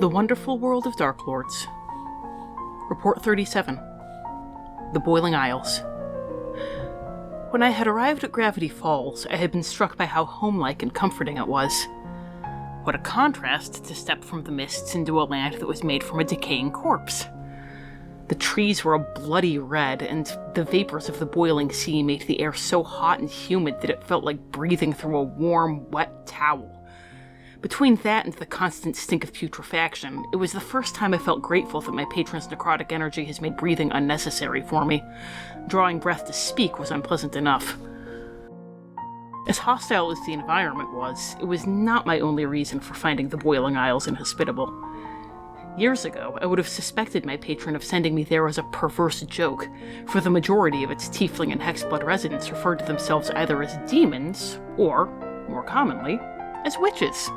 The Wonderful World of Darklords. Report 37. The Boiling Isles. When I had arrived at Gravity Falls, I had been struck by how homelike and comforting it was. What a contrast to step from the mists into a land that was made from a decaying corpse. The trees were a bloody red, and the vapors of the boiling sea made the air so hot and humid that it felt like breathing through a warm, wet towel. Between that and the constant stink of putrefaction, it was the first time I felt grateful that my patron's necrotic energy has made breathing unnecessary for me. Drawing breath to speak was unpleasant enough. As hostile as the environment was, it was not my only reason for finding the Boiling Isles inhospitable. Years ago, I would have suspected my patron of sending me there as a perverse joke, for the majority of its tiefling and hexblood residents referred to themselves either as demons, or, more commonly, as witches.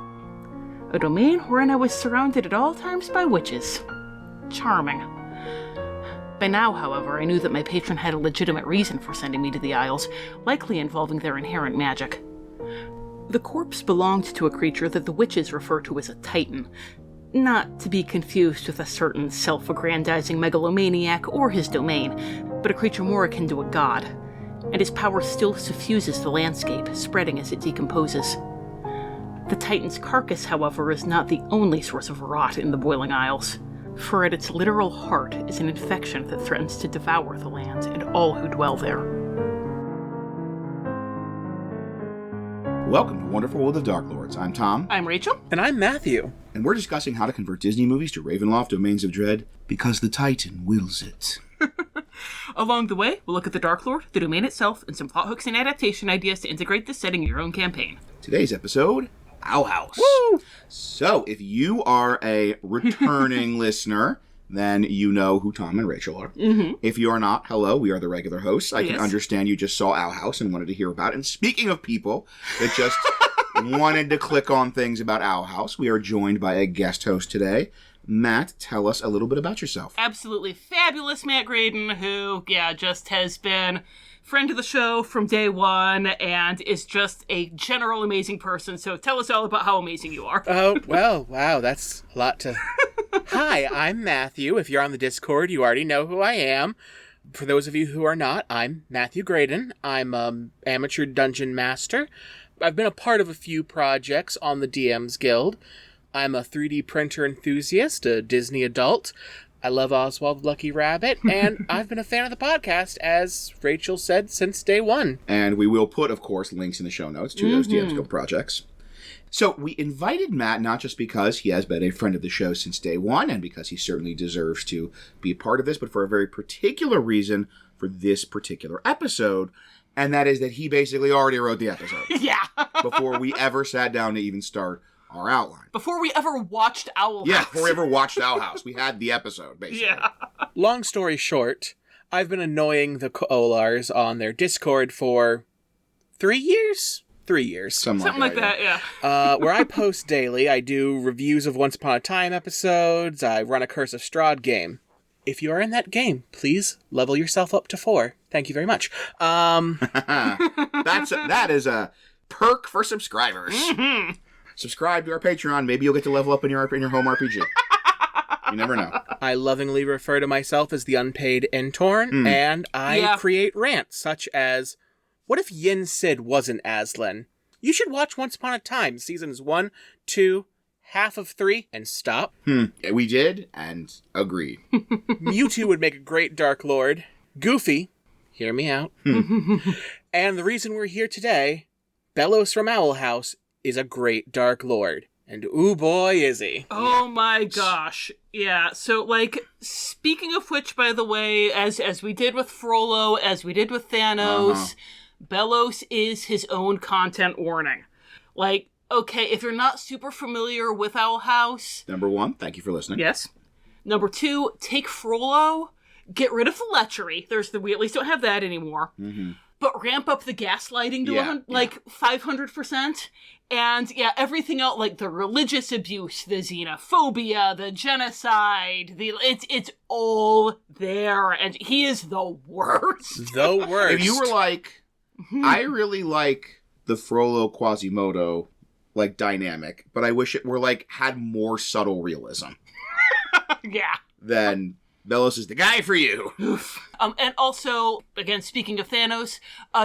A domain wherein I was surrounded at all times by witches. Charming. By now, however, I knew that my patron had a legitimate reason for sending me to the Isles, likely involving their inherent magic. The corpse belonged to a creature that the witches refer to as a titan, not to be confused with a certain self-aggrandizing megalomaniac or his domain, but a creature more akin to a god, and his power still suffuses the landscape, spreading as it decomposes. The Titan's carcass, however, is not the only source of rot in the Boiling Isles, for at its literal heart is an infection that threatens to devour the land and all who dwell there. Welcome to Wonderful World of Darklords. I'm Tom. I'm Rachel. And I'm Matthew. And we're discussing how to convert Disney movies to Ravenloft Domains of Dread, because the Titan wills it. Along the way, we'll look at the Darklord, the domain itself, and some plot hooks and adaptation ideas to integrate this setting in your own campaign. Today's episode, Owl House. Woo! So, if you are a returning listener, then you know who Tom and Rachel are. Mm-hmm. If you are not, hello, we are the regular hosts. I can Yes. understand you just saw Owl House and wanted to hear about it. And speaking of people that just wanted to click on things about Owl House, we are joined by a guest host today. Matt, tell us a little bit about yourself. Absolutely fabulous Matt Graydon, who, just has been friend of the show from day one and is just a general amazing person. So tell us all about how amazing you are. Oh, well, wow, that's a lot to... Hi, I'm Matthew. If you're on the Discord, you already know who I am. For those of you who are not, I'm Matthew Graydon. I'm an amateur dungeon master. I've been a part of a few projects on the DM's Guild. I'm a 3D printer enthusiast, a Disney adult. I love Oswald Lucky Rabbit, and I've been a fan of the podcast, as Rachel said, since day one. And we will put, of course, links in the show notes to those DM's Guild projects. So we invited Matt not just because he has been a friend of the show since day one, and because he certainly deserves to be a part of this, but for a very particular reason for this particular episode, and that is that he basically already wrote the episode. Yeah. Before we ever sat down to even start our outline. Before we ever watched Owl House. Yeah, before we ever watched Owl House. We had the episode, basically. Yeah. Long story short, I've been annoying the Koalars on their Discord for 3 years? 3 years. Something like that, yeah. Where I post daily. I do reviews of Once Upon a Time episodes. I run a Curse of Strahd game. If you are in that game, please level yourself up to 4. Thank you very much. That is a perk for subscribers. Mm-hmm. Subscribe to our Patreon. Maybe you'll get to level up in your home RPG. You never know. I lovingly refer to myself as the unpaid intern, and I create rants such as, what if Yin Sid wasn't Aslan? You should watch Once Upon a Time, seasons 1, 2, half of 3, and stop. We did, and agreed. Mewtwo would make a great Dark Lord. Goofy, hear me out. And the reason we're here today, Belos from Owl House is a great Dark Lord. And ooh boy is he. Oh my gosh. Yeah, so speaking of which, by the way, as we did with Frollo, as we did with Thanos, Belos is his own content warning. Okay, if you're not super familiar with Owl House... Number 1, thank you for listening. Yes. Number 2, take Frollo, get rid of the lechery. We at least don't have that anymore. Mm-hmm. But ramp up the gaslighting to 500%. And everything else, like the religious abuse, the xenophobia, the genocide, it's all there. And he is the worst. The worst. If you were like, I really like the Frollo Quasimodo like, dynamic, but I wish it were, like, had more subtle realism. Yeah. Than Belos is the guy for you. And also, again, speaking of Thanos,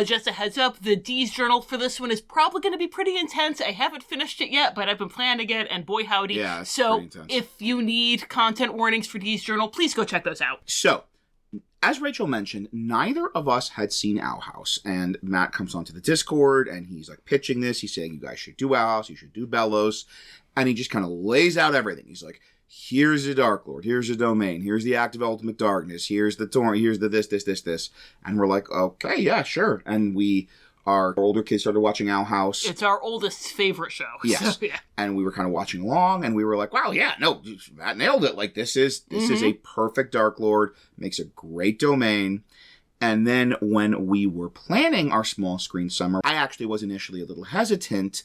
just a heads up, the D's journal for this one is probably going to be pretty intense. I haven't finished it yet, but I've been planning it, and boy howdy. Yeah, it's so pretty intense. If you need content warnings for D's journal, please go check those out. So, as Rachel mentioned, neither of us had seen Owl House, and Matt comes onto the Discord, and he's like pitching this. He's saying, you guys should do Owl House, you should do Belos, and he just kind of lays out everything. He's like, here's a Darklord, here's a domain, here's the Act of Ultimate Darkness, here's the Torrent, here's the this. And we're like, okay, yeah, sure. And our older kids started watching Owl House. It's our oldest favorite show. Yes. So, yeah. And we were kind of watching along, and we were like, wow, yeah, no, Matt nailed it. Like, this is a perfect Darklord, makes a great domain. And then when we were planning our small screen summer, I actually was initially a little hesitant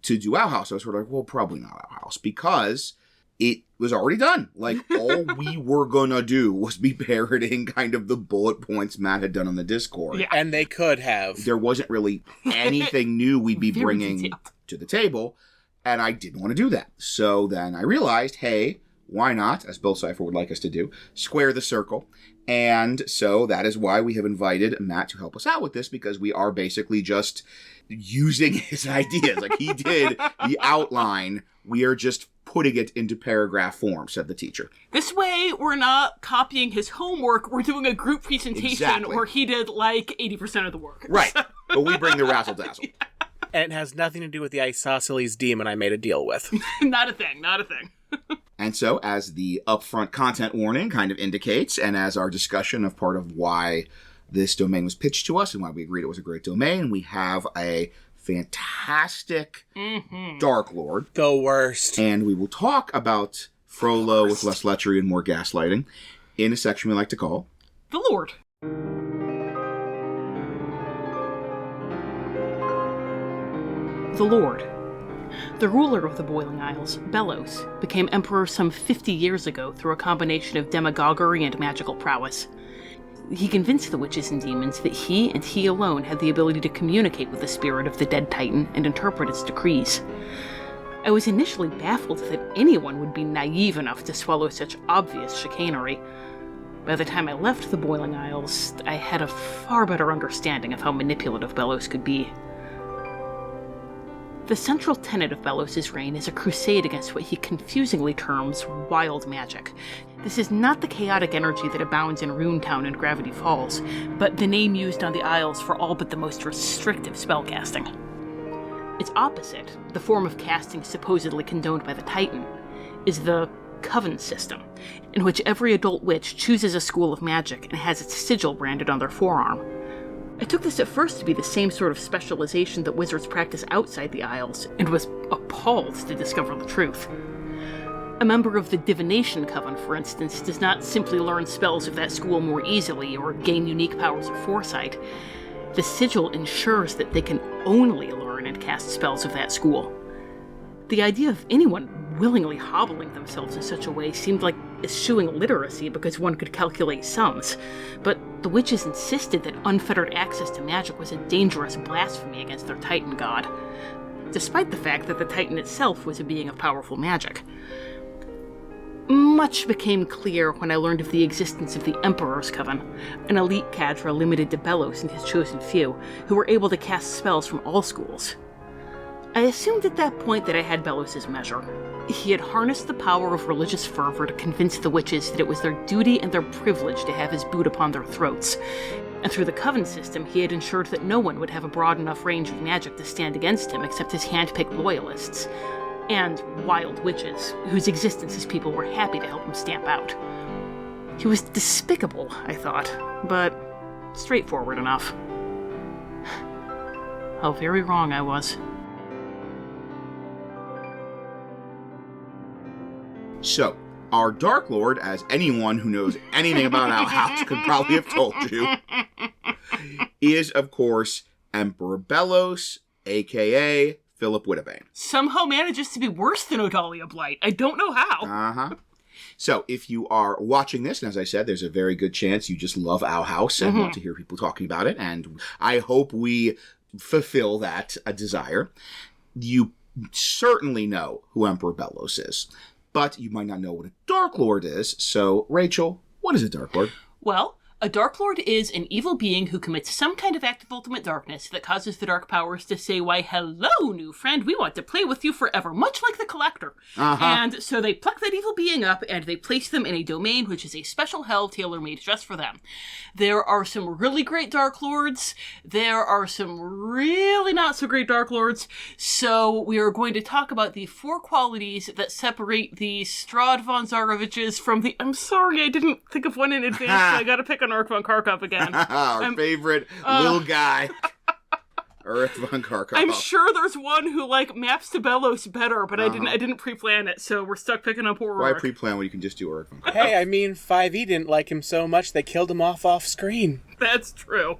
to do Owl House. I was sort of like, well, probably not Owl House, because it was already done. Like, all we were gonna do was be parroting kind of the bullet points Matt had done on the Discord. Yeah. And they could have. There wasn't really anything new we'd be bringing to the table, and I didn't want to do that. So then I realized, hey, why not, as Bill Cipher would like us to do, square the circle. And so that is why we have invited Matt to help us out with this, because we are basically just using his ideas. Like, he did the outline, we are just putting it into paragraph form, said the teacher. This way, we're not copying his homework. We're doing a group presentation where he did, like, 80% of the work. Right. But we bring the razzle-dazzle. Yeah. And it has nothing to do with the isosceles demon I made a deal with. Not a thing. And so, as the upfront content warning kind of indicates, and as our discussion of part of why this domain was pitched to us and why we agreed it was a great domain, we have a fantastic Darklord. The worst. And we will talk about Frollo with less lechery and more gaslighting in a section we like to call The Lord. The Lord. The ruler of the Boiling Isles, Belos, became emperor some 50 years ago through a combination of demagoguery and magical prowess. He convinced the witches and demons that he and he alone had the ability to communicate with the spirit of the dead titan and interpret its decrees. I was initially baffled that anyone would be naive enough to swallow such obvious chicanery. By the time I left the Boiling Isles, I had a far better understanding of how manipulative Belos could be. The central tenet of Belos' reign is a crusade against what he confusingly terms wild magic. This is not the chaotic energy that abounds in Runetown and Gravity Falls, but the name used on the Isles for all but the most restrictive spellcasting. Its opposite, the form of casting supposedly condoned by the Titan, is the Coven system, in which every adult witch chooses a school of magic and has its sigil branded on their forearm. I took this at first to be the same sort of specialization that wizards practice outside the Isles, and was appalled to discover the truth. A member of the Divination Coven, for instance, does not simply learn spells of that school more easily or gain unique powers of foresight. The sigil ensures that they can only learn and cast spells of that school. The idea of anyone willingly hobbling themselves in such a way seemed like eschewing literacy because one could calculate sums, but the witches insisted that unfettered access to magic was a dangerous blasphemy against their Titan god, despite the fact that the Titan itself was a being of powerful magic. Much became clear when I learned of the existence of the Emperor's Coven, an elite cadre limited to Belos and his chosen few, who were able to cast spells from all schools. I assumed at that point that I had Belos' measure. He had harnessed the power of religious fervor to convince the witches that it was their duty and their privilege to have his boot upon their throats. And through the Coven system, he had ensured that no one would have a broad enough range of magic to stand against him except his hand-picked loyalists. And wild witches, whose existence his people were happy to help him stamp out. He was despicable, I thought, but straightforward enough. How very wrong I was. So, our Darklord, as anyone who knows anything about Owl House could probably have told you, is, of course, Emperor Belos, a.k.a. Philip Wittebane. Somehow manages to be worse than Odalia Blight. I don't know how. Uh-huh. So, if you are watching this, and as I said, there's a very good chance you just love Owl House and want to hear people talking about it, and I hope we fulfill that desire. You certainly know who Emperor Belos is, but you might not know what a darklord is. So, Rachel, what is a darklord? Well, a darklord is an evil being who commits some kind of act of ultimate darkness that causes the dark powers to say, why, hello, new friend, we want to play with you forever, much like the Collector. And so they pluck that evil being up, and they place them in a domain, which is a special hell tailor-made just for them. There are some really great darklords. There are some really not so great darklords. So we are going to talk about the 4 qualities that separate the Strahd von Zaroviches from the... I'm sorry, I didn't think of one in advance, so I gotta pick on Urk von Karkov again. Our favorite little guy. Urk von Karkov. I'm sure there's one who, maps to Belos better, but I didn't pre-plan it, so we're stuck picking up poor Urk. Why pre-plan when you can just do Urk von Karkov? Hey, I mean, 5e didn't like him so much they killed him off screen. That's true.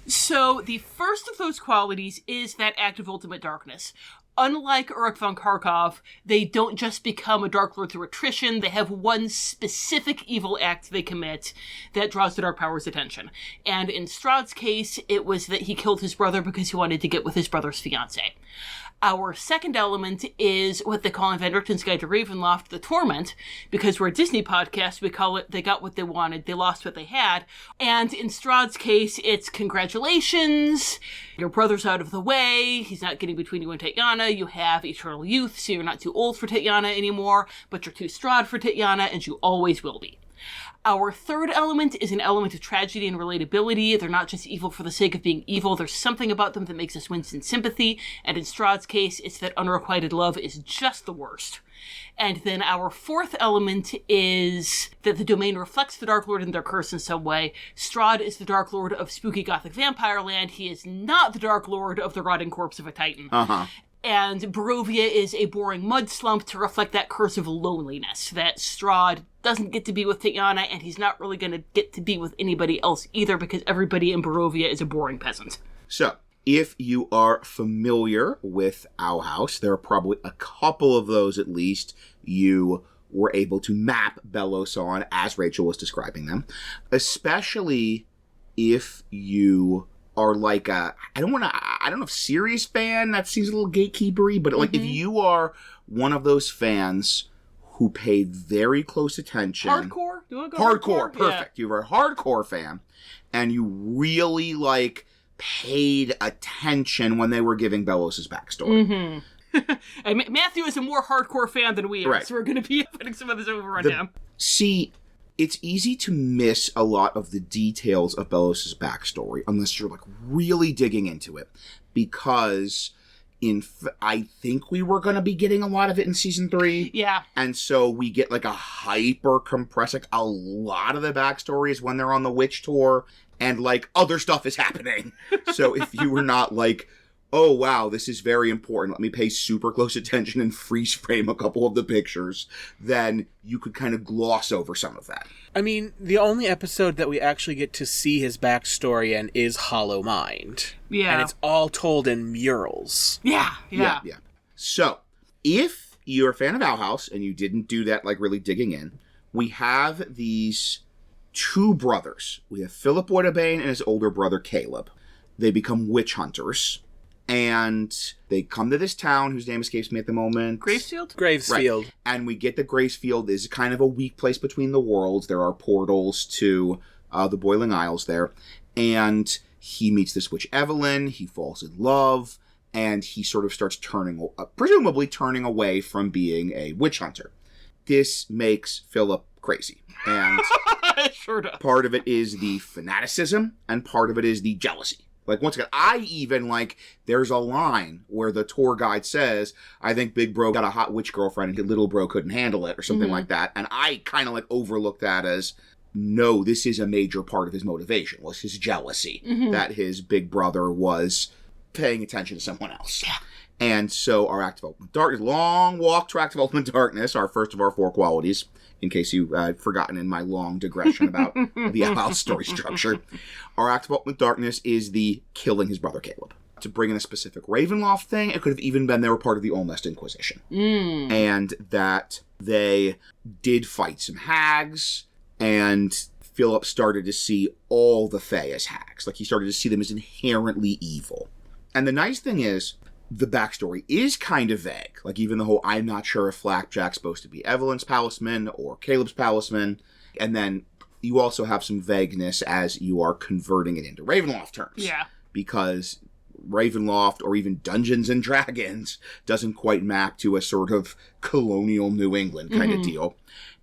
So, the first of those qualities is that act of ultimate darkness. Unlike Urk von Karkov, they don't just become a darklord through attrition. They have one specific evil act they commit that draws the dark powers' attention. And in Strahd's case, it was that he killed his brother because he wanted to get with his brother's fiancée. Our second element is what they call in Van Richten's Guide to Ravenloft, the Torment, because we're a Disney podcast, we call it they got what they wanted, they lost what they had. And in Strahd's case, it's congratulations, your brother's out of the way, he's not getting between you and Tatiana, you have eternal youth, so you're not too old for Tatiana anymore, but you're too Strahd for Tatiana, and you always will be. Our third element is an element of tragedy and relatability. They're not just evil for the sake of being evil. There's something about them that makes us wince in sympathy. And in Strahd's case, it's that unrequited love is just the worst. And then our fourth element is that the domain reflects the Darklord in their curse in some way. Strahd is the Darklord of spooky gothic vampire land. He is not the Darklord of the rotting corpse of a titan. And Barovia is a boring mud slump to reflect that curse of loneliness, that Strahd doesn't get to be with Tatiana, and he's not really going to get to be with anybody else either, because everybody in Barovia is a boring peasant. So, if you are familiar with Owl House, there are probably a couple of those at least you were able to map Belos on as Rachel was describing them, especially if you are like a, I don't know if serious fan, that seems a little gatekeepery, but if you are one of those fans who paid very close attention. Hardcore? Do you want to go hardcore? Perfect. Yeah. You're a hardcore fan, and you really paid attention when they were giving Belos' backstory. And Matthew is a more hardcore fan than we are, right. So we're going to be putting some of this over on him. See, it's easy to miss a lot of the details of Belos' backstory unless you're really digging into it, because I think we were going to be getting a lot of it in season 3. Yeah. And so we get a hyper compressed, a lot of the backstory is when they're on the witch tour and other stuff is happening. So if you were not oh wow, this is very important, let me pay super close attention and freeze frame a couple of the pictures, then you could kind of gloss over some of that. I mean, the only episode that we actually get to see his backstory in is Hollow Mind. Yeah. And it's all told in murals. Yeah. So, if you're a fan of Owl House and you didn't do that, really digging in, we have these 2 brothers. We have Philip Wittebane and his older brother Caleb. They become witch hunters. And they come to this town, whose name escapes me at the moment. Gravesfield. Right. And we get that Gravesfield is kind of a weak place between the worlds. There are portals to the Boiling Isles there. And he meets this witch Evelyn. He falls in love. And he sort of starts presumably turning away from being a witch hunter. This makes Philip crazy. And sure does. Part of it is the fanaticism, and part of it is the jealousy. Once again, I even, there's a line where the tour guide says, I think Big Bro got a hot witch girlfriend and Little Bro couldn't handle it, or something like that. And I kind of, overlooked that as, no, this is a major part of his motivation, was his jealousy, that his big brother was paying attention to someone else. Yeah. And so our Act of Ultimate Darkness, long walk to Act of Ultimate Darkness, our first of our 4 qualities, in case you had forgotten in my long digression about the Owl story structure. Our Act of Ultimate Darkness is the killing his brother Caleb. To bring in a specific Ravenloft thing, it could have even been they were part of the Olmest Inquisition. And that they did fight some hags, and Philip started to see all the Fae as hags. He started to see them as inherently evil. And the nice thing is, the backstory is kind of vague. Like, even the whole, I'm not sure if Flapjack's supposed to be Evelyn's palisman or Caleb's palisman. And then you also have some vagueness as you are converting it into Ravenloft terms. Yeah. Because Ravenloft, or even Dungeons and Dragons, doesn't quite map to a sort of colonial New England kind of deal.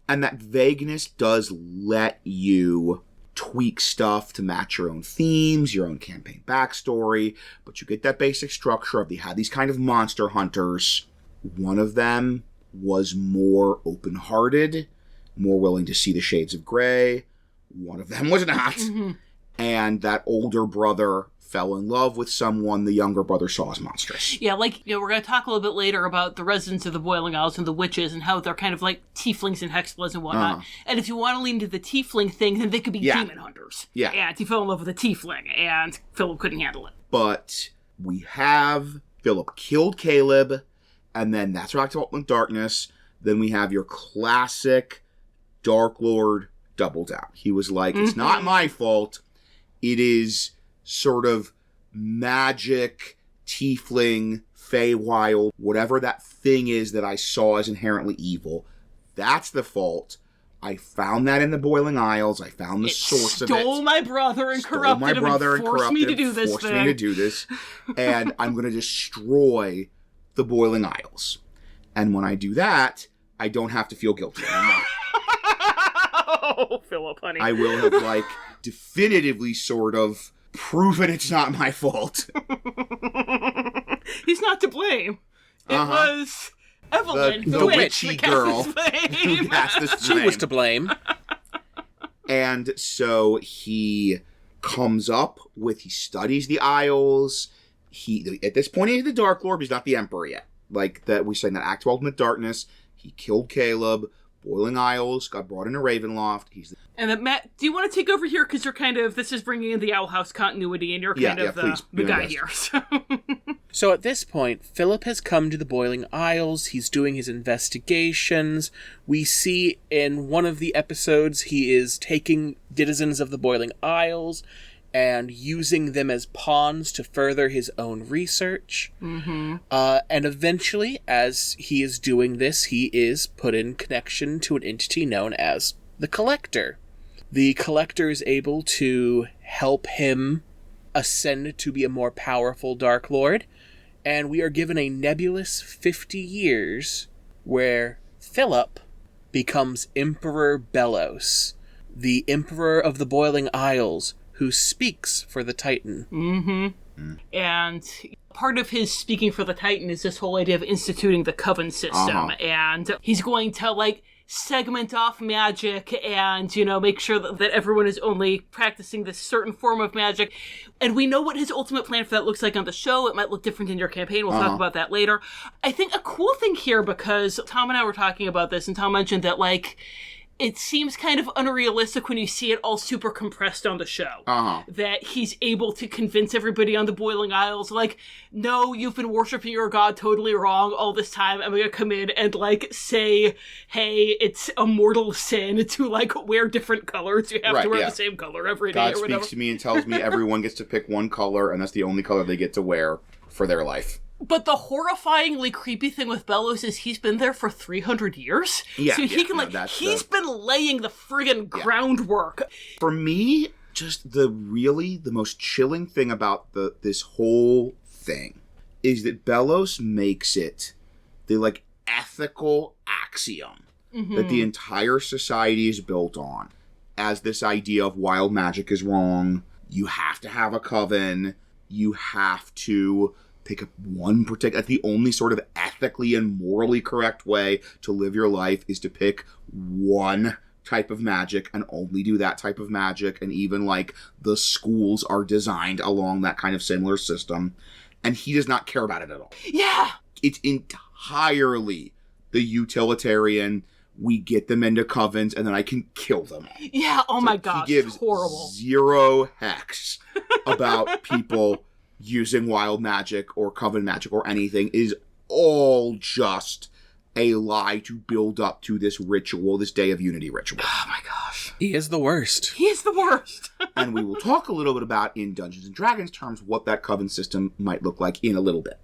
And that vagueness does let you tweak stuff to match your own themes, your own campaign backstory, but you get that basic structure of, they had these kind of monster hunters. One of them was more open-hearted, more willing to see the shades of gray. One of them was not. And that older brother fell in love with someone the younger brother saw as monstrous. Yeah, like, we're going to talk a little bit later about the residents of the Boiling Isles and the witches and how they're kind of like tieflings and hexbloods and whatnot. And if you want to lean into the tiefling thing, then they could be demon hunters. Yeah. And he fell in love with a tiefling, and Philip couldn't handle it. But we have Philip killed Caleb, and then that's Rock to Ultimate Darkness. Then we have your classic Darklord double down. He was like, it's not my fault. It is sort of magic, tiefling, Feywild, whatever that thing is that I saw as inherently evil. That's the fault. I found that in the Boiling Isles. I found the source of it. Stole my brother and corrupted him and forced me to do this thing. Forced me to do this. And I'm going to destroy the Boiling Isles. And when I do that, I don't have to feel guilty anymore. Oh, Philip, honey. I will have, like, definitively sort of proven it's not my fault. He's not to blame. It was Evelyn, the witchy girl. Who cast this She was to blame. And so he comes up with, he studies the Isles. At this point, he's the Darklord, but he's not the Emperor yet. Like that we say in that Act 12 Ultimate Darkness, he killed Caleb. Boiling Isles, got brought into Ravenloft. And then, Matt, do you want to take over here? Because you're kind of, this is bringing in the Owl House continuity, and you're kind of the guy here. So at this point, Philip has come to the Boiling Isles. He's doing his investigations. We see in one of the episodes, he is taking denizens of the Boiling Isles and using them as pawns to further his own research. And eventually, as he is doing this, he is put in connection to an entity known as the Collector. The Collector is able to help him ascend to be a more powerful Darklord, and we are given a nebulous 50 years where Philip becomes Emperor Belos, the Emperor of the Boiling Isles, who speaks for the Titan. And part of his speaking for the Titan is this whole idea of instituting the coven system. And he's going to, like, segment off magic and, make sure that everyone is only practicing this certain form of magic. And we know what his ultimate plan for that looks like on the show. It might look different in your campaign. We'll talk about that later. I think a cool thing here, because Tom and I were talking about this, and Tom mentioned that, like, it seems kind of unrealistic when you see it all super compressed on the show. That he's able to convince everybody on the Boiling Isles, like, no, you've been worshiping your god totally wrong all this time. I'm gonna come in and, like, say, hey, it's a mortal sin to, like, wear different colors. You have to wear the same color every day or whatever. God speaks to me and tells me everyone gets to pick one color, and that's the only color they get to wear for their life. But the horrifyingly creepy thing with Belos is he's been there for 300 years. So he can, he's been laying the friggin' groundwork. For me, just the most chilling thing about this whole thing is that Belos makes it the, like, ethical axiom that the entire society is built on, as this idea of wild magic is wrong. You have to have a coven. You have to pick up one particular... The only sort of ethically and morally correct way to live your life is to pick one type of magic and only do that type of magic. And even, like, the schools are designed along that kind of similar system. And he does not care about it at all. Yeah! It's entirely the utilitarian... We get them into covens, and then I can kill them. Yeah, oh my gosh, he gives horrible. Zero hex about people using wild magic or coven magic or anything. It is all just a lie to build up to this ritual, this Day of Unity ritual. Oh my gosh. He is the worst. He is the worst. And we will talk a little bit about, in Dungeons & Dragons terms, what that coven system might look like in a little bit.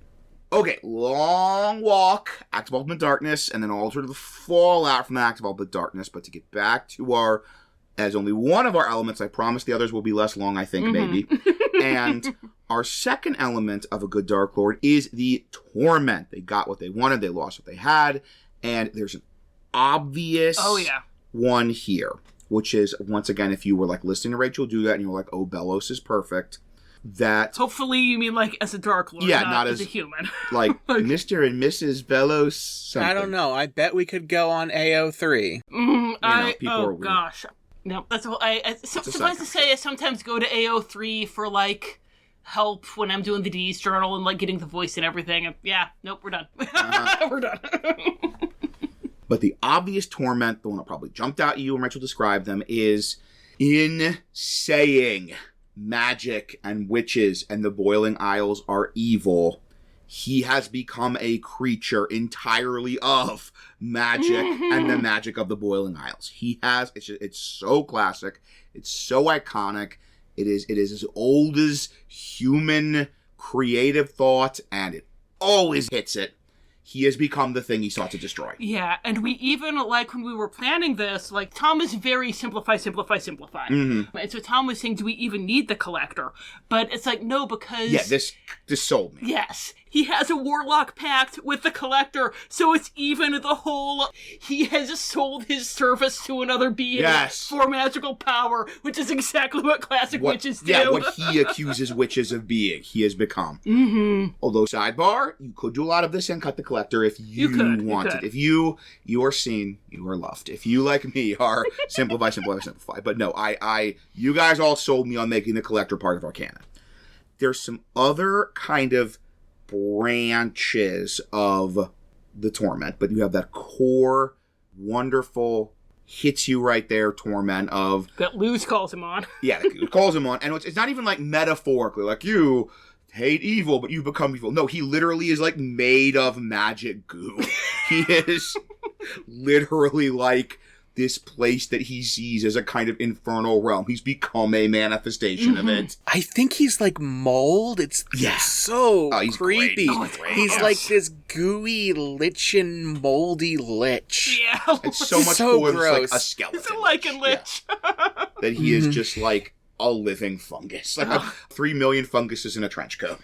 Okay, long walk, Act of Ultimate Darkness, and then all sort of the fallout from the Act of Ultimate Darkness. But to get back to our, as only one of our elements, I promise the others will be less long, I think, maybe. And our second element of a good Dark Lord is the torment. They got what they wanted, they lost what they had, and there's an obvious one here, which is, once again, if you were like listening to Rachel do that and you were like, oh, Belos is perfect, that... Hopefully you mean like as a Dark Lord, not as a human. Like Mr. and Mrs. Belos something. I don't know. I bet we could go on AO3. Gosh. No, that's all. Suffice to say, I sometimes go to AO3 for like help when I'm doing the D's journal and like getting the voice and everything. And nope, we're done. We're done. But the obvious torment, the one that probably jumped out at you when Rachel described them, is in saying magic and witches and the Boiling Isles are evil, he has become a creature entirely of magic and the magic of the Boiling Isles. He has, it's so classic, it's so iconic, it is as old as human creative thought, and it always hits it. He has become the thing he sought to destroy. Yeah, and we even, like, when we were planning this, like, Tom was very simplify. And so Tom was saying, do we even need the collector? But it's like, no, because... Yeah, this sold me. Yes. He has a warlock pact with the collector, so it's even the whole... He has sold his service to another being for magical power, which is exactly what classic witches do. Yeah, what he accuses witches of being, he has become. Although, sidebar, you could do a lot of this and cut the collector if you wanted. If you are seen, you are loved. If you, like me, are simplify. But no, you guys all sold me on making the collector part of our canon. There's some other kind of branches of the torment, but you have that core, wonderful, hits you right there torment of... That Luz calls him on. Yeah, it calls him on. And it's not even like metaphorically, like you hate evil, but you become evil. No, he literally is like made of magic goo. He is literally like this place that he sees as a kind of infernal realm. He's become a manifestation of it. I think he's like mold. It's so he's creepy. He's like this gooey, lichen, moldy lich. Yeah. It's so much cooler than like a skeleton. It's a lichen lich. Yeah. That he is just like a living fungus. Like 3 million funguses in a trench coat.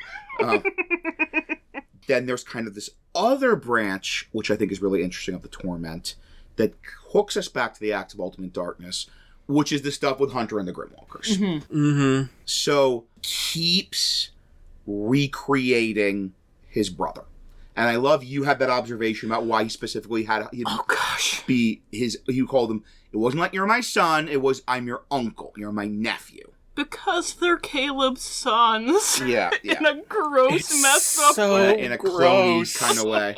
Then there's kind of this other branch, which I think is really interesting, of the torment, that hooks us back to the Act of Ultimate Darkness, which is the stuff with Hunter and the Grimwalkers. So keeps recreating his brother. And I love you had that observation about why he specifically had be his, you called him, it wasn't like you're my son, it was I'm your uncle, you're my nephew. Because they're Caleb's sons. Yeah. In a gross, messed up way. In a cronies kind of way.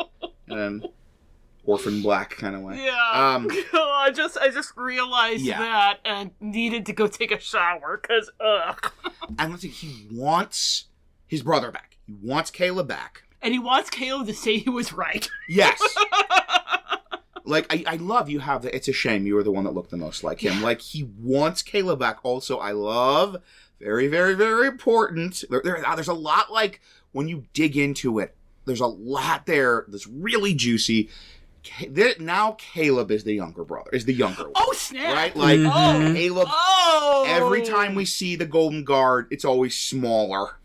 Orphan black kind of way. Yeah. I just realized that and needed to go take a shower, because, And let's see, he wants his brother back. He wants Caleb back. And he wants Caleb to say he was right. Yes. Like, I love you have the, it's a shame you were the one that looked the most like him. Like, he wants Caleb back. Also, I love, very, very, very important, there's a lot, like, when you dig into it, there's a lot there that's really juicy. Now Caleb is the younger brother, is the younger one. Oh, snap! Right? Like, Caleb, every time we see the Golden Guard, it's always smaller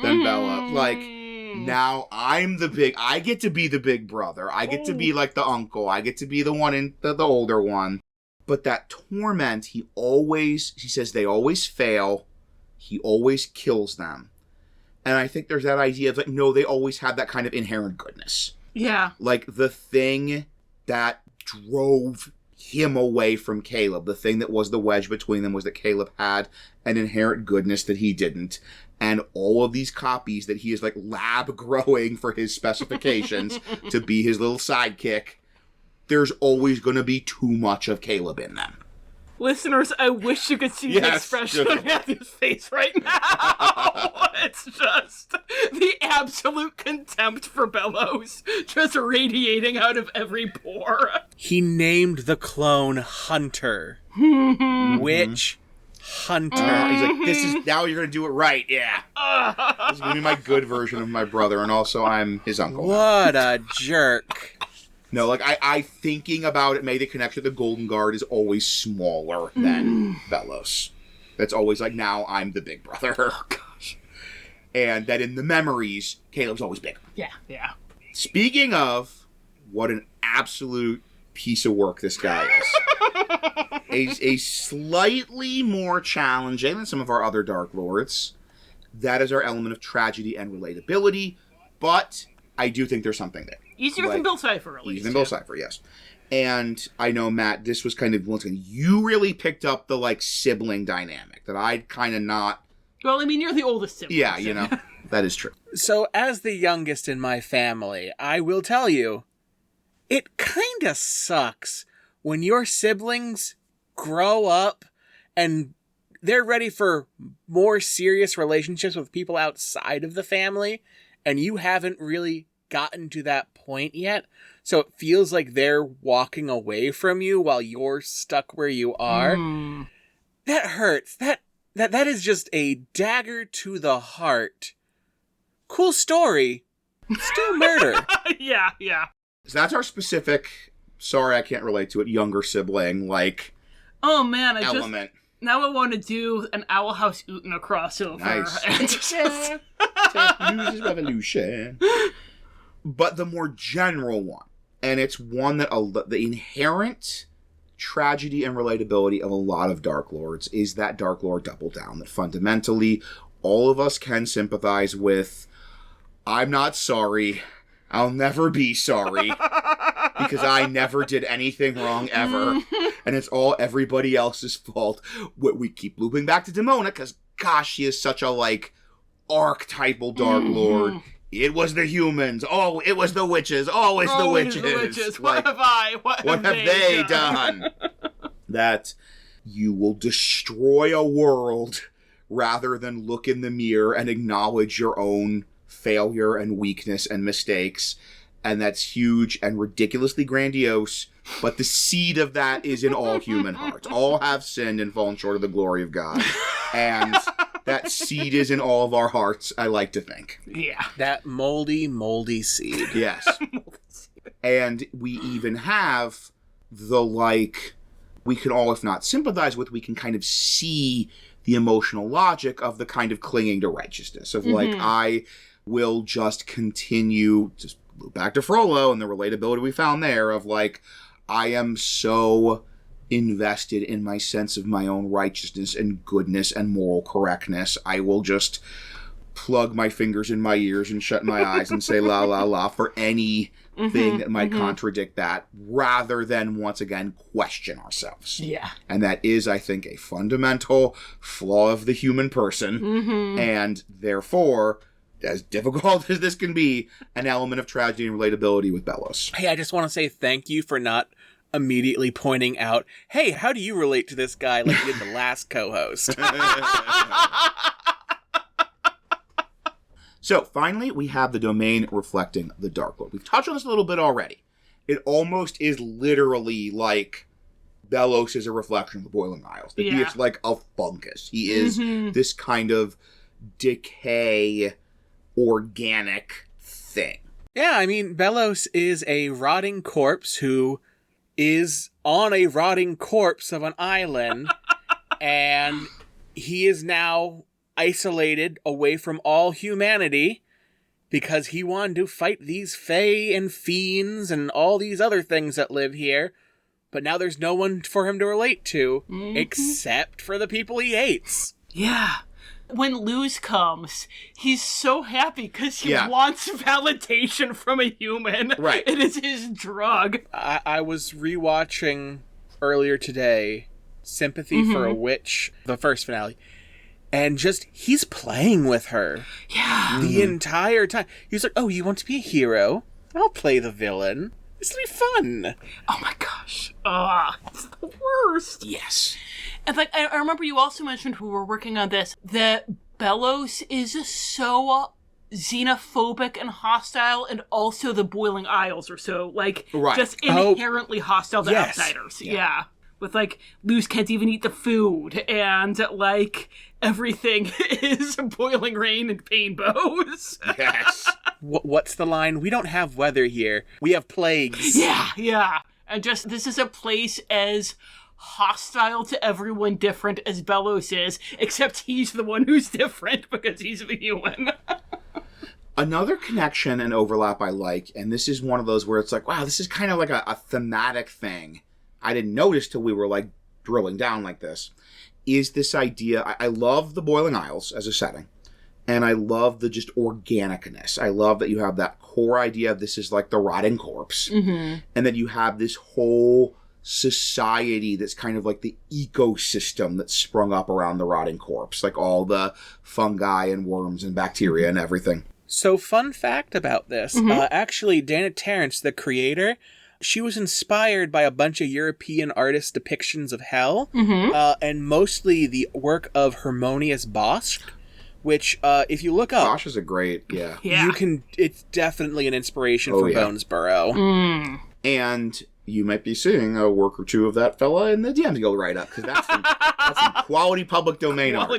than Bella. Like, now I get to be the big brother. I get to be like the uncle. I get to be the one in the older one. But that torment, he says they always fail. He always kills them. And I think there's that idea of like, no, they always have that kind of inherent goodness. Yeah. Like, the thing that drove him away from Caleb, the thing that was the wedge between them, was that Caleb had an inherent goodness that he didn't. And all of these copies that he is, like, lab growing for his specifications to be his little sidekick, there's always going to be too much of Caleb in them. Listeners, I wish you could see the expression on Matthew's face right now. It's just the absolute contempt for Belos just radiating out of every pore. He named the clone Hunter, which hunter. He's like, this is, now you're going to do it right, yeah. This is going to be my good version of my brother, and also I'm his uncle. What a jerk. No, like, I thinking about it, made the connection to the Golden Guard is always smaller than Belos. That's always like, now I'm the big brother. Oh, gosh. And that in the memories, Caleb's always bigger. Yeah, yeah. Speaking of, what an absolute piece of work this guy is. a slightly more challenging than some of our other darklords. That is our element of tragedy and relatability, but I do think there's something there. Easier than Bill Cipher, at least. Easier than Bill Cipher, yes. And I know, Matt, this was kind of, once again, you really picked up the, like, sibling dynamic that I'd kind of not... Well, I mean, you're the oldest sibling. Yeah, you know, that is true. So, as the youngest in my family, I will tell you, it kind of sucks when your siblings grow up and they're ready for more serious relationships with people outside of the family, and you haven't really gotten to that point yet. So it feels like they're walking away from you while you're stuck where you are. That hurts. That is just a dagger to the heart. Cool story. Still murder. Yeah, yeah. So that's our specific, sorry I can't relate to it, younger sibling, like, oh man, element. Now I want to do an Owl House Utna crossover. Nice. And just... Technology's revolution. But the more general one, and it's one that the inherent tragedy and relatability of a lot of darklords is that darklord double down, that fundamentally all of us can sympathize with. I'm not sorry. I'll never be sorry because I never did anything wrong ever. And it's all everybody else's fault. We keep looping back to Demona because, gosh, she is such a, like, archetypal darklord. It was the humans. Oh, it was the witches. Always the witches. Like, what have they done? That you will destroy a world rather than look in the mirror and acknowledge your own failure and weakness and mistakes. And that's huge and ridiculously grandiose. But the seed of that is in all human hearts. All have sinned and fallen short of the glory of God. And that seed is in all of our hearts, I like to think. Yeah. That moldy seed. Yes. And we even have the, like, we can all, if not sympathize with, we can kind of see the emotional logic of the kind of clinging to righteousness. Of, like, I will just continue, just back to Frollo and the relatability we found there of, like, I am so invested in my sense of my own righteousness and goodness and moral correctness. I will just plug my fingers in my ears and shut my eyes and say la la la for anything that might contradict that, rather than once again question ourselves. Yeah. And that is, I think, a fundamental flaw of the human person, and therefore, as difficult as this can be, an element of tragedy and relatability with Belos. Hey, I just want to say thank you for not immediately pointing out, hey, how do you relate to this guy like you did the last co-host? So, finally, we have the domain reflecting the Darklord. We've touched on this a little bit already. It almost is literally like Belos is a reflection of the Boiling Isles. That he is like a fungus. He is this kind of decay, organic thing. Yeah, I mean, Belos is a rotting corpse who is on a rotting corpse of an island, and he is now isolated away from all humanity because he wanted to fight these fae and fiends and all these other things that live here, but now there's no one for him to relate to except for the people he hates. Yeah. When Luz comes, he's so happy because he wants validation from a human. Right. It is his drug. I was rewatching earlier today Sympathy for a Witch, the first finale, and just, he's playing with her. Yeah. The entire time. He was like, oh, you want to be a hero? I'll play the villain. This will be fun. Oh my gosh. It's the worst. Yes. And like, I remember you also mentioned when we were working on this that Belos is so xenophobic and hostile, and also the Boiling Isles are so, like, just inherently hostile to outsiders. Yeah. with, like, Luz can't even eat the food, and, like, everything is boiling rain and pain bows. Yes. What's the line? We don't have weather here. We have plagues. Yeah. And just, this is a place as hostile to everyone different as Belos is, except he's the one who's different because he's a human. Another connection and overlap I like, and this is one of those where it's like, wow, this is kind of like a thematic thing I didn't notice till we were, like, drilling down like this, is this idea. I love the Boiling Isles as a setting, and I love the just organicness. I love that you have that core idea of this is like the rotting corpse, and that you have this whole society that's kind of like the ecosystem that's sprung up around the rotting corpse, like all the fungi and worms and bacteria and everything. So, fun fact about this, actually, Dana Terrence, the creator, she was inspired by a bunch of European artists' depictions of hell, and mostly the work of Harmonius Bosch, which, if you look up... Bosch is a great, you can... It's definitely an inspiration for Bonesborough. And you might be seeing a work or two of that fella in the DM's Guild write-up, because that's some quality public domain art.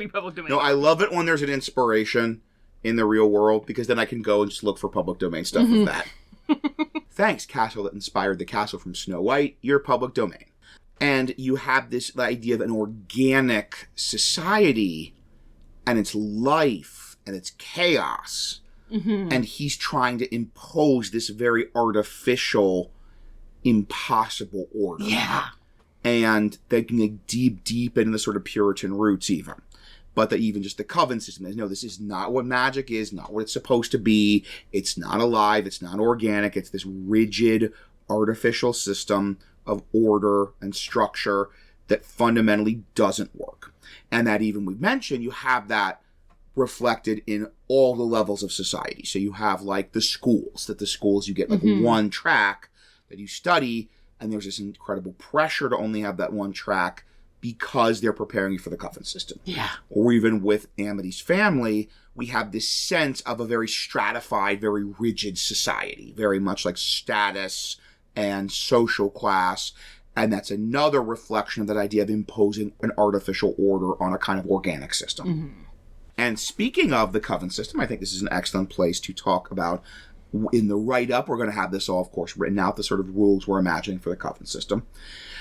No, I love it when there's an inspiration in the real world, because then I can go and just look for public domain stuff with that. Thanks, castle that inspired the castle from Snow White. You're public domain. And you have this idea of an organic society, and its life, and its chaos. And he's trying to impose this very artificial, impossible order. Yeah. And they can dig deep into the sort of Puritan roots even. But that even just the coven system is, no, this is not what magic is, not what it's supposed to be. It's not alive. It's not organic. It's this rigid, artificial system of order and structure that fundamentally doesn't work. And that even we've mentioned, you have that reflected in all the levels of society. So you have like the schools you get like one track that you study, and there's this incredible pressure to only have that one track because they're preparing you for the coven system. Yeah. Or even with Amity's family, we have this sense of a very stratified, very rigid society, very much like status and social class. And that's another reflection of that idea of imposing an artificial order on a kind of organic system. And speaking of the coven system, I think this is an excellent place to talk about. In the write-up, we're going to have this all, of course, written out, the sort of rules we're imagining for the coven system.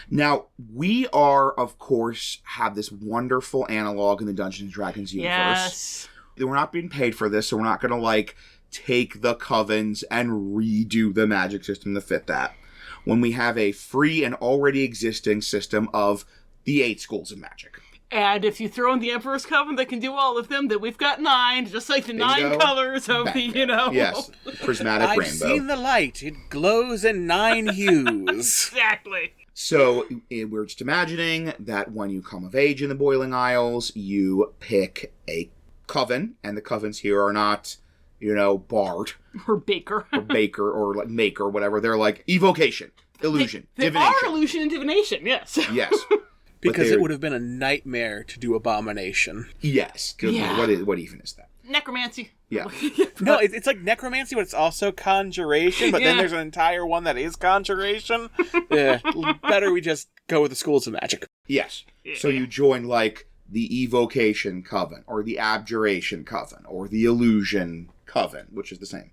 Now, we are, of course, have this wonderful analog in the Dungeons & Dragons universe. Yes. We're not being paid for this, so we're not going to, like, take the covens and redo the magic system to fit that. When we have a free and already existing system of the 8 schools of magic. And if you throw in the Emperor's Coven that can do all of them, then we've got 9, just like the Bingo. 9 colors of the, Yes, prismatic I've rainbow. seen the light. It glows in 9 hues. Exactly. So we're just imagining that when you come of age in the Boiling Isles, you pick a coven, and the covens here are not, bard. Or baker. Or baker, or like maker, whatever. They're like evocation, illusion, they divination. are illusion and divination, yes. Yes. Because it would have been a nightmare to do abomination. Yes. Yeah. What even is that? Necromancy. Yeah. No, it's like necromancy, but it's also conjuration, but then there's an entire one that is conjuration. Better we just go with the schools of magic. Yes. So you join, like, the evocation coven, or the abjuration coven, or the illusion coven, which is the same.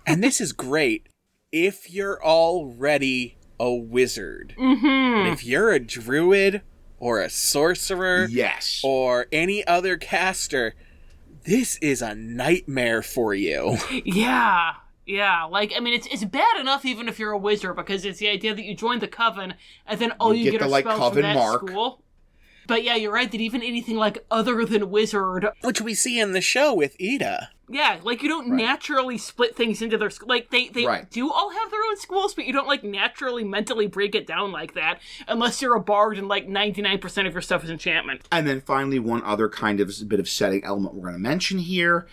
And this is great if you're already a wizard. But if you're a druid or a sorcerer, yes, or any other caster, this is a nightmare for you. Yeah. Like, I mean, it's bad enough even if you're a wizard, because it's the idea that you join the coven and then all you get the, are like, spells coven from that mark. school. But yeah, you're right that even anything like other than wizard, which we see in the show with Ida. Yeah, like you don't naturally split things into their school. Like they do all have their own schools, but you don't like naturally mentally break it down like that unless you're a bard and like 99% of your stuff is enchantment. And then finally, one other kind of bit of setting element we're going to mention here,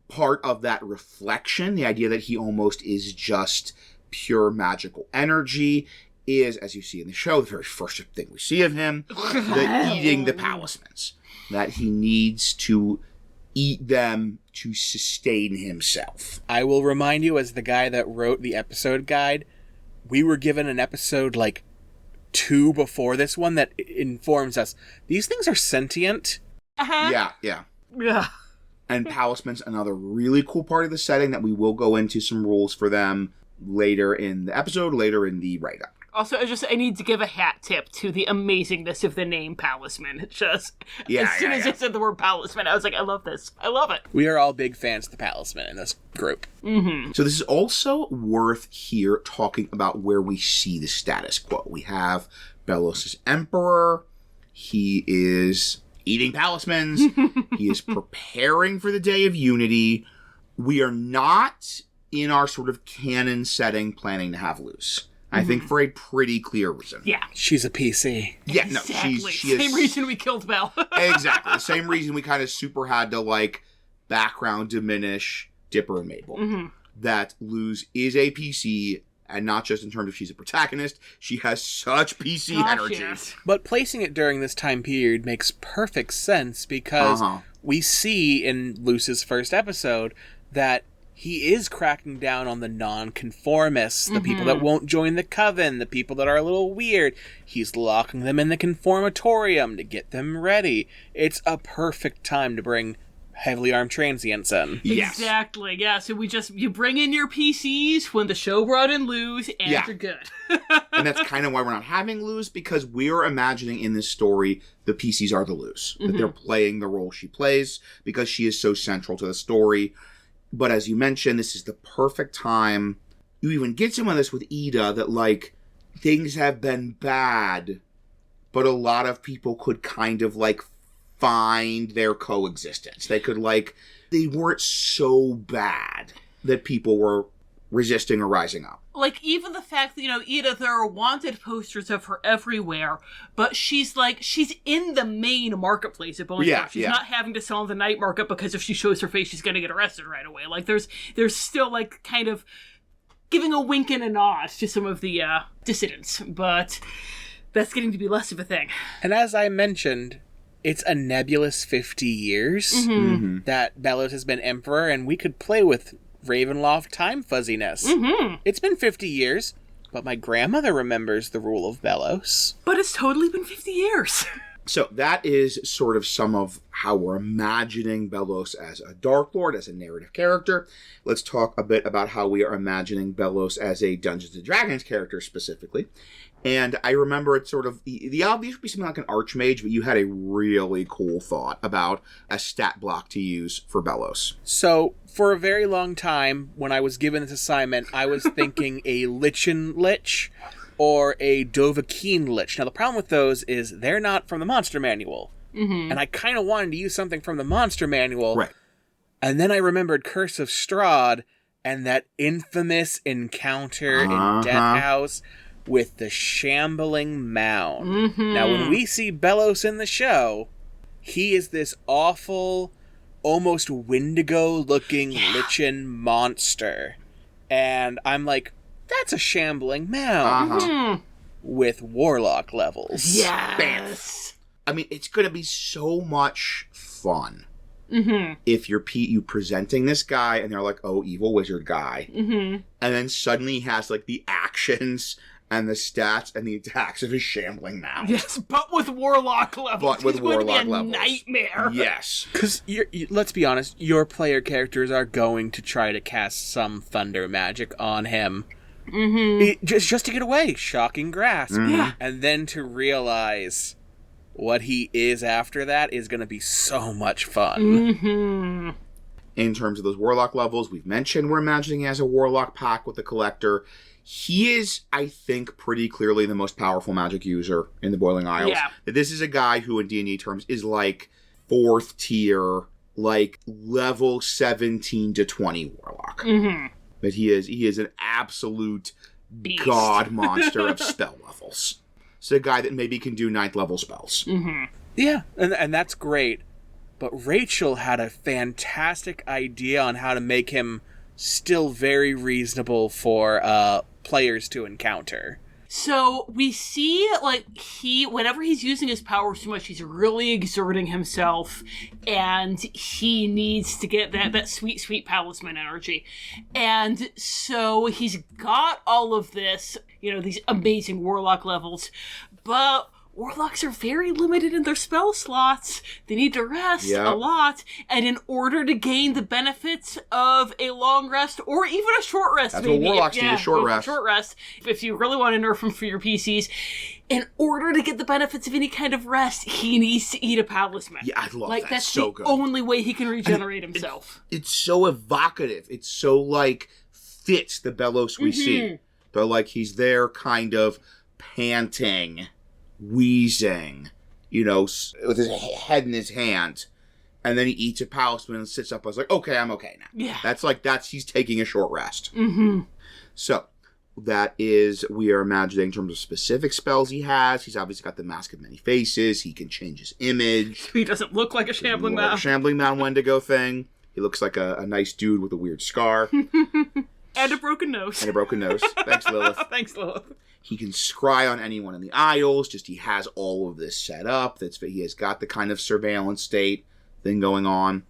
part of that reflection, the idea that he almost is just pure magical energy, is, as you see in the show, the very first thing we see of him, eating the palismans. That he needs to eat them to sustain himself. I will remind you, as the guy that wrote the episode guide, we were given an episode like two before this one that informs us these things are sentient. Yeah. Yeah. And Palisman's another really cool part of the setting that we will go into some rules for them later in the episode, later in the write-up. Also, I need to give a hat tip to the amazingness of the name Palisman. It's just, as soon as I said the word Palisman, I was like, I love this. I love it. We are all big fans of the Palisman in this group. Mm-hmm. So this is also worth here talking about where we see the status quo. We have Belos as Emperor. He is eating Palismans. He is preparing for the Day of Unity. We are not in our sort of canon setting planning to have Luce. I think for a pretty clear reason. Yeah. She's a PC. Yeah, no, exactly. she is... Same reason we killed Belle. Exactly. The same reason we kind of super had to, like, background diminish Dipper and Mabel. Mm-hmm. That Luz is a PC, and not just in terms of she's a protagonist, she has such PC energy. Yes. But placing it during this time period makes perfect sense because we see in Luce's first episode that he is cracking down on the non-conformists, the people that won't join the coven, the people that are a little weird. He's locking them in the conformatorium to get them ready. It's a perfect time to bring heavily armed transients in. Yes. Exactly, yeah. So you bring in your PCs when the show brought in Luz, and you're good. And that's kind of why we're not having Luz, because we're imagining in this story the PCs are the Luz. That they're playing the role she plays, because she is so central to the story. But as you mentioned, this is the perfect time. You even get some of this with Ida, that, like, things have been bad, but a lot of people could kind of, like, find their coexistence. They could, like, they weren't so bad that people were resisting or rising up. Like, even the fact that, Ida, there are wanted posters of her everywhere, but she's in the main marketplace at Bone Shop. She's not having to sell on the night market, because if she shows her face, she's going to get arrested right away. Like, there's still, like, kind of giving a wink and a nod to some of the dissidents, but that's getting to be less of a thing. And as I mentioned, it's a nebulous 50 years that Belos has been emperor, and we could play with Ravenloft time fuzziness. It's been 50 years, but my grandmother remembers the rule of Belos. But it's totally been 50 years. So that is sort of some of how we're imagining Belos as a Darklord, as a narrative character. Let's talk a bit about how we are imagining Belos as a Dungeons & Dragons character specifically. And I remember it sort of, the obvious would be something like an Archmage, but you had a really cool thought about a stat block to use for Belos. So, for a very long time, when I was given this assignment, I was thinking a Lichen Lich or a Dovahkiin Lich. Now, the problem with those is they're not from the Monster Manual. And I kind of wanted to use something from the Monster Manual. Right. And then I remembered Curse of Strahd and that infamous encounter in Death House with the shambling mound. Now, when we see Belos in the show, he is this awful, almost Wendigo-looking Lichen monster. And I'm like, that's a shambling mound with warlock levels. Yes! I mean, it's going to be so much fun if you presenting this guy and they're like, oh, evil wizard guy. And then suddenly he has, like, the actions and the stats and the attacks of his shambling mound. Yes, but with warlock levels. But with warlock levels. Nightmare. Yes. Because, let's be honest, your player characters are going to try to cast some thunder magic on him. Just to get away. Shocking grasp. Yeah. And then to realize what he is after that is going to be so much fun. In terms of those warlock levels, we've mentioned we're imagining he has a warlock pack with the collector. He is, I think, pretty clearly the most powerful magic user in the Boiling Isles. Yeah. This is a guy who, in D&D terms, is like 4th tier, like level 17 to 20 warlock. But he is an absolute Beast. god monster of spell levels. It's a guy that maybe can do 9th level spells. Yeah, and that's great. But Rachel had a fantastic idea on how to make him still very reasonable for players to encounter. So we see, like, whenever he's using his powers too much, he's really exerting himself, and he needs to get that sweet, sweet palisman energy. And so he's got all of this, these amazing warlock levels, but warlocks are very limited in their spell slots. They need to rest a lot. And in order to gain the benefits of a long rest, or even a short rest, that's maybe. What warlocks need, a short rest. Short rest. If you really want to nerf him for your PCs, in order to get the benefits of any kind of rest, he needs to eat a palisman. Yeah, I love that. That's so the good. only way he can regenerate himself. It's so evocative. It's so, fits the Belos we see. But, he's there kind of panting, wheezing, with his head in his hand, and then he eats a palisman and sits up. I was like, okay, I'm okay now. Yeah. He's taking a short rest. Mm-hmm. So, that is, we are imagining in terms of specific spells he has. He's obviously got the Mask of Many Faces. He can change his image. He doesn't look like a shambling man. Like a shambling man Wendigo thing. He looks like a nice dude with a weird scar. And a broken nose. Thanks, Lilith. Thanks, Lilith. He can scry on anyone in the Isles. He has all of this set up. He has got the kind of surveillance state thing going on.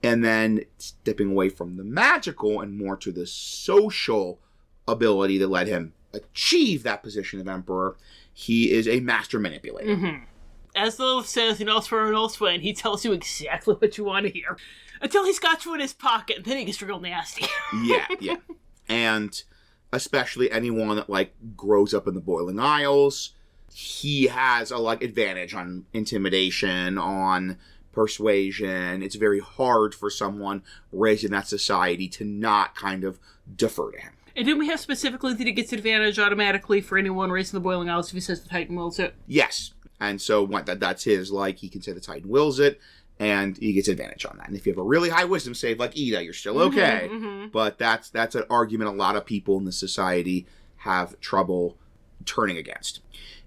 And then stepping away from the magical and more to the social ability that let him achieve that position of Emperor, he is a master manipulator. Mm-hmm. As Lilith says in Elsewhere and Elsewhere, he tells you exactly what you want to hear. Until he's got you in his pocket, and then he gets real nasty. Yeah. And especially anyone that, grows up in the Boiling Isles, he has a, advantage on intimidation, on persuasion. It's very hard for someone raised in that society to not kind of defer to him. And didn't we have specifically that he gets advantage automatically for anyone raised in the Boiling Isles if he says the Titan wills it? Yes. And so that's his, he can say the Titan wills it, and he gets advantage on that. And if you have a really high wisdom save like Ida, you're still okay. Mm-hmm. But that's an argument a lot of people in the society have trouble turning against.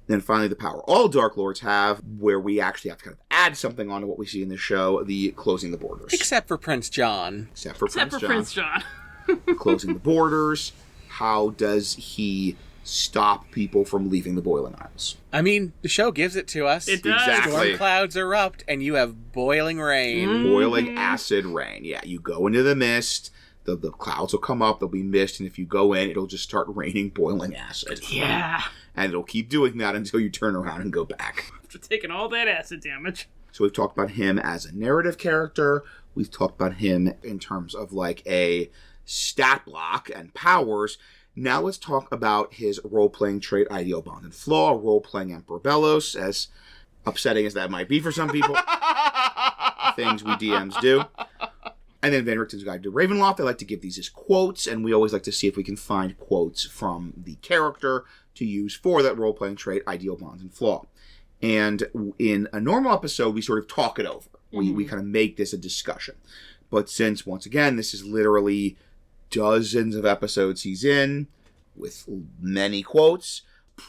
And then finally, the power all Darklords have, where we actually have to kind of add something onto what we see in the show, the closing the borders. Except for Prince John. Except for Prince John. Closing the borders. How does he stop people from leaving the Boiling Isles? I mean, the show gives it to us. It does. Exactly. Storm clouds erupt, and you have boiling rain. Mm-hmm. Boiling acid rain. Yeah, you go into the mist, the clouds will come up, there'll be mist, and if you go in, it'll just start raining boiling acid. Yeah. And it'll keep doing that until you turn around and go back. After taking all that acid damage. So we've talked about him as a narrative character. We've talked about him in terms of a stat block and powers. Now let's talk about his role-playing trait, ideal bond and flaw, role-playing Emperor Belos, as upsetting as that might be for some people. Things we DMs do. And then Van Richten's Guide to Ravenloft. I like to give these as quotes, and we always like to see if we can find quotes from the character to use for that role-playing trait, ideal bond and flaw. And in a normal episode, we sort of talk it over. We kind of make this a discussion. But since, once again, this is literally dozens of episodes he's in, with many quotes,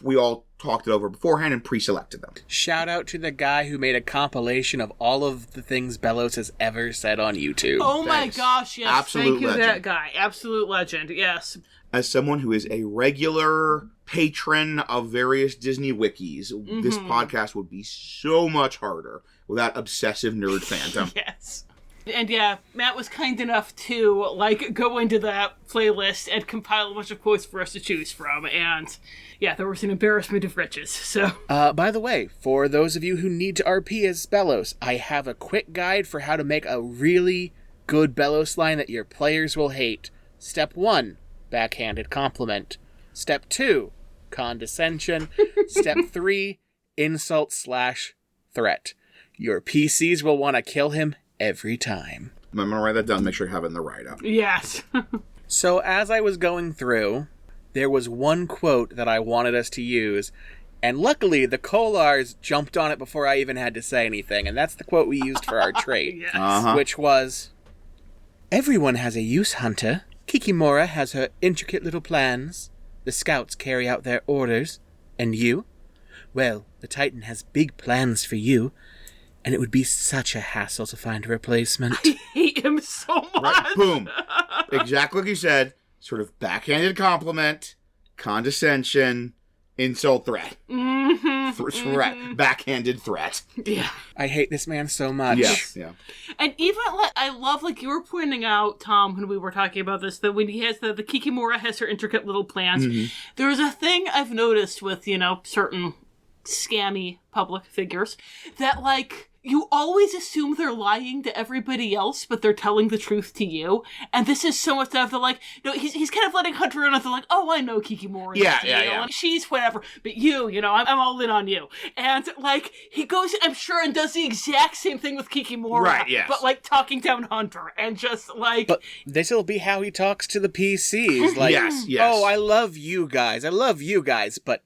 we all talked it over beforehand and pre-selected them. Shout out to the guy who made a compilation of all of the things Belos has ever said on YouTube. Oh my gosh, yes. Absolute Thank you, legend. that guy. Absolute legend, yes. As someone who is a regular patron of various Disney wikis, this podcast would be so much harder without obsessive nerd fandom. Yes. And yeah, Matt was kind enough to, go into that playlist and compile a bunch of quotes for us to choose from. And yeah, there was an embarrassment of riches, so. By the way, for those of you who need to RP as Belos, I have a quick guide for how to make a really good Belos line that your players will hate. Step 1, backhanded compliment. Step 2, condescension. Step 3, insult/threat. Your PCs will want to kill him every time. I'm going to write that down, make sure I have it in the write-up. Yes. So as I was going through, there was one quote that I wanted us to use, and luckily the Kolars jumped on it before I even had to say anything, and that's the quote we used for our trait, Yes. which was, "Everyone has a use hunter. Kikimora has her intricate little plans. The scouts carry out their orders. And you? Well, the Titan has big plans for you. And it would be such a hassle to find a replacement." I hate him so much. Right, boom. Exactly like you said, sort of backhanded compliment, condescension, insult, threat. Mm-hmm. Threat. Backhanded threat. Yeah. I hate this man so much. Yes. Yeah. And even, I love, you were pointing out, Tom, when we were talking about this, that when he has the Kikimora has her intricate little plans, there's a thing I've noticed with, certain scammy public figures, that, you always assume they're lying to everybody else, but they're telling the truth to you. And this is so much stuff that, he's kind of letting Hunter in, and they're like, oh, I know Kikimora. Yeah. And she's whatever. But you, I'm all in on you. And, he goes, I'm sure, and does the exact same thing with Kikimora. Right, yes. But, talking down Hunter. And just, But this'll be how he talks to the PCs. Yes. Oh, I love you guys, but...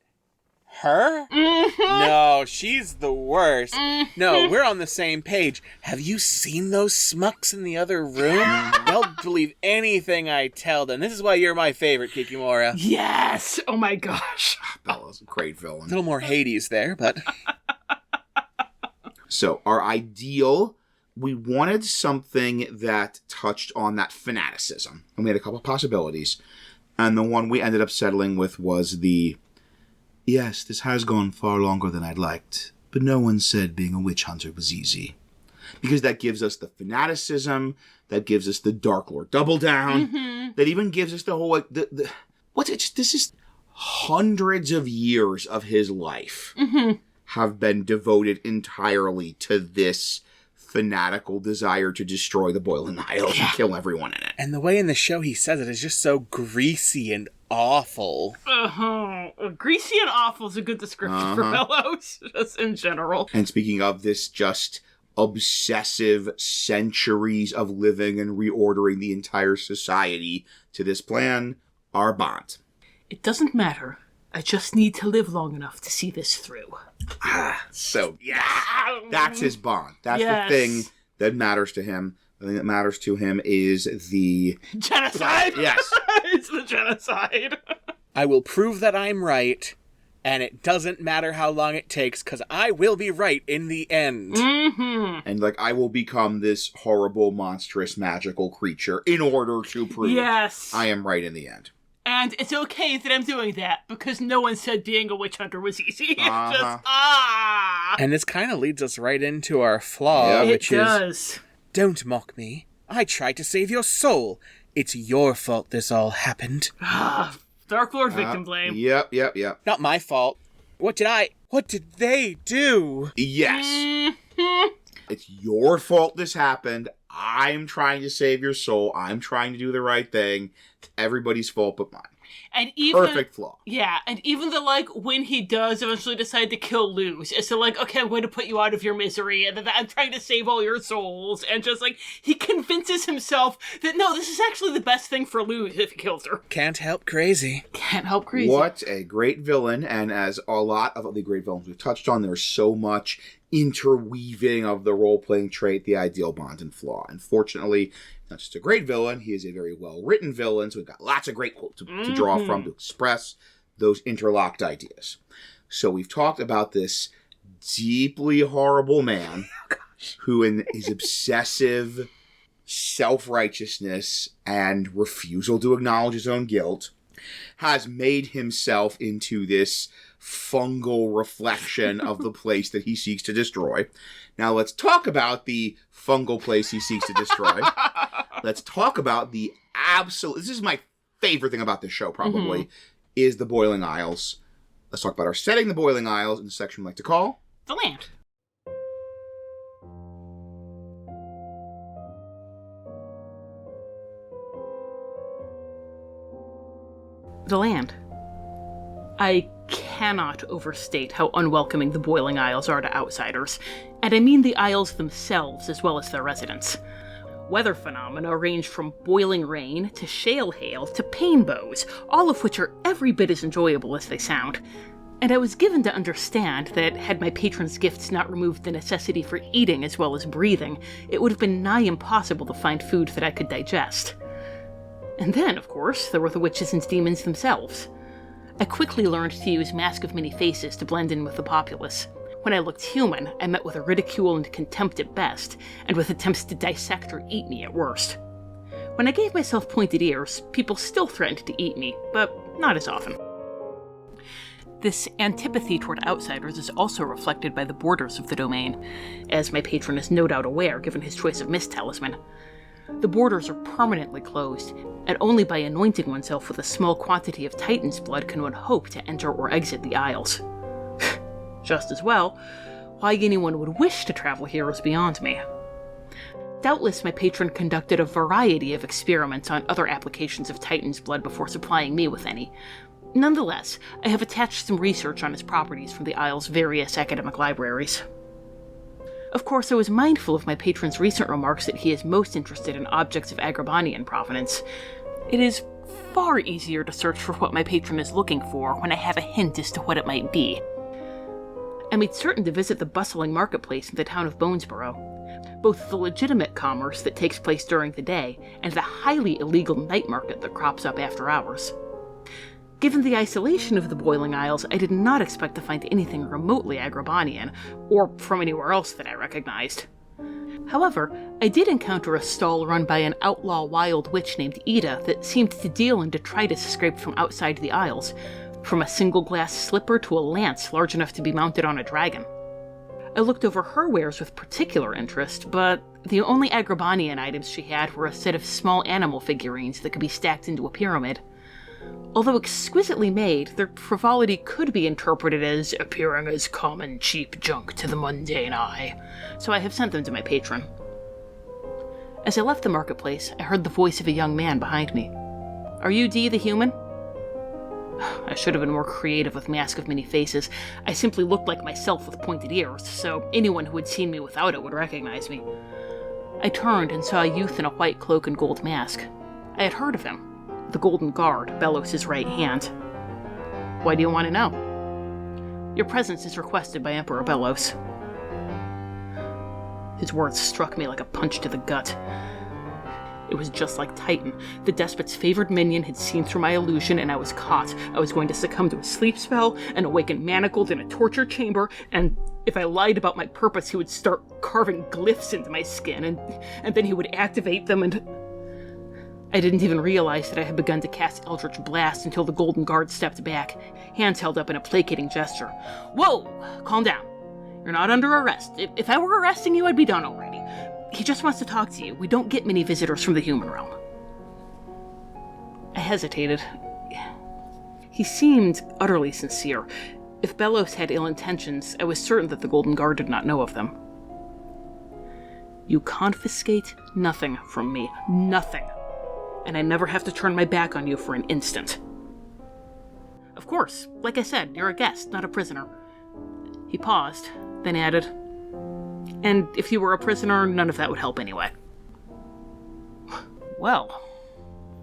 her? No, she's the worst. No, we're on the same page. Have you seen those smucks in the other room? They'll believe anything I tell them. This is why you're my favorite, Kikimora. Yes! Oh my gosh. Belos, a great villain. A little more Hades there, but... So, our ideal, we wanted something that touched on that fanaticism. And we had a couple possibilities. And the one we ended up settling with was the... Yes, this has gone far longer than I'd liked, but no one said being a witch hunter was easy. Because that gives us the fanaticism, that gives us the darklord double down, that even gives us the whole, this is hundreds of years of his life have been devoted entirely to this fanatical desire to destroy the Boiling Isles and kill everyone in it. And the way in the show he says it is just so greasy and awful. Greasy and awful is a good description for Belos, just in general. And speaking of this just obsessive centuries of living and reordering the entire society to this plan, our bond. It doesn't matter. I just need to live long enough to see this through. So, yes, that's his bond. That's the thing that matters to him. The thing that matters to him is the... genocide! Yes. It's the genocide. I will prove that I'm right, and it doesn't matter how long it takes, because I will be right in the end. And, I will become this horrible, monstrous, magical creature in order to prove I am right in the end. And it's okay that I'm doing that, because no one said being a witch hunter was easy. And this kind of leads us right into our flaw, which is... Don't mock me. I tried to save your soul. It's your fault this all happened. Darklord victim blame. Yep. Not my fault. What did they do? Yes. It's your fault this happened. I'm trying to save your soul. I'm trying to do the right thing. It's everybody's fault but mine. And even, perfect flaw. Yeah, and even the, when he does eventually decide to kill Luz, it's so okay, I'm going to put you out of your misery, and I'm trying to save all your souls, and just, he convinces himself that, no, this is actually the best thing for Luz if he kills her. Can't help crazy. Can't help crazy. What a great villain, and as a lot of the great villains we've touched on, there's so much interweaving of the role-playing trait, the ideal bond and flaw. Unfortunately, not just a great villain, he is a very well-written villain, so we've got lots of great quotes to draw from to express those interlocked ideas. So we've talked about this deeply horrible man who in his obsessive self-righteousness and refusal to acknowledge his own guilt has made himself into this fungal reflection of the place that he seeks to destroy. Now let's talk about the fungal place he seeks to destroy. Let's talk about the absolute... This is my favorite thing about this show, probably, is the Boiling Isles. Let's talk about our setting, the Boiling Isles, in the section we like to call... The Land. The Land. I cannot overstate how unwelcoming the Boiling Isles are to outsiders, and I mean the Isles themselves as well as their residents. Weather phenomena range from boiling rain to shale hail to pain bows, all of which are every bit as enjoyable as they sound. And I was given to understand that had my patron's gifts not removed the necessity for eating as well as breathing, it would have been nigh impossible to find food that I could digest. And then, of course, there were the witches and demons themselves. I quickly learned to use Mask of Many Faces to blend in with the populace. When I looked human, I met with ridicule and contempt at best, and with attempts to dissect or eat me at worst. When I gave myself pointed ears, people still threatened to eat me, but not as often. This antipathy toward outsiders is also reflected by the borders of the domain, as my patron is no doubt aware given his choice of mist talisman. The borders are permanently closed, and only by anointing oneself with a small quantity of Titan's blood can one hope to enter or exit the Isles. Just as well, why anyone would wish to travel here is beyond me. Doubtless my patron conducted a variety of experiments on other applications of Titan's blood before supplying me with any. Nonetheless, I have attached some research on his properties from the Isle's various academic libraries. Of course, I was mindful of my patron's recent remarks that he is most interested in objects of Agrabanian provenance. It is far easier to search for what my patron is looking for when I have a hint as to what it might be. I made certain to visit the bustling marketplace in the town of Bonesborough, both the legitimate commerce that takes place during the day and the highly illegal night market that crops up after hours. Given the isolation of the Boiling Isles, I did not expect to find anything remotely Agrabanian, or from anywhere else that I recognized. However, I did encounter a stall run by an outlaw wild witch named Ida that seemed to deal in detritus scraped from outside the Isles, from a single glass slipper to a lance large enough to be mounted on a dragon. I looked over her wares with particular interest, but the only Agrabanian items she had were a set of small animal figurines that could be stacked into a pyramid. Although exquisitely made, their frivolity could be interpreted as appearing as common, cheap junk to the mundane eye, so I have sent them to my patron. As I left the marketplace, I heard the voice of a young man behind me. "Are you Dee the human?" I should have been more creative with Mask of Many Faces. I simply looked like myself with pointed ears, so anyone who had seen me without it would recognize me. I turned and saw a youth in a white cloak and gold mask. I had heard of him. The Golden Guard, Belos' right hand. "Why do you want to know?" "Your presence is requested by Emperor Belos." His words struck me like a punch to the gut. It was just like Titan. The despot's favored minion had seen through my illusion, and I was caught. I was going to succumb to a sleep spell and awaken manacled in a torture chamber, and if I lied about my purpose, he would start carving glyphs into my skin, and then he would activate them, and I didn't even realize that I had begun to cast Eldritch Blast until the Golden Guard stepped back, hands held up in a placating gesture. "Whoa! Calm down. You're not under arrest. If I were arresting you, I'd be done already. He just wants to talk to you. We don't get many visitors from the human realm." I hesitated. He seemed utterly sincere. If Belos had ill intentions, I was certain that the Golden Guard did not know of them. "You confiscate nothing from me. Nothing. And I never have to turn my back on you for an instant." "Of course. Like I said, you're a guest, not a prisoner." He paused, then added, "And if you were a prisoner, none of that would help anyway." Well,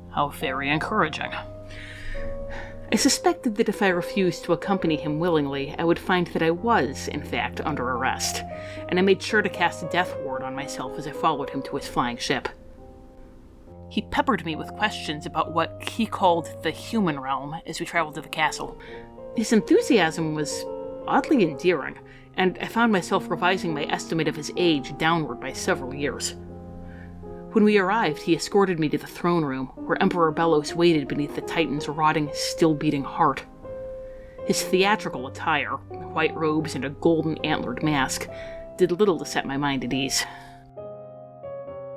how very encouraging. I suspected that if I refused to accompany him willingly, I would find that I was, in fact, under arrest, and I made sure to cast a death ward on myself as I followed him to his flying ship. He peppered me with questions about what he called the human realm as we traveled to the castle. His enthusiasm was oddly endearing, and I found myself revising my estimate of his age downward by several years. When we arrived, he escorted me to the throne room, where Emperor Belos waited beneath the Titan's rotting, still-beating heart. His theatrical attire, white robes and a golden antlered mask, did little to set my mind at ease.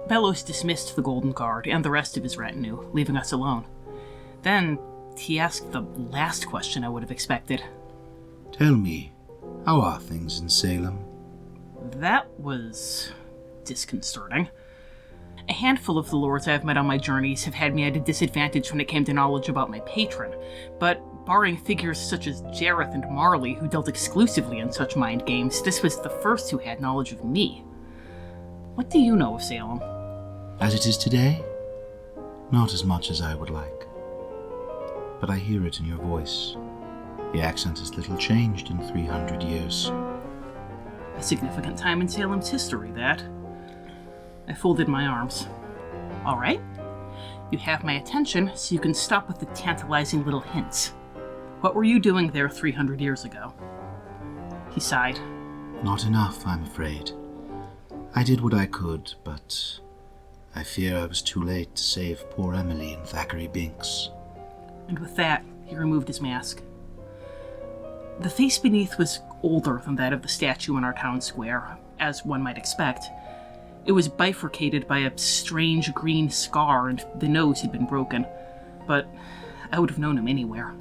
Belos dismissed the Golden Guard and the rest of his retinue, leaving us alone. Then he asked the last question I would have expected. "Tell me, how are things in Salem?" That was disconcerting. A handful of the lords I have met on my journeys have had me at a disadvantage when it came to knowledge about my patron, but barring figures such as Jareth and Marley, who dealt exclusively in such mind games, this was the first who had knowledge of me. What do you know of Salem? As it is today? Not as much as I would like. But I hear it in your voice. The accent has little changed in 300 years. A significant time in Salem's history, that. I folded my arms. All right. You have my attention, so you can stop with the tantalizing little hints. What were you doing there 300 years ago? He sighed. Not enough, I'm afraid. I did what I could, but I fear I was too late to save poor Emily and Thackeray Binks. And with that, he removed his mask. The face beneath was older than that of the statue in our town square, as one might expect. It was bifurcated by a strange green scar, and the nose had been broken. But I would have known him anywhere.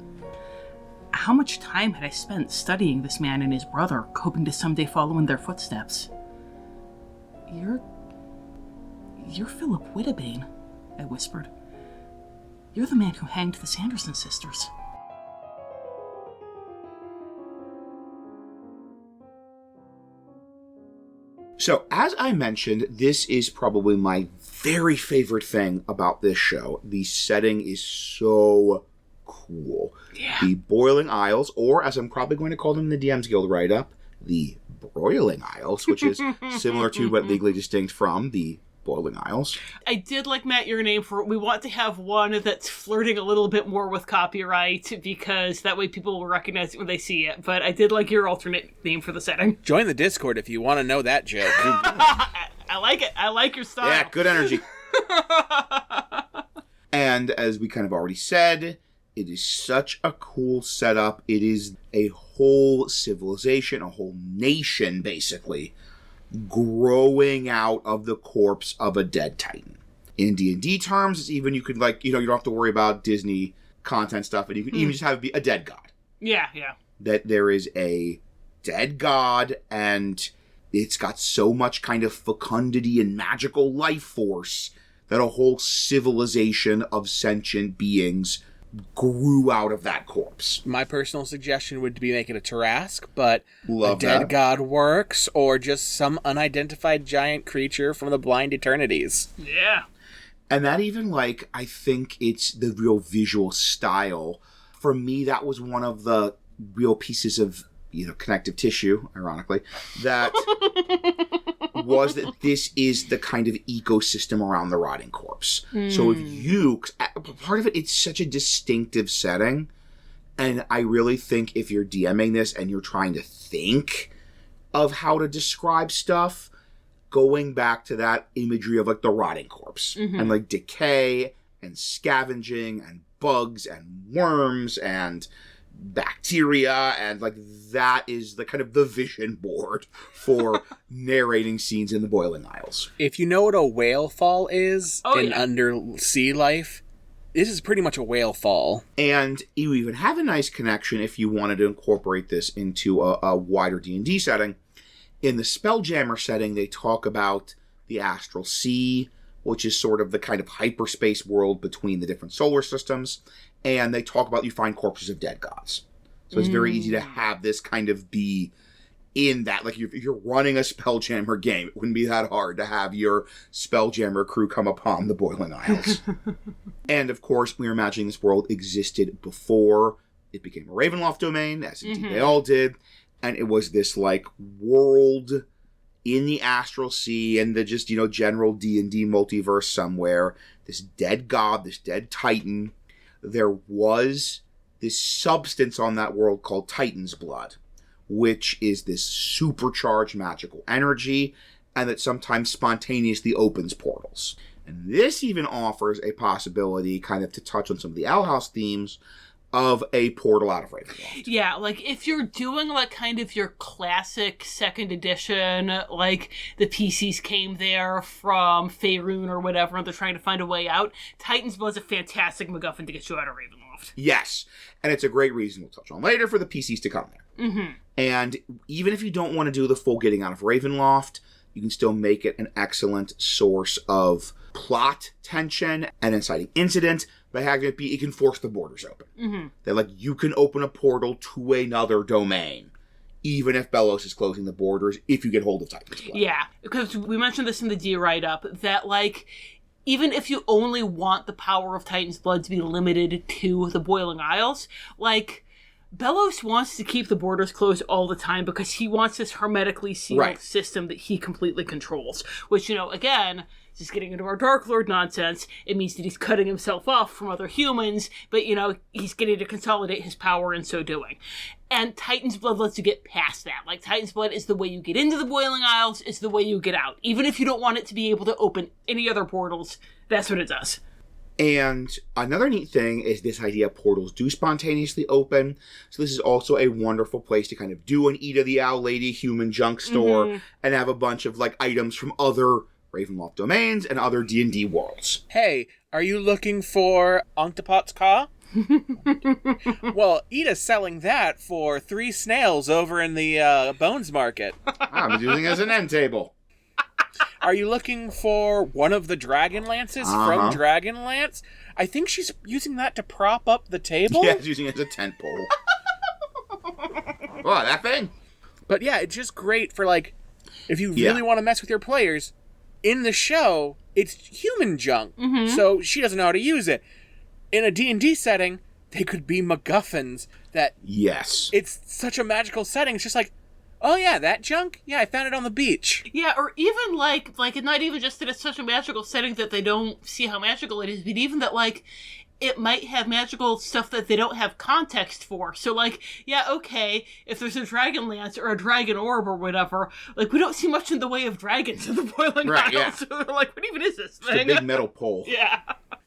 How much time had I spent studying this man and his brother, hoping to someday follow in their footsteps? You're Philip Wittebane, I whispered. You're the man who hanged the Sanderson sisters. So, as I mentioned, this is probably my very favorite thing about this show. The setting is so cool. Yeah. The Boiling Isles, or as I'm probably going to call them in the DM's Guild write-up, the Broiling Isles, which is similar to but legally distinct from the Boiling Isles. I did like, Matt, your name for it. We want to have one that's flirting a little bit more with copyright, because that way people will recognize it when they see it. But I did like your alternate name for the setting. Join the Discord if you want to know that joke. I like it. I like your style. Yeah, good energy. And as we kind of already said, it is such a cool setup. It is a whole civilization, a whole nation, basically, growing out of the corpse of a dead titan. In D&D terms, it's even, you could, like, you don't have to worry about Disney content stuff, and you could even just have it be a dead god. Yeah. That there is a dead god, and it's got so much kind of fecundity and magical life force that a whole civilization of sentient beings grew out of that corpse. My personal suggestion would be make it a Tarrasque, but Love a dead that. god works, or just some unidentified giant creature from the blind eternities. Yeah. And that even, like, I think it's the real visual style. For me, that was one of the real pieces of, connective tissue, ironically, that was that this is the kind of ecosystem around the rotting corpse. So if part of it, it's such a distinctive setting, and I really think if you're DMing this and you're trying to think of how to describe stuff, going back to that imagery of, like, the rotting corpse, and, like, decay, and scavenging, and bugs, and worms, and bacteria, and, like, that is the kind of the vision board for narrating scenes in the Boiling Isles. If you know what a whale fall is in yeah. undersea life, this is pretty much a whale fall. And you even have a nice connection if you wanted to incorporate this into a wider D&D setting. In the Spelljammer setting, they talk about the Astral Sea, which is sort of the kind of hyperspace world between the different solar systems. And they talk about you find corpses of dead gods. So it's very easy to have this kind of be in that. Like, if you're running a Spelljammer game, it wouldn't be that hard to have your Spelljammer crew come upon the Boiling Isles. And, of course, we are imagining this world existed before it became a Ravenloft domain, as indeed they all did. And it was this, like, world in the Astral Sea and the just, general D&D multiverse somewhere. This dead god, this dead titan. There was this substance on that world called Titan's Blood, which is this supercharged magical energy, and that sometimes spontaneously opens portals. And this even offers a possibility, kind of to touch on some of the Owl House themes, of a portal out of Ravenloft. Yeah, like, if you're doing, like, kind of your classic 2nd edition, like, the PCs came there from Faerun or whatever, and they're trying to find a way out, Titan's Blood's a fantastic MacGuffin to get you out of Ravenloft. Yes, and it's a great reason we'll touch on later for the PCs to come there. And even if you don't want to do the full getting out of Ravenloft, you can still make it an excellent source of plot tension and inciting incident by having it be, it can force the borders open. That, like, you can open a portal to another domain, even if Belos is closing the borders, if you get hold of Titan's Blood. Yeah, because we mentioned this in the D write-up, that, like, even if you only want the power of Titan's Blood to be limited to the Boiling Isles, like, Belos wants to keep the borders closed all the time because he wants this hermetically sealed system that he completely controls. Which, again, just getting into our darklord nonsense, it means that he's cutting himself off from other humans, but, he's getting to consolidate his power in so doing. And Titan's Blood lets you get past that. Like, Titan's Blood is the way you get into the Boiling Isles, it's the way you get out. Even if you don't want it to be able to open any other portals, that's what it does. And another neat thing is this idea portals do spontaneously open. So this is also a wonderful place to kind of do an Eat of the Owl Lady human junk store and have a bunch of like items from other Ravenloft domains and other D&D worlds. Hey, are you looking for Octopot's Caw? Well, Ida's selling that for 3 snails over in the Bones Market. I'm using it as an end table. Are you looking for one of the Dragon Lances from Dragonlance? I think she's using that to prop up the table. Yeah, she's using it as a tent pole. Oh, that thing. But yeah, it's just great for, like, if you really want to mess with your players, in the show, it's human junk. So she doesn't know how to use it. In a D&D setting, they could be MacGuffins that... Yes. It's such a magical setting. It's just like, oh yeah, that junk? Yeah, I found it on the beach. Yeah, or even like it's not even just that it's such a magical setting that they don't see how magical it is, but even that, like, it might have magical stuff that they don't have context for. So, like, yeah, okay, if there's a dragon lance or a dragon orb or whatever, like, we don't see much in the way of dragons in the Boiling Isles. Yeah. So they're like, what even is this thing? It's a big metal pole. Yeah.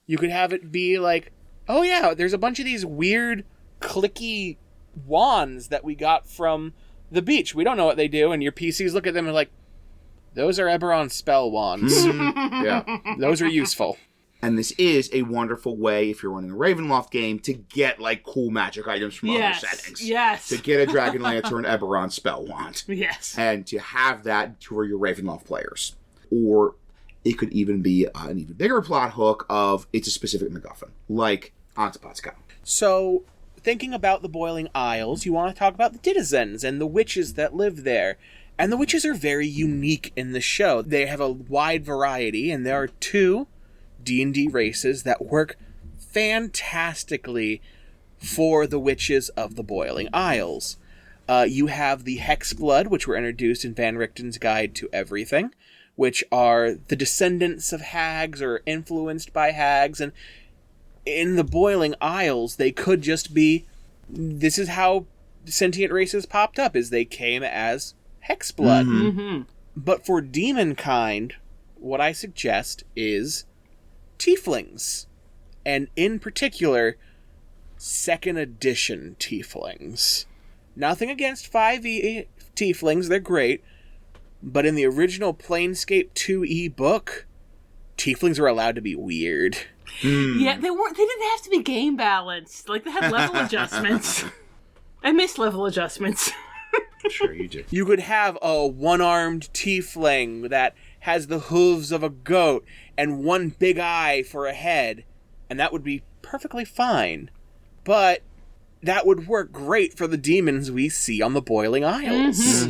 You could have it be like, oh yeah, there's a bunch of these weird clicky wands that we got from the beach. We don't know what they do, and your PCs look at them and are like, those are Eberron spell wands. Yeah. Those are useful. And this is a wonderful way, if you're running a Ravenloft game, to get, like, cool magic items from other settings. Yes. To get a Dragonlance or an Eberron spell wand. Yes. And to have that for your Ravenloft players. Or it could even be an even bigger plot hook of it's a specific MacGuffin. Like Octopot's Caw. So, thinking about the Boiling Isles, you want to talk about the Denizens and the witches that live there. And the witches are very unique in the show. They have a wide variety, and there are 2 D&D races that work fantastically for the witches of the Boiling Isles. You have the Hexblood, which were introduced in Van Richten's Guide to Everything, which are the descendants of hags or influenced by hags, and in the Boiling Isles, they could just be... This is how sentient races popped up, is they came as Hexblood. But for demonkind, what I suggest is tieflings. And in particular, 2nd edition tieflings. Nothing against 5e tieflings, they're great. But in the original Planescape 2e book, tieflings were allowed to be weird. Yeah, they didn't have to be game balanced. Like, they had level adjustments. I miss level adjustments. Sure you do. You could have a one-armed tiefling that has the hooves of a goat and one big eye for a head, and that would be perfectly fine. But that would work great for the demons we see on the Boiling Isles.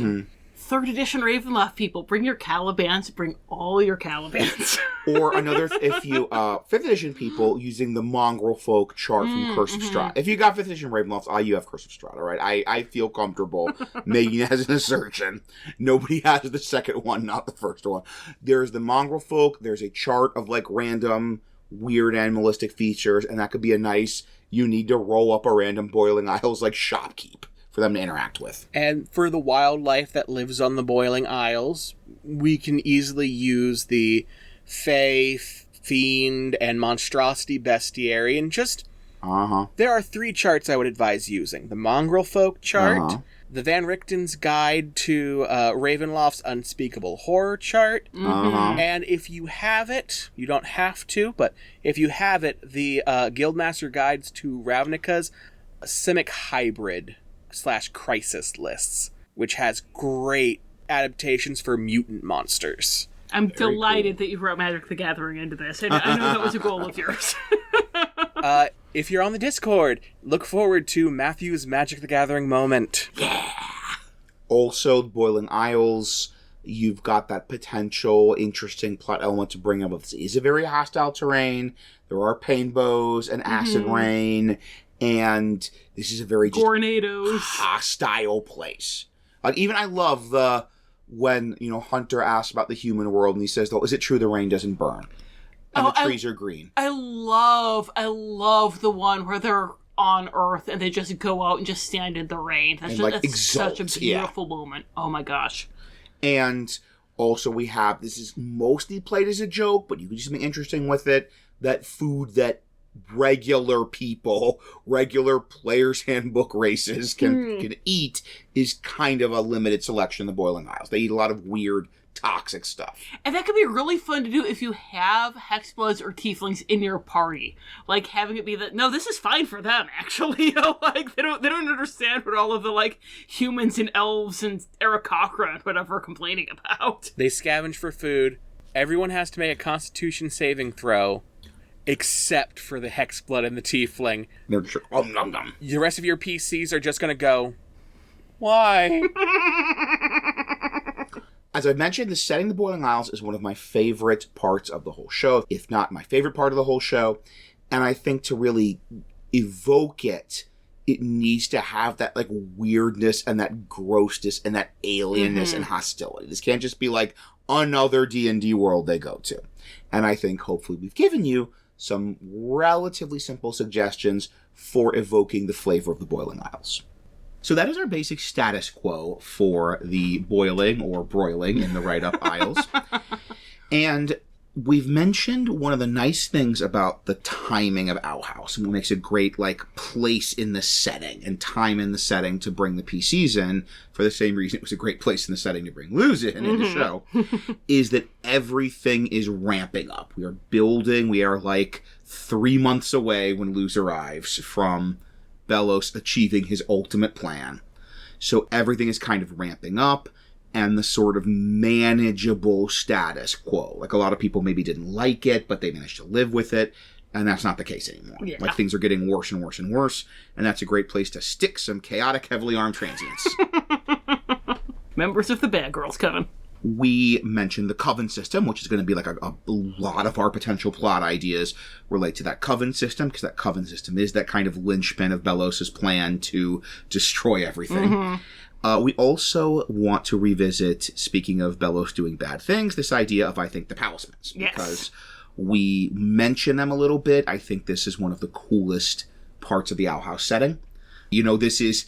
3rd edition Ravenloft people, bring your Calibans, bring all your Calibans. Or another, if you, 5th edition people using the Mongrel Folk chart from Curse of Strahd. If you got 5th edition Ravenloft, you have Curse of Strahd, alright? I feel comfortable making it as an assertion. Nobody has the second one, not the first one. There's the Mongrel Folk, there's a chart of, like, random, weird animalistic features, and that could be a nice, you need to roll up a random Boiling Isles, like, shopkeep for them to interact with. And for the wildlife that lives on the Boiling Isles, we can easily use the Fae, Fiend, and Monstrosity Bestiary, and just... There are 3 charts I would advise using. The Mongrel Folk chart, the Van Richten's Guide to Ravenloft's Unspeakable Horror chart, and if you have it, you don't have to, but if you have it, the Guildmaster Guides to Ravnica's Simic Hybrid / Crisis lists, which has great adaptations for mutant monsters. I'm delighted that you brought Magic the Gathering into this. I know that was a goal of yours. If you're on the Discord, look forward to Matthew's Magic the Gathering moment. Yeah! Also, Boiling Isles, you've got that potential interesting plot element to bring up. This is a very hostile terrain. There are pain bows and acid rain, and this is a very just hostile place. Like, even I love when, Hunter asks about the human world, and he says, is it true the rain doesn't burn? And the trees are green. I love the one where they're on Earth and they just go out and just stand in the rain. That's such a beautiful moment. Oh my gosh. And also we have, this is mostly played as a joke, but you can do something interesting with it. that food that regular people, regular players' handbook races can eat is kind of a limited selection in the Boiling Isles. They eat a lot of weird, toxic stuff. And that could be really fun to do if you have hexbloods or tieflings in your party. Like, having it be that, no, this is fine for them, actually. You know, like, they don't understand what all of the, like, humans and elves and Aarakocra and whatever are complaining about. They scavenge for food. Everyone has to make a Constitution saving throw, except for the hexblood and the tiefling. They're just, nom, nom. The rest of your PCs are just going to go, why? As I mentioned, the setting of the Boiling Isles is one of my favorite parts of the whole show, if not my favorite part of the whole show. And I think to really evoke it, it needs to have that, like, weirdness and that grossness and that alienness and hostility. This can't just be like another D&D world they go to. And I think hopefully we've given you some relatively simple suggestions for evoking the flavor of the Boiling Isles. So that is our basic status quo for the boiling or broiling in the Write-Up Isles. And we've mentioned one of the nice things about the timing of Owl House, and what makes a great, like, place in the setting and time in the setting to bring the PCs in, for the same reason it was a great place in the setting to bring Luz in the show, is that everything is ramping up. We are building. We are, like, 3 months away when Luz arrives from Belos achieving his ultimate plan. So everything is kind of ramping up, and the sort of manageable status quo. Like, a lot of people maybe didn't like it, but they managed to live with it, and that's not the case anymore. Yeah. Like, things are getting worse and worse and worse, and that's a great place to stick some chaotic, heavily armed transients. Members of the Bad Girls Coven. We mentioned the Coven system, which is going to be like a lot of our potential plot ideas relate to that Coven system, because that Coven system is that kind of linchpin of Belos's plan to destroy everything. We also want to revisit, speaking of Belos doing bad things, this idea of, I think, the Palismans. Yes. Because we mention them a little bit. I think this is one of the coolest parts of the Owl House setting. You know, this is,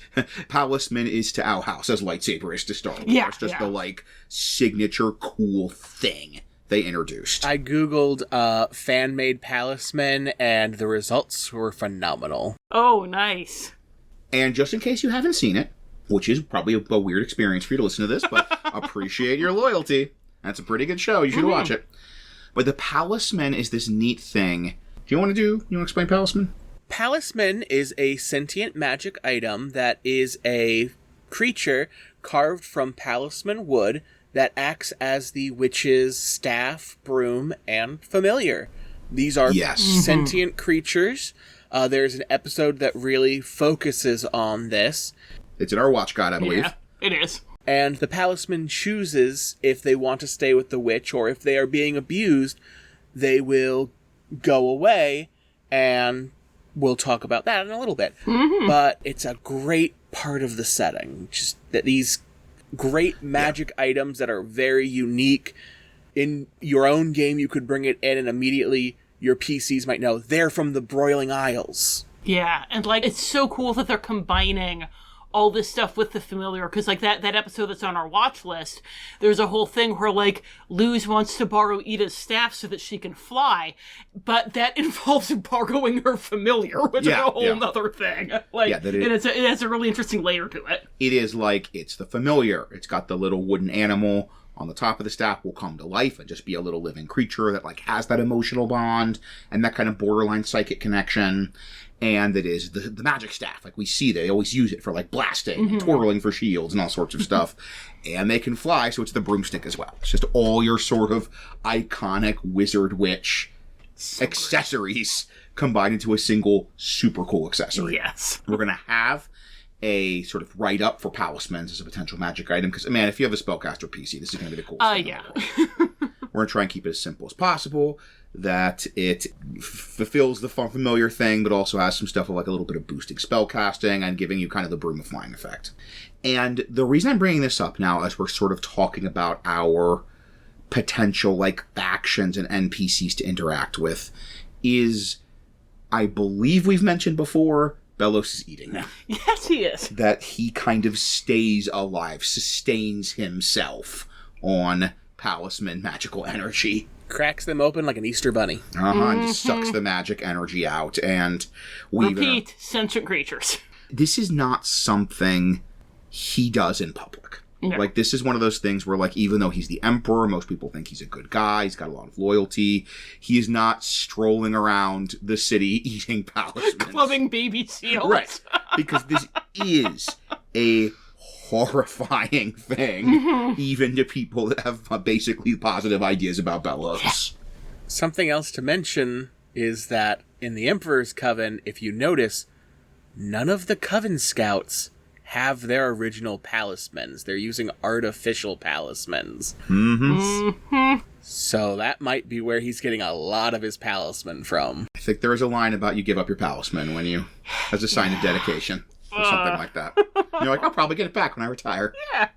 Palisman is to Owl House as lightsaber is to Star Wars. Yeah, It's just the, like, signature cool thing they introduced. I googled fan-made Palisman, and the results were phenomenal. Oh, nice. And just in case you haven't seen it, which is probably a weird experience for you to listen to this, but appreciate your loyalty. That's a pretty good show. You should watch it. But the Palisman is this neat thing. You want to explain Palisman? Palisman is a sentient magic item that is a creature carved from palisman wood that acts as the witch's staff, broom, and familiar. These are sentient creatures. There's an episode that really focuses on this. It's in our watch guide, I believe. Yeah, it is. And the Palisman chooses if they want to stay with the witch, or if they are being abused, they will go away, and we'll talk about that in a little bit. But it's a great part of the setting. Just that these great magic items that are very unique. In your own game, you could bring it in, and immediately your PCs might know they're from the Broiling Isles. Yeah, and, like, it's so cool that they're combining all this stuff with the familiar, because, like, that episode that's on our watch list, there's a whole thing where, like, Luz wants to borrow Ida's staff so that she can fly, but that involves borrowing her familiar, which is a whole nother thing. Like, and it has a really interesting layer to it. It is like, it's the familiar. It's got the little wooden animal on the top of the staff will come to life and just be a little living creature that, like, has that emotional bond and that kind of borderline psychic connection. And it is the magic staff. Like, we see they always use it for, like, blasting and twirling for shields and all sorts of stuff. And they can fly, so it's the broomstick as well. It's just all your sort of iconic wizard witch accessories combined into a single super cool accessory. Yes. We're going to have a sort of write-up for Palismans as a potential magic item. Because, man, if you have a spellcaster PC, this is going to be the coolest thing. Yeah. We're going to try and keep it as simple as possible, that it fulfills the familiar thing, but also has some stuff of, like, a little bit of boosting spellcasting and giving you kind of the broom of flying effect. And the reason I'm bringing this up now, as we're sort of talking about our potential, like, factions and NPCs to interact with, is, I believe we've mentioned before, Belos is eating them. Yes, he is. That he kind of stays alive, sustains himself on Palisman magical energy. cracks them open like an Easter bunny. And just sucks the magic energy out. And we Repeat, sentient creatures. This is not something he does in public. Yeah. Like, this is one of those things where, like, even though he's the emperor, most people think he's a good guy, he's got a lot of loyalty, he is not strolling around the city eating palismans. Clubbing baby seals. Right. Because this is a horrifying thing, even to people that have basically positive ideas about Belos. Yeah. Something else to mention is that in the Emperor's Coven, if you notice, none of the Coven scouts have their original palismans. They're using artificial palismans. So that might be where he's getting a lot of his palisman from. I think there is a line about you give up your palisman when you, as a sign of dedication, or something like that. You're like, I'll probably get it back when I retire. Yeah.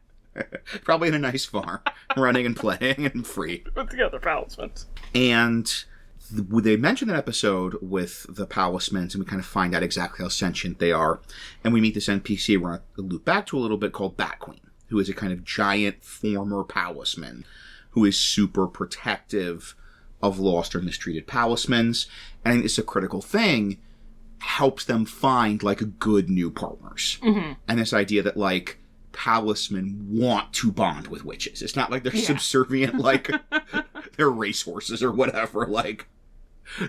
Probably in a nice farm, running and playing and free. Put together palismans. And they mentioned an episode with the palismans, and we kind of find out exactly how sentient they are. And we meet this NPC we're going to loop back to a little bit called Bat Queen, who is a kind of giant former palisman who is super protective of lost or mistreated palismans. And I think it's a critical thing, helps them find, like, good new partners. And this idea that, like, palismen want to bond with witches. It's not like they're subservient, like they're racehorses or whatever. Like,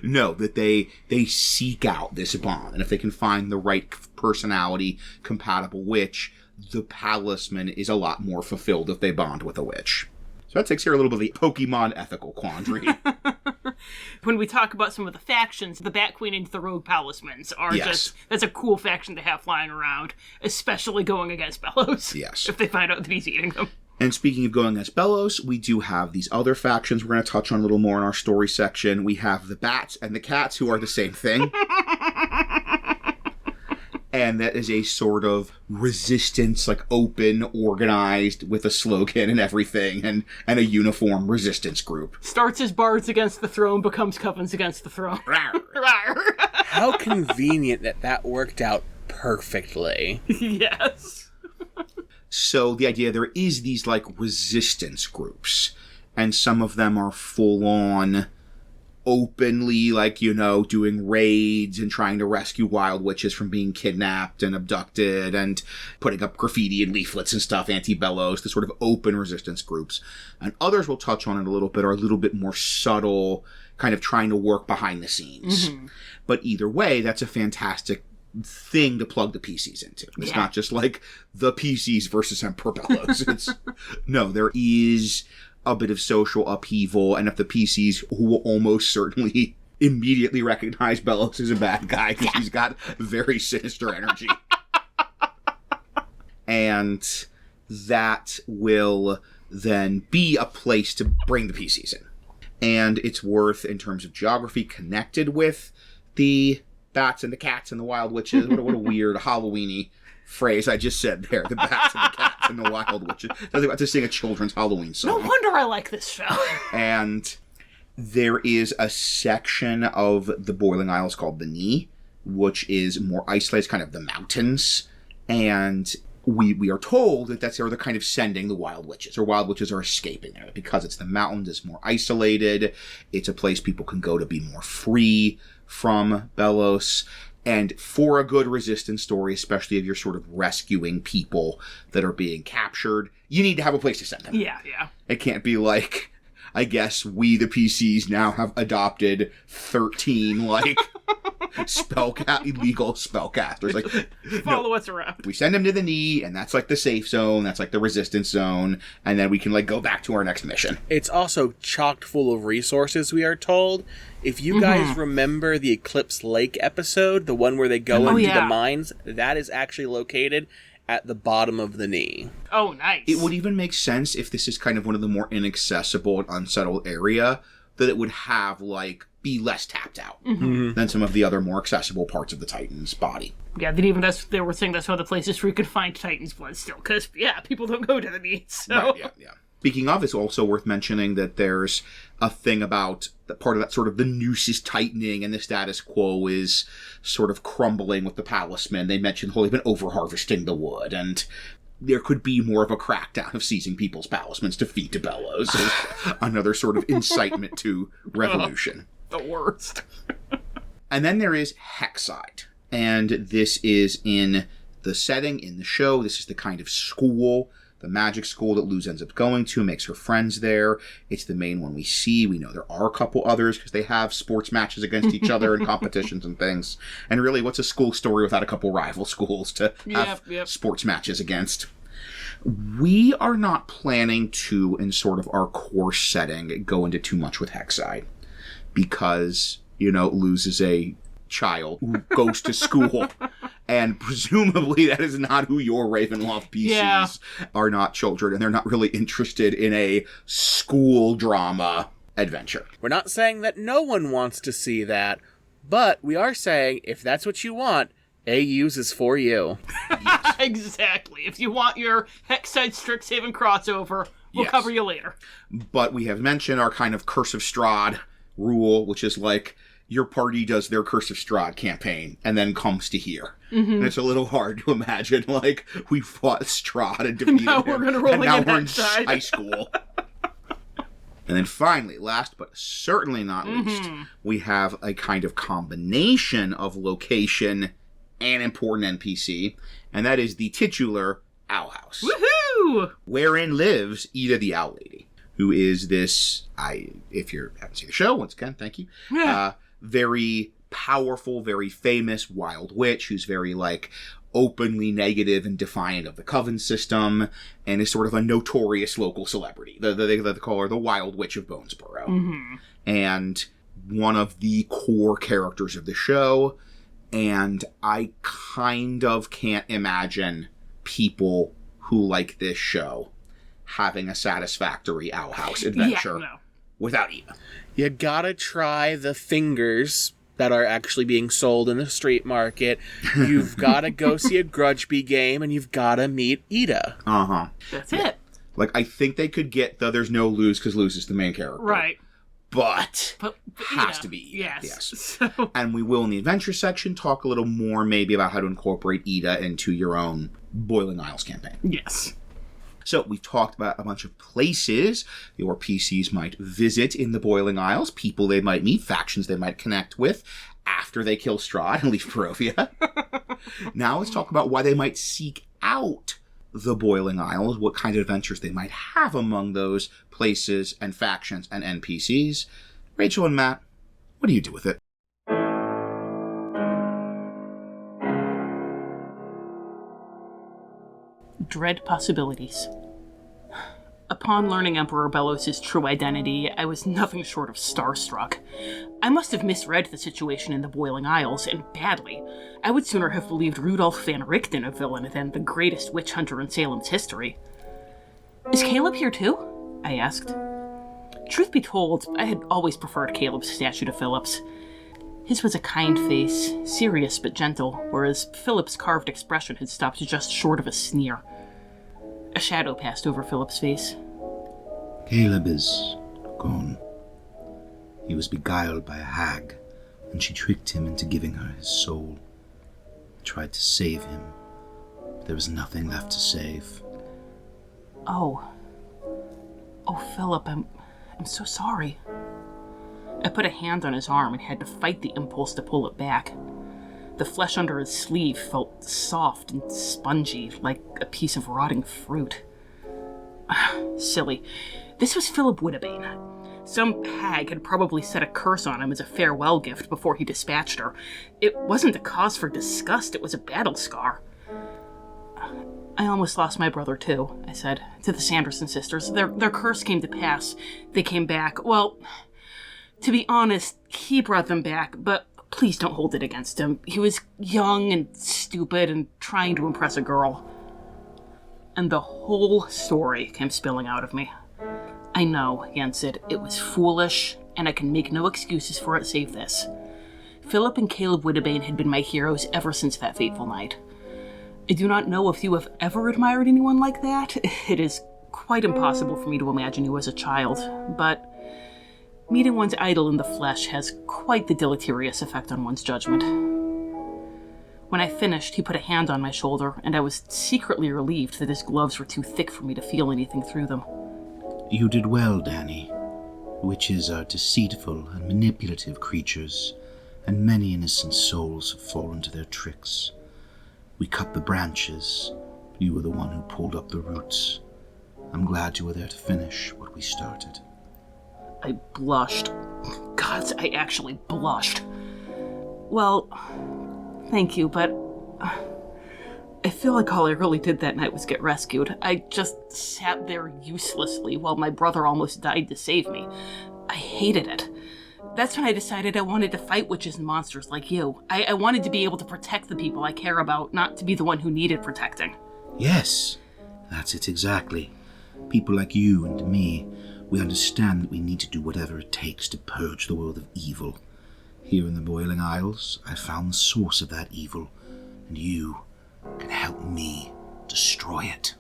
no, that they seek out this bond, and if they can find the right personality compatible witch, the palisman is a lot more fulfilled if they bond with a witch. So that takes care of a little bit of the Pokemon ethical quandary. When we talk about some of the factions, the Bat Queen and the Rogue Palismans are just, that's a cool faction to have flying around, especially going against Belos. Yes. If they find out that he's eating them. And speaking of going against Belos, we do have these other factions we're going to touch on a little more in our story section. We have the bats and the cats, who are the same thing. And that is a sort of resistance, like open, organized, with a slogan and everything, and a uniform resistance group. Starts as bards against the throne, becomes covens against the throne. How convenient that worked out perfectly. Yes. So the idea, there is these, like, resistance groups, and some of them are full-on, openly, like, you know, doing raids and trying to rescue wild witches from being kidnapped and abducted and putting up graffiti and leaflets and stuff, anti-Belos, the sort of open resistance groups. And others we'll touch on in a little bit are a little bit more subtle, kind of trying to work behind the scenes. But either way, that's a fantastic thing to plug the PCs into. It's not just like the PCs versus Emperor Belos. It's no, there is a bit of social upheaval, and if the PCs, who will almost certainly immediately recognize Belos as a bad guy because he's got very sinister energy. And that will then be a place to bring the PCs in. And it's worth, in terms of geography, connected with the bats and the cats and the wild witches. What a weird Halloween-y phrase I just said there. The bats and the cats and the wild witches. I was about to sing a children's Halloween song. No wonder I like this show. And there is a section of the Boiling Isles called the Knee, which is more isolated, kind of the mountains. And we are told that that's where they're kind of sending the wild witches, or wild witches are escaping there. Because it's the mountains, it's more isolated. It's a place people can go to be more free from Belos. And for a good resistance story, especially if you're sort of rescuing people that are being captured, you need to have a place to send them. Yeah. It can't be like, I guess we, the PCs, now have adopted 13, like, illegal spellcasters. Like, Follow us around. We send them to the Knee, and that's like the safe zone, that's like the resistance zone, and then we can, like, go back to our next mission. It's also chocked full of resources, we are told. If you guys remember the Eclipse Lake episode, the one where they go into the mines, that is actually located at the bottom of the Knee. Oh, nice. It would even make sense if this is kind of one of the more inaccessible and unsettled area, that it would have, like, be less tapped out than some of the other more accessible parts of the Titan's body. Yeah, they were saying that's one of the places where you could find Titan's blood still, because, people don't go to the Knee, so... Right, yeah. Speaking of, it's also worth mentioning that there's a thing about that part of that sort of the noose is tightening and the status quo is sort of crumbling with the palisman. They mentioned, they've been over-harvesting the wood, and there could be more of a crackdown of seizing people's talismans to feed to Belos. As another sort of incitement to revolution. The worst. And then there is Hexside. And this is in the setting, in the show. This is the kind of school, the magic school that Luz ends up going to, makes her friends there. It's the main one we see. We know there are a couple others because they have sports matches against each other and competitions and things. And really, what's a school story without a couple rival schools to have sports matches against? We are not planning to, in sort of our course setting, go into too much with Hexside. Because, Luz is a child who goes to school. And presumably that is not who your Ravenloft PCs are, not children, and they're not really interested in a school drama adventure. We're not saying that no one wants to see that, but we are saying if that's what you want, AUs is for you. Exactly. If you want your Hexside Strixhaven crossover, we'll cover you later. But we have mentioned our kind of Curse of Strahd rule, which is like, your party does their Curse of Strahd campaign and then comes to here. Mm-hmm. And it's a little hard to imagine, like, we fought Strahd and defeated him. And now we're in high school. And then finally, last but certainly not least, we have a kind of combination of location and important NPC, and that is the titular Owl House. Woohoo! Wherein lives Ida the Owl Lady, who is this, if you haven't seen the show, once again, thank you, very powerful, very famous wild witch who's very, openly negative and defiant of the Coven system, and is sort of a notorious local celebrity. They call her the Wild Witch of Bonesborough. Mm-hmm. And one of the core characters of the show, and I kind of can't imagine people who like this show having a satisfactory Owl House adventure without Ida. You gotta try the fingers that are actually being sold in the street market. You've gotta go see a Grudgeby game, and you've gotta meet Ida. Uh-huh. That's it. I think they could get there's no Luz, because Luz is the main character. Right. But has to be Ida. Yes. So. And we will, in the adventure section, talk a little more maybe about how to incorporate Ida into your own Boiling Isles campaign. Yes. So we've talked about a bunch of places your PCs might visit in the Boiling Isles, people they might meet, factions they might connect with after they kill Strahd and leave Barovia. Now let's talk about why they might seek out the Boiling Isles, what kind of adventures they might have among those places and factions and NPCs. Rachel and Matt, what do you do with it? Dread possibilities. Upon learning Emperor Belos' true identity, I was nothing short of starstruck. I must have misread the situation in the Boiling Isles, and badly. I would sooner have believed Rudolph van Richten a villain than the greatest witch hunter in Salem's history. Is Caleb here too? I asked. Truth be told, I had always preferred Caleb's statue to Philip's. His was a kind face, serious but gentle, whereas Philip's carved expression had stopped just short of a sneer. A shadow passed over Philip's face. Caleb is gone. He was beguiled by a hag, and she tricked him into giving her his soul. I tried to save him, but there was nothing left to save. Oh, Philip, I'm so sorry. I put a hand on his arm and had to fight the impulse to pull it back. The flesh under his sleeve felt soft and spongy, like a piece of rotting fruit. Silly. This was Philip Wittebane. Some hag had probably set a curse on him as a farewell gift before he dispatched her. It wasn't a cause for disgust, it was a battle scar. I almost lost my brother too, I said, to the Sanderson sisters. Their curse came to pass. They came back. Well, to be honest, he brought them back, but please don't hold it against him. He was young and stupid and trying to impress a girl. And the whole story came spilling out of me. I know, Jan said, it was foolish, and I can make no excuses for it save this. Philip and Caleb Wittebane had been my heroes ever since that fateful night. I do not know if you have ever admired anyone like that. It is quite impossible for me to imagine you as a child, but meeting one's idol in the flesh has quite the deleterious effect on one's judgment. When I finished, he put a hand on my shoulder, and I was secretly relieved that his gloves were too thick for me to feel anything through them. You did well, Danny. Witches are deceitful and manipulative creatures, and many innocent souls have fallen to their tricks. We cut the branches, but you were the one who pulled up the roots. I'm glad you were there to finish what we started. I blushed. Gods, I actually blushed. Well, thank you, but I feel like all I really did that night was get rescued. I just sat there uselessly while my brother almost died to save me. I hated it. That's when I decided I wanted to fight witches and monsters like you. I wanted to be able to protect the people I care about, not to be the one who needed protecting. Yes, that's it exactly. People like you and me, we understand that we need to do whatever it takes to purge the world of evil. Here in the Boiling Isles, I found the source of that evil, and you can help me destroy it.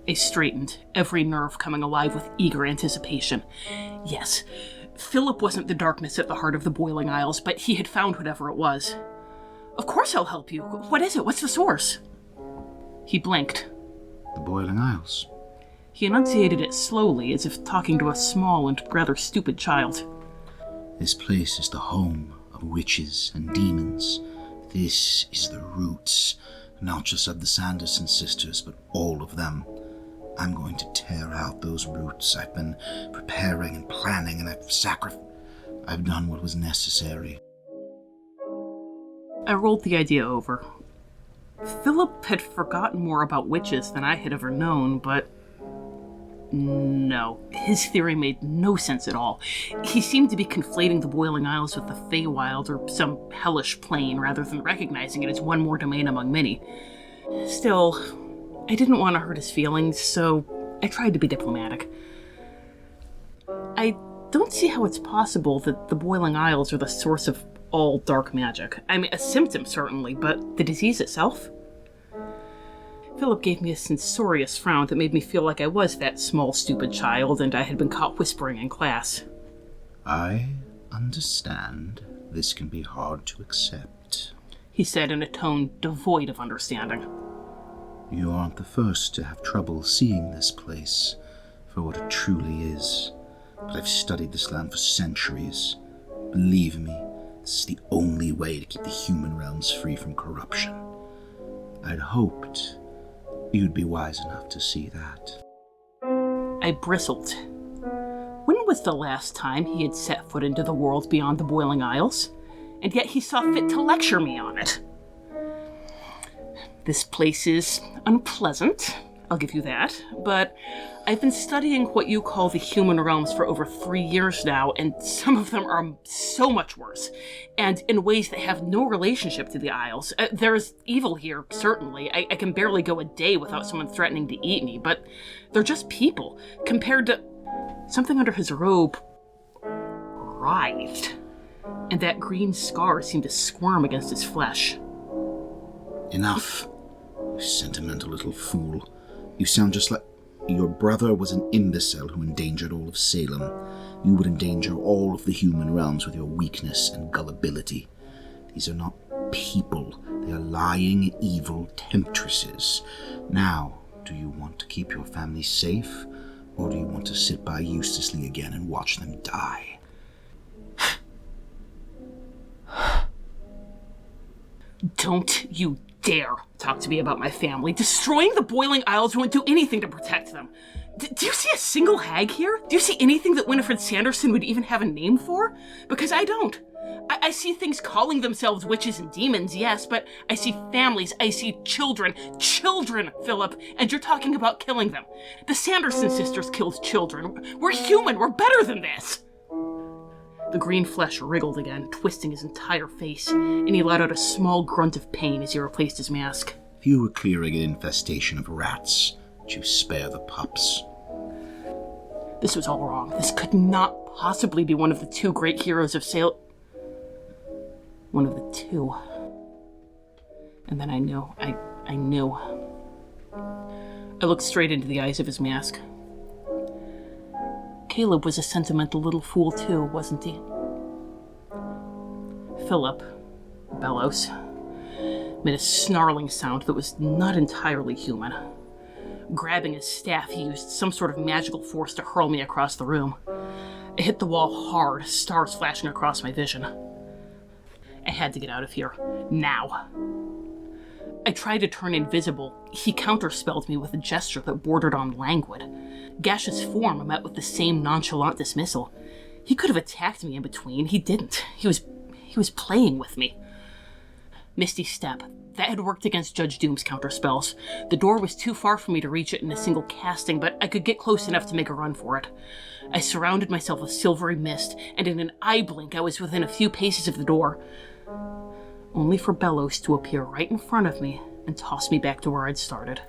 I straightened, every nerve coming alive with eager anticipation. Yes, Philip wasn't the darkness at the heart of the Boiling Isles, but he had found whatever it was. Of course I'll help you. What is it? What's the source? He blinked. The Boiling Isles. He enunciated it slowly, as if talking to a small and rather stupid child. This place is the home of witches and demons. This is the roots, not just of the Sanderson sisters, but all of them. I'm going to tear out those roots. I've been preparing and planning, and I've done what was necessary. I rolled the idea over. Philip had forgotten more about witches than I had ever known, but no, his theory made no sense at all. He seemed to be conflating the Boiling Isles with the Feywild or some hellish plane rather than recognizing it as one more domain among many. Still, I didn't want to hurt his feelings, so I tried to be diplomatic. I don't see how it's possible that the Boiling Isles are the source of all dark magic. I mean, a symptom certainly, but the disease itself? Philip gave me a censorious frown that made me feel like I was that small, stupid child, and I had been caught whispering in class. I understand this can be hard to accept, he said in a tone devoid of understanding. You aren't the first to have trouble seeing this place for what it truly is, but I've studied this land for centuries. Believe me, this is the only way to keep the human realms free from corruption. I'd hoped you'd be wise enough to see that. I bristled. When was the last time he had set foot into the world beyond the Boiling Isles? And yet he saw fit to lecture me on it. This place is unpleasant, I'll give you that, but I've been studying what you call the human realms for over 3 years now, and some of them are so much worse, and in ways that have no relationship to the Isles. There's evil here, certainly. I can barely go a day without someone threatening to eat me, but they're just people, compared to... Something under his robe writhed, and that green scar seemed to squirm against his flesh. Enough, you sentimental little fool. You sound just like... Your brother was an imbecile who endangered all of Salem. You would endanger all of the human realms with your weakness and gullibility. These are not people. They are lying, evil temptresses. Now, do you want to keep your family safe, or do you want to sit by uselessly again and watch them die? Don't you dare talk to me about my family. Destroying the Boiling Isles won't do anything to protect them. Do you see a single hag here? Do you see anything that Winifred Sanderson would even have a name for? Because I don't. I see things calling themselves witches and demons, yes, but I see families, I see children. Children, Philip, and you're talking about killing them. The Sanderson sisters killed children. We're human, we're better than this. The green flesh wriggled again, twisting his entire face, and he let out a small grunt of pain as he replaced his mask. If you were clearing an infestation of rats, would you spare the pups? This was all wrong. This could not possibly be one of the two great heroes of Salem. One of the two. And then I knew. I knew. I looked straight into the eyes of his mask. Caleb was a sentimental little fool too, wasn't he? Philip Belos. made a snarling sound that was not entirely human. Grabbing his staff, he used some sort of magical force to hurl me across the room. I hit the wall hard, stars flashing across my vision. I had to get out of here. Now. I tried to turn invisible. He counterspelled me with a gesture that bordered on languid. Gash's form met with the same nonchalant dismissal. He could have attacked me in between. He didn't. He was playing with me. Misty Step. That had worked against Judge Doom's counterspells. The door was too far for me to reach it in a single casting, but I could get close enough to make a run for it. I surrounded myself with silvery mist, and in an eye blink I was within a few paces of the door. Only for Belos to appear right in front of me and toss me back to where I'd started.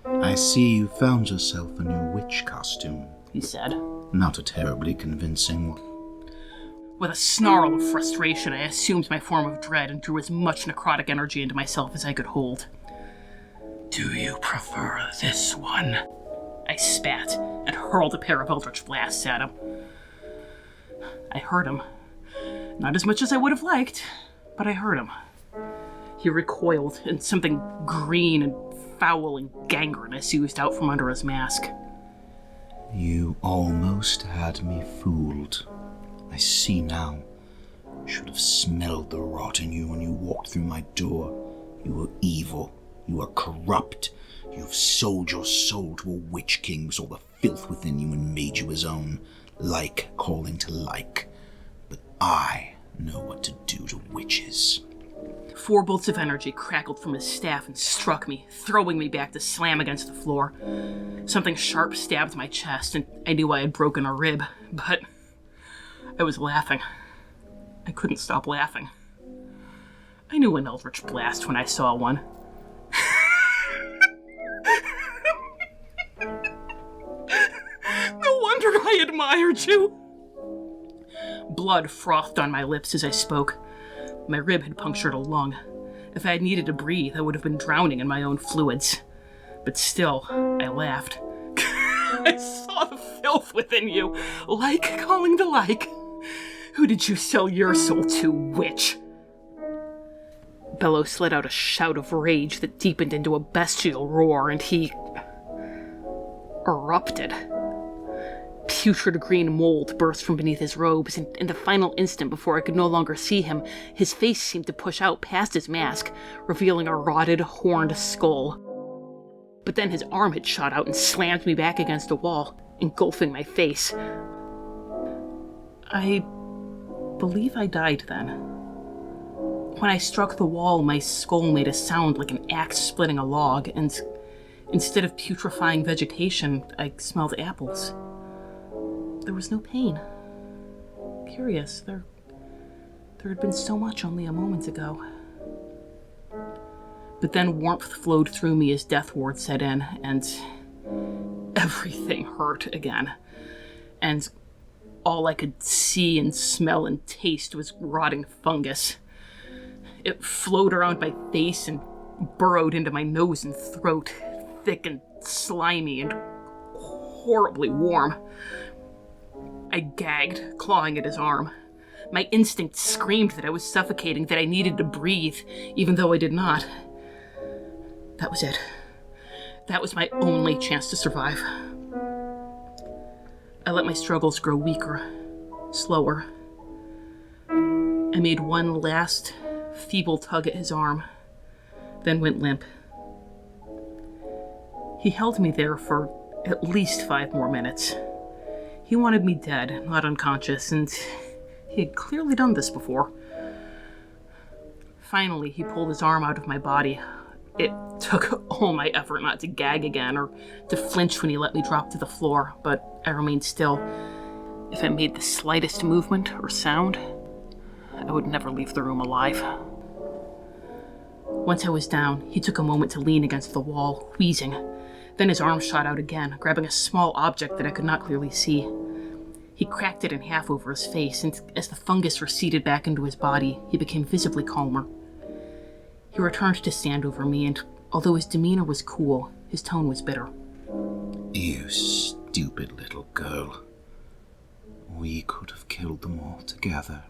I see you found yourself a new witch costume, he said. Not a terribly convincing one. With a snarl of frustration, I assumed my form of dread and drew as much necrotic energy into myself as I could hold. Do you prefer this one? I spat and hurled a pair of eldritch blasts at him. I hurt him. Not as much as I would have liked, but I hurt him. He recoiled, and something green and foul and gangrenous oozed out from under his mask. You almost had me fooled. I see now. Should have smelled the rot in you when you walked through my door. You were evil. You are corrupt. You have sold your soul to a witch king who saw the filth within you and made you his own. Like calling to like. But I know what to do to witches. 4 bolts of energy crackled from his staff and struck me, throwing me back to slam against the floor. Something sharp stabbed my chest, and I knew I had broken a rib, but I was laughing. I couldn't stop laughing. I knew an eldritch blast when I saw one. No wonder I admired you! Blood frothed on my lips as I spoke. My rib had punctured a lung. If I had needed to breathe, I would have been drowning in my own fluids. But still, I laughed. I saw the filth within you, like calling to like. Who did you sell your soul to, witch? Belos let out a shout of rage that deepened into a bestial roar, and he erupted. Putrid green mold burst from beneath his robes, and in the final instant before I could no longer see him, his face seemed to push out past his mask, revealing a rotted, horned skull. But then his arm had shot out and slammed me back against a wall, engulfing my face. I believe I died then. When I struck the wall, my skull made a sound like an axe splitting a log, and instead of putrefying vegetation, I smelled apples. There was no pain. Curious, there had been so much only a moment ago. But then warmth flowed through me as death ward set in, and everything hurt again. And all I could see and smell and taste was rotting fungus. It flowed around my face and burrowed into my nose and throat, thick and slimy and horribly warm. I gagged, clawing at his arm. My instinct screamed that I was suffocating, that I needed to breathe, even though I did not. That was it. That was my only chance to survive. I let my struggles grow weaker, slower. I made one last, feeble tug at his arm, then went limp. He held me there for at least 5 more minutes. He wanted me dead, not unconscious, and he had clearly done this before. Finally, he pulled his arm out of my body. It took all my effort not to gag again or to flinch when he let me drop to the floor, but I remained still. If I made the slightest movement or sound, I would never leave the room alive. Once I was down, he took a moment to lean against the wall, wheezing. Then his arm shot out again, grabbing a small object that I could not clearly see. He cracked it in half over his face, and as the fungus receded back into his body, he became visibly calmer. He returned to stand over me, and although his demeanor was cool, his tone was bitter. You stupid little girl. We could have killed them all together.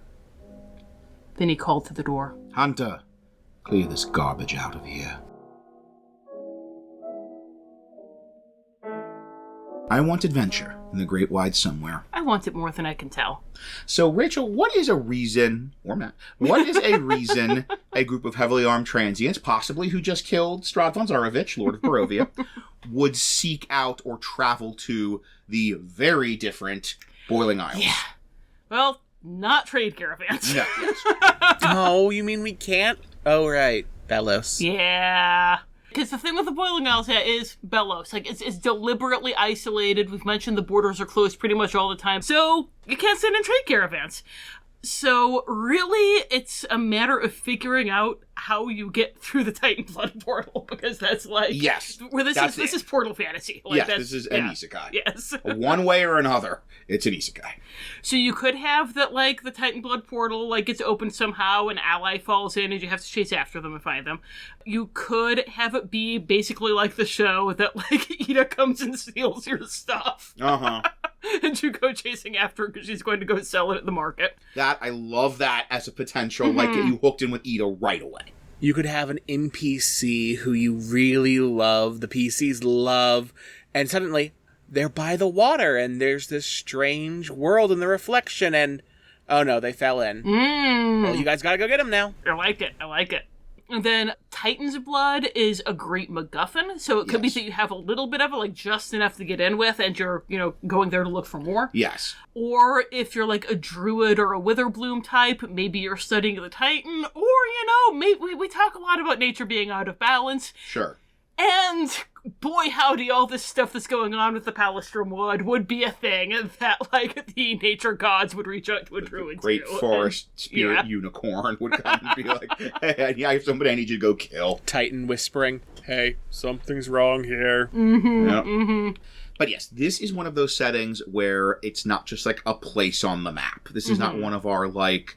Then he called to the door. Hunter, Clear this garbage out of here. I want adventure in the great wide somewhere. I want it more than I can tell. So, Rachel, what is a reason, or Matt, what is a reason a group of heavily armed transients, possibly who just killed Strahd von Zarovich, Lord of Barovia, would seek out or travel to the very different Boiling Isles? Yeah. Well, not trade caravans. No. Oh, you mean we can't? Oh, right. Belos. Yeah. Because the thing with the Boiling Isles is Belos. Like, it's deliberately isolated. We've mentioned the borders are closed pretty much all the time. So, you can't send in trade caravans. So, really, it's a matter of figuring out how you get through the Titan Blood portal. Because that's like... Yes. Where this is portal fantasy. Like, Yes, this is an isekai. Yes. One way or another, it's an isekai. So you could have that, like, the Titan Blood portal, like, gets opened somehow, an ally falls in, and you have to chase after them and find them. You could have it be basically like the show that, like, Ida comes and steals your stuff. Uh-huh. And you go chasing after her because she's going to go sell it at the market. I love that as a potential, like, get you hooked in with Ida right away. You could have an NPC who you really love, the PCs love, and suddenly they're by the water, and there's this strange world in the reflection, and oh no, they fell in. Well, you guys gotta go get them now. I like it. And then Titan's Blood is a great MacGuffin, so it could be that you have a little bit of it, like just enough to get in with, and you're, going there to look for more. Yes. Or if you're like a druid or a Witherbloom type, maybe you're studying the Titan, or, maybe we talk a lot about nature being out of balance. Sure. And boy howdy, all this stuff that's going on with the Palistrom Wood would be a thing that, like, the nature gods would reach out to a druid Great to. forest spirit unicorn would come and be like, hey, I have somebody I need you to go kill. Titan whispering, hey, something's wrong here. But yes, this is one of those settings where it's not just like a place on the map. This is not one of our, like,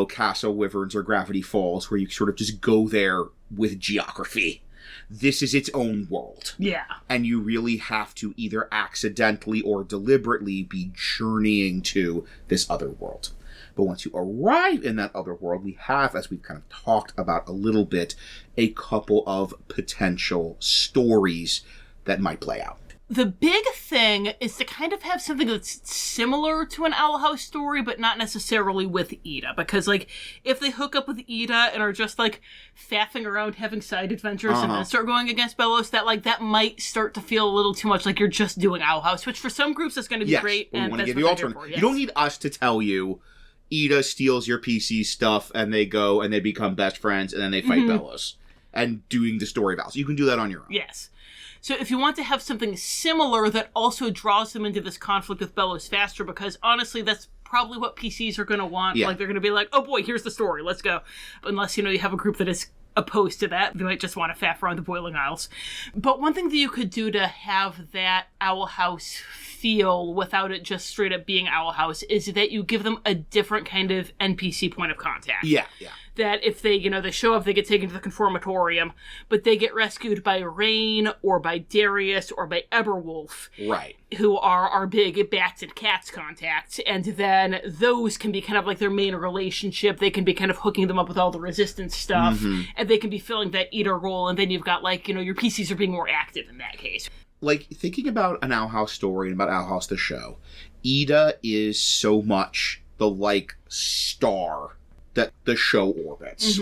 Castle Wyverns or Gravity Falls where you sort of just go there with geography. This is its own world. Yeah. And you really have to either accidentally or deliberately be journeying to this other world. But once you arrive in that other world, we have, as we've kind of talked about a little bit, a couple of potential stories that might play out. The big thing is to kind of have something that's similar to an Owl House story, but not necessarily with Ida. Because, like, if they hook up with Ida and are just, like, faffing around, having side adventures, and then start going against Belos, that might start to feel a little too much like you're just doing Owl House, which for some groups is going to be great. We and want to that's give you what they're alternate. here for, You don't need us to tell you Ida steals your PC stuff, and they go and they become best friends, and then they fight Belos. And doing the story vows. You can do that on your own. Yes. So if you want to have something similar that also draws them into this conflict with Belos faster, because honestly, that's probably what PCs are going to want. Yeah. Like, they're going to be like, oh boy, here's the story, let's go. Unless, you have a group that is opposed to that. They might just want to faff around the Boiling Isles. But one thing that you could do to have that Owl House feel without it just straight up being Owl House is that you give them a different kind of NPC point of contact. Yeah. That if they, they show up, they get taken to the Conformatorium, but they get rescued by Raine or by Darius or by Eberwolf. Right. Who are our big bats and cats contacts. And then those can be kind of like their main relationship. They can be kind of hooking them up with all the resistance stuff. And they can be filling that Eater role. And then you've got, like, your PCs are being more active in that case. Like, thinking about an Owl House story and about Owl House the show, Ida is so much the, like, star that the show orbits,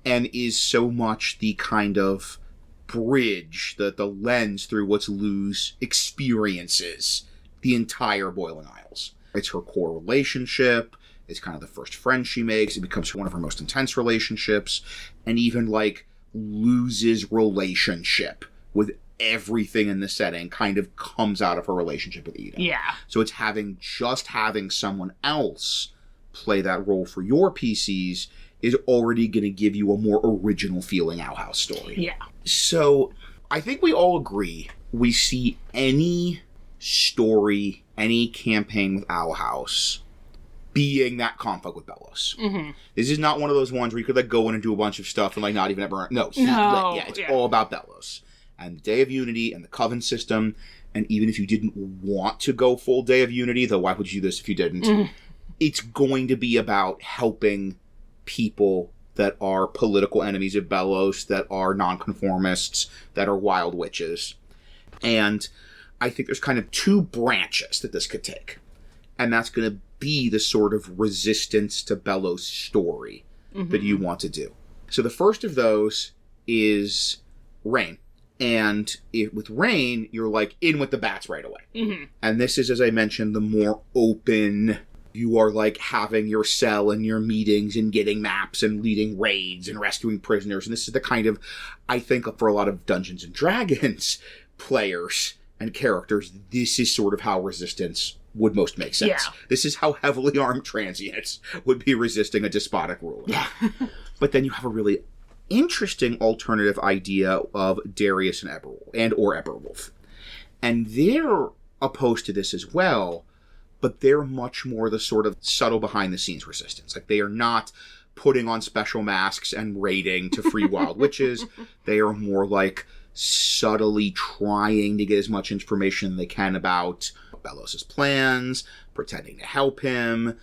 and is so much the kind of bridge, the lens through which Luz experiences the entire Boiling Isles. It's her core relationship, it's kind of the first friend she makes, it becomes one of her most intense relationships, and even, like, Luz's relationship with everything in the setting kind of comes out of her relationship with Ida. Yeah. So it's having someone else play that role for your PCs is already going to give you a more original feeling Owl House story. Yeah. So I think we all agree we see any story, any campaign with Owl House being that conflict with Belos. This is not one of those ones where you could, like, go in and do a bunch of stuff and, like, not even ever... No. It's all about Belos. And the Day of Unity and the Coven system, and even if you didn't want to go full Day of Unity, though why would you do this if you didn't? It's going to be about helping people that are political enemies of Belos, that are nonconformists, that are wild witches. And I think there's kind of two branches that this could take. And that's going to be the sort of resistance to Belos story that you want to do. So the first of those is Raine. And with Raine, you're like in with the bats right away. And this is, as I mentioned, the more open. You are like having your cell and your meetings and getting maps and leading raids and rescuing prisoners. And this is the kind of, I think, for a lot of Dungeons and Dragons players and characters, this is sort of how resistance would most make sense. Yeah. This is how heavily armed transients would be resisting a despotic ruler. Yeah. But then you have a really interesting alternative idea of Darius and Eberwolf. And they're opposed to this as well, but they're much more the sort of subtle behind-the-scenes resistance. Like, they are not putting on special masks and raiding to free wild witches. They are more like subtly trying to get as much information as they can about Belos' plans, pretending to help him,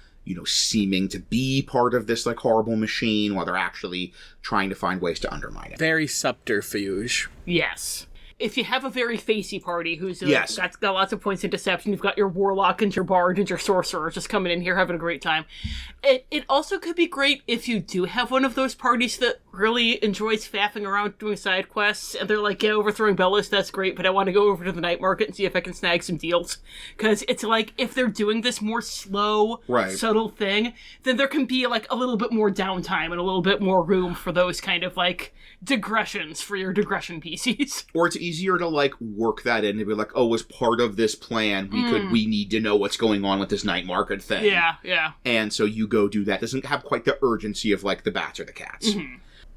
seeming to be part of this, like, horrible machine while they're actually trying to find ways to undermine it. Very subterfuge. Yes. If you have a very facey party who's got lots of points in deception, you've got your warlock and your bard and your sorcerer just coming in here having a great time. It also could be great if you do have one of those parties that really enjoys faffing around doing side quests, and they're like, yeah, overthrowing Belos, that's great, but I want to go over to the night market and see if I can snag some deals. Because it's like, if they're doing this more slow, subtle thing, then there can be like a little bit more downtime and a little bit more room for those kind of like digressions for your digression PCs. Or it's easier to like work that in and be like, oh, as part of this plan, we need to know what's going on with this night market thing. Yeah. And so you go do that. It doesn't have quite the urgency of like the bats or the cats.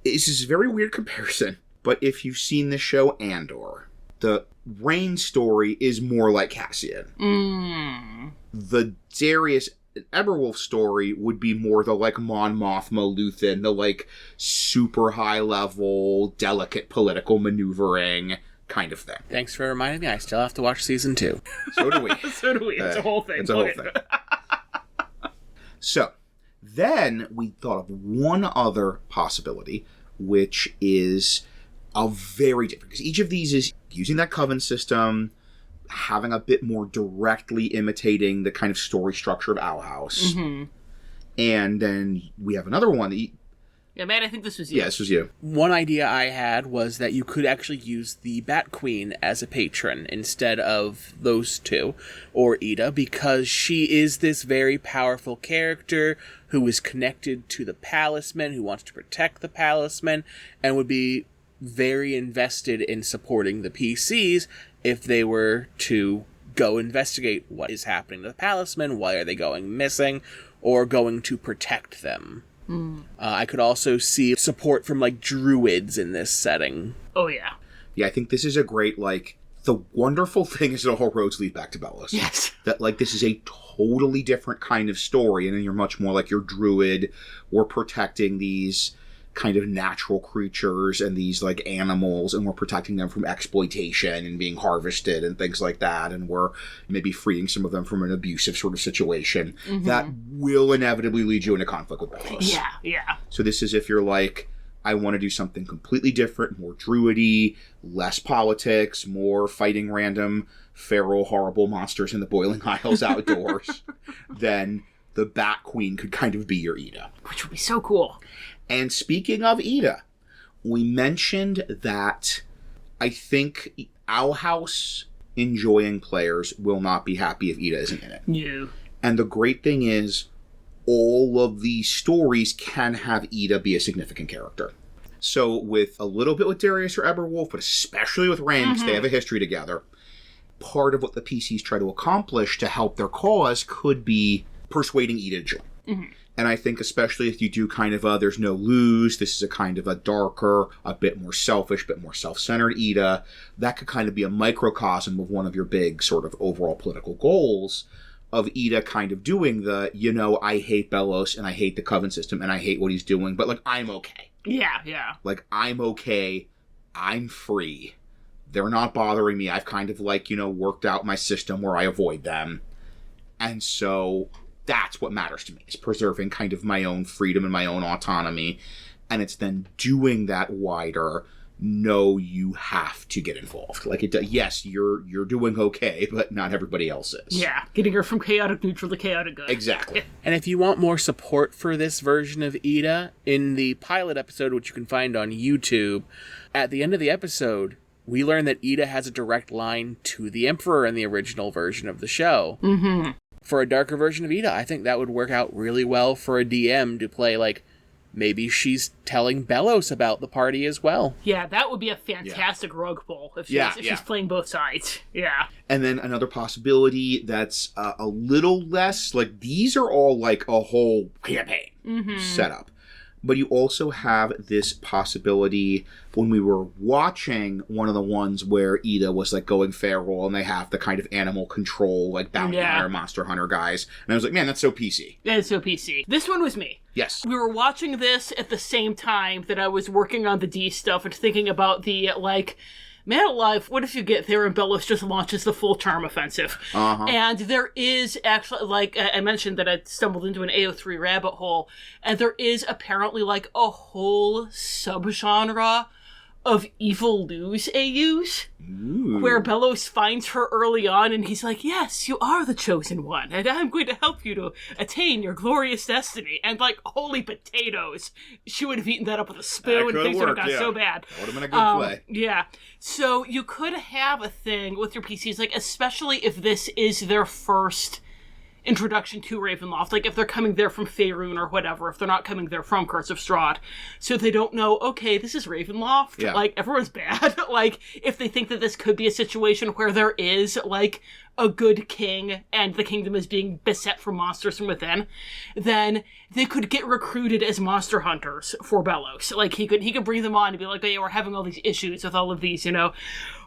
This is a very weird comparison, but if you've seen the show Andor, the Raine story is more like Cassian. The Darius Eberwolf story would be more the like Mon Mothma Luthen, the like super high level, delicate political maneuvering kind of thing. Thanks for reminding me. I still have to watch season 2. So do we. It's a whole thing. It's a whole thing. So then we thought of one other possibility, which is a very different, because each of these is using that coven system, having a bit more directly imitating the kind of story structure of Owl House. And then we have another one that yeah, Matt, I think this was you. Yeah, this was you. One idea I had was that you could actually use the Bat Queen as a patron instead of those two, or Ida, because she is this very powerful character who is connected to the Palisman, who wants to protect the Palisman, and would be very invested in supporting the PCs if they were to go investigate what is happening to the Palisman, why are they going missing, or going to protect them. I could also see support from, like, druids in this setting. Oh, yeah. Yeah, I think this is a great, like, the wonderful thing is that all roads lead back to Belos. Yes. That, like, this is a totally different kind of story, and then you're much more like your druid. We're protecting these kind of natural creatures and these, like, animals, and we're protecting them from exploitation and being harvested and things like that, and we're maybe freeing some of them from an abusive sort of situation that will inevitably lead you into conflict with Belos. Yeah. So this is if you're like, I want to do something completely different, more druidy, less politics, more fighting random, feral, horrible monsters in the Boiling Isles outdoors, then the Bat Queen could kind of be your Ida. Which would be so cool. And speaking of Ida, we mentioned that I think Owl House enjoying players will not be happy if Ida isn't in it. No. And the great thing is, all of these stories can have Ida be a significant character. So with a little bit with Darius or Eberwolf, but especially with Raine, because they have a history together, part of what the PCs try to accomplish to help their cause could be persuading Ida to join. And I think especially if you do kind of a there's no lose, this is a kind of a darker, a bit more selfish, bit more self-centered Ida, that could kind of be a microcosm of one of your big sort of overall political goals of Ida kind of doing the, I hate Belos and I hate the Coven system and I hate what he's doing, but like, I'm okay. Yeah. Like, I'm okay. I'm free. They're not bothering me. I've kind of like, worked out my system where I avoid them. And so that's what matters to me, is preserving kind of my own freedom and my own autonomy and it's then doing that wider, no, you have to get involved. Like, yes, you're doing okay, but not everybody else is. Yeah, getting her from chaotic neutral to chaotic good. Exactly. And if you want more support for this version of Ida, in the pilot episode, which you can find on YouTube, at the end of the episode, we learn that Ida has a direct line to the Emperor in the original version of the show. Mm-hmm. For a darker version of Ida, I think that would work out really well for a DM to play, like, maybe she's telling Belos about the party as well. Yeah, that would be a fantastic rogue pull if she's playing both sides. Yeah. And then another possibility that's a little less, like, these are all like a whole campaign setup. But you also have this possibility when we were watching one of the ones where Ida was like going feral and they have the kind of animal control, like bounty hunter, monster hunter guys. And I was like, man, that's so PC. That is so PC. This one was me. Yes. We were watching this at the same time that I was working on the D stuff and thinking about the, like, man alive, what if you get there and Belos just launches the full charm offensive? And there is actually, like, I mentioned that I stumbled into an AO3 rabbit hole, and there is apparently, like, a whole subgenre of evil lose AUs, where Belos finds her early on, and he's like, yes, you are the chosen one, and I'm going to help you to attain your glorious destiny. And, like, holy potatoes, she would have eaten that up with a spoon, and things would have got so bad. That would have been a good play. Yeah. So you could have a thing with your PCs, like, especially if this is their first introduction to Ravenloft, like if they're coming there from Faerun or whatever, if they're not coming there from Curse of Strahd, so they don't know, okay, this is Ravenloft, like, everyone's bad. Like, if they think that this could be a situation where there is, like, a good king and the kingdom is being beset from monsters from within, then they could get recruited as monster hunters for Belos. Like, he could bring them on and be like, oh yeah, we're having all these issues with all of these, you know,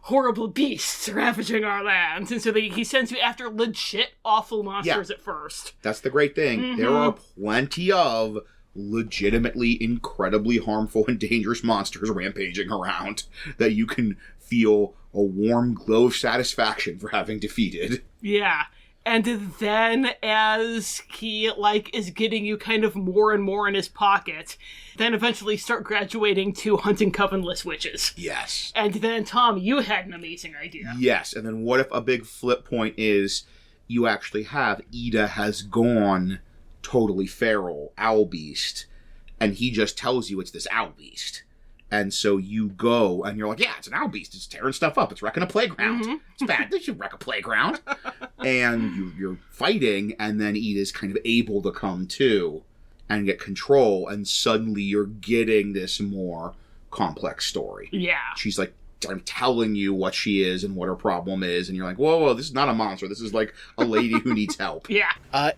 horrible beasts ravaging our lands. And so he sends you after legit awful monsters at first. That's the great thing. There are plenty of legitimately incredibly harmful and dangerous monsters rampaging around that you can feel a warm glow of satisfaction for having defeated. Yeah. And then as he, like, is getting you kind of more and more in his pocket, then eventually start graduating to hunting covenless witches. Yes. And then, Tom, you had an amazing idea. Yes, and then what if a big flip point is you actually have Ida has gone totally feral, owl beast, and he just tells you it's this owl beast. And so you go, and you're like, yeah, it's an owl beast. It's tearing stuff up. It's wrecking a playground. It's bad. They should wreck a playground. And you're fighting, and then Ida's kind of able to come to and get control, and suddenly you're getting this more complex story. Yeah. She's like, I'm telling you what she is and what her problem is, and you're like, whoa, this is not a monster. This is like a lady who needs help. Yeah.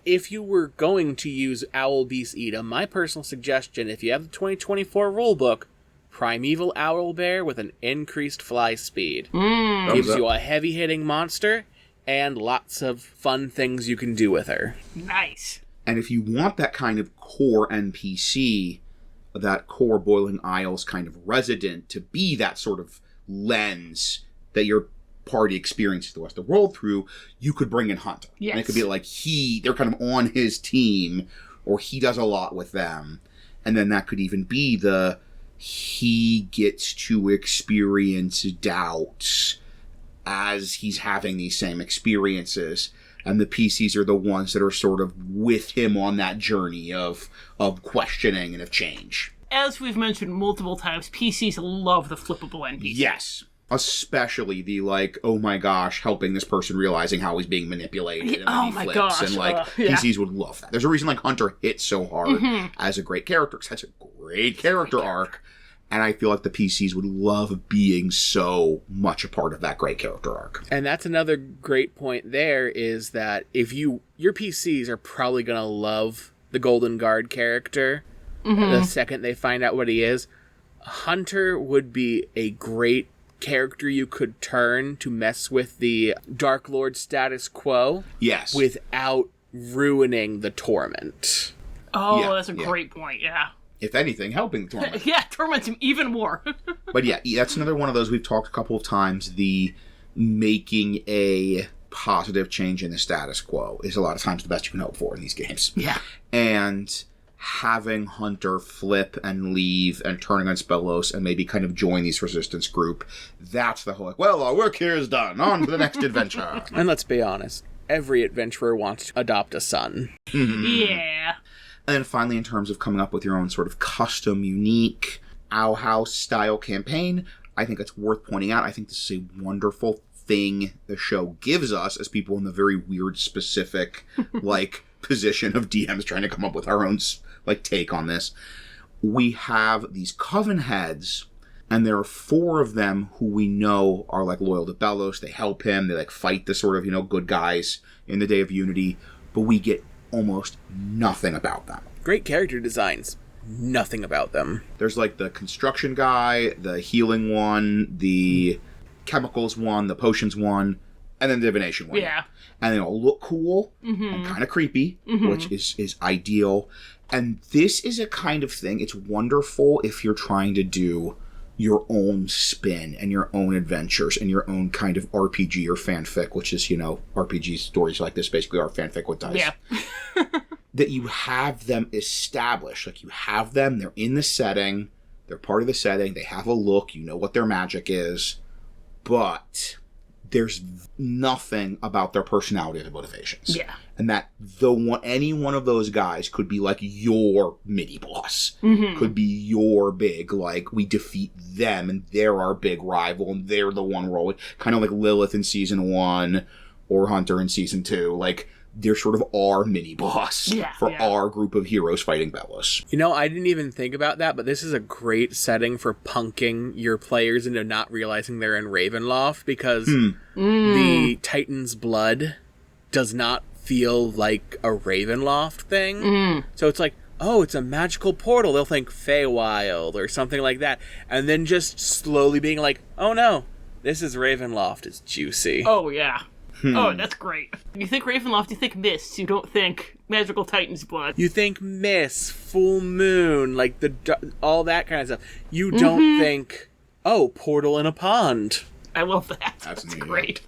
If you were going to use Owl Beast Ida, my personal suggestion, if you have the 2024 rulebook, Primeval Owlbear with an increased fly speed. Gives you a heavy-hitting monster and lots of fun things you can do with her. Nice. And if you want that kind of core NPC, that core Boiling Isles kind of resident to be that sort of lens that your party experiences the rest of the world through, you could bring in Hunter. Yes. And it could be like they're kind of on his team, or he does a lot with them. And then that could even be he gets to experience doubts as he's having these same experiences. And the PCs are the ones that are sort of with him on that journey of questioning and of change. As we've mentioned multiple times, PCs love the flippable NPCs. Yes. Especially the, like, oh my gosh, helping this person realizing how he's being manipulated. And oh then he my flips. gosh. And, like, PCs would love that. There's a reason, like, Hunter hits so hard as a great character, because that's a great character arc. And I feel like the PCs would love being so much a part of that great character arc. And that's another great point there, is that if your PCs are probably going to love the Golden Guard character the second they find out what he is. Hunter would be a great character you could turn to mess with the Darklord status quo. Yes. Without ruining the Torment. Oh, yeah, that's a great point, yeah. If anything, helping Torment. Yeah, Torment's him even more. But yeah, that's another one of those we've talked a couple of times. The making a positive change in the status quo is a lot of times the best you can hope for in these games. Yeah. And having Hunter flip and leave and turn against Belos and maybe kind of join this resistance group. That's the whole, like, well, our work here is done. On to the next adventure. And let's be honest, every adventurer wants to adopt a son. Yeah. And then finally, in terms of coming up with your own sort of custom, unique Owl House style campaign, I think it's worth pointing out. I think this is a wonderful thing the show gives us as people in the very weird, specific, like, position of DMs trying to come up with our own, like, take on this. We have these coven heads, and there are 4 of them who we know are, like, loyal to Belos. They help him. They, like, fight the sort of, you know, good guys in the Day of Unity. But we get almost nothing about them. Great character designs. Nothing about them. There's, like, the construction guy, the healing one, the chemicals one, the potions one, and then the divination one. Yeah. And they all look cool and kind of creepy, which is ideal. And this is a kind of thing, it's wonderful if you're trying to do your own spin and your own adventures and your own kind of RPG or fanfic, which is, you know, RPG stories like this basically are fanfic with dice. Yeah. That you have them established. Like, you have them, they're in the setting, they're part of the setting, they have a look, you know what their magic is, but there's nothing about their personality or their motivations. Yeah. And that any one of those guys could be like your mini boss. Could be your big, like, we defeat them and they're our big rival and they're the one we're always, kind of like Lilith in season 1 or Hunter in season 2. Like, they're sort of our mini boss for our group of heroes fighting Belos. You know, I didn't even think about that, but this is a great setting for punking your players into not realizing they're in Ravenloft, because the Titan's blood does not feel like a Ravenloft thing. So it's like, oh, it's a magical portal. They'll think Feywild or something like that. And then just slowly being like, oh no, this is Ravenloft. It's juicy. Oh, yeah. Oh, that's great. You think Ravenloft, you think Mist. You don't think Magical Titan's blood. You think Mist, Full Moon, like all that kind of stuff. You don't think, oh, portal in a pond. I love that. That's great.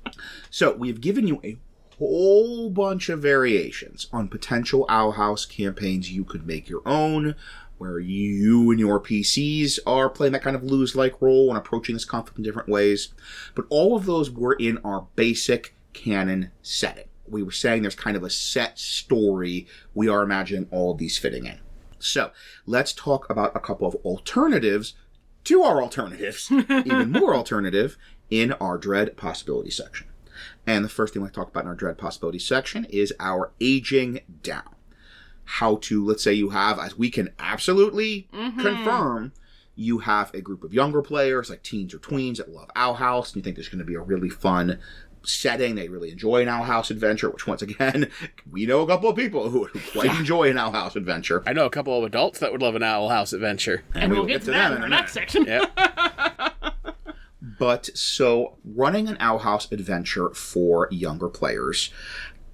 So we've given you a whole bunch of variations on potential Owl House campaigns you could make your own, where you and your PCs are playing that kind of lose-like role and approaching this conflict in different ways. But all of those were in our basic canon setting. We were saying there's kind of a set story we are imagining all of these fitting in. So let's talk about a couple of alternatives to our alternatives, even more alternative, in our Dread Possibility section. And the first thing we'll talk about in our Dread Possibility section is our aging down. How to, let's say you have, as we can absolutely confirm, you have a group of younger players, like teens or tweens, that love Owl House, and you think there's going to be a really fun setting. They really enjoy an Owl House adventure, which, once again, we know a couple of people who quite enjoy an Owl House adventure. I know a couple of adults that would love an Owl House adventure. And we'll get to that in our next section. Yep. But, so, running an Owl House adventure for younger players,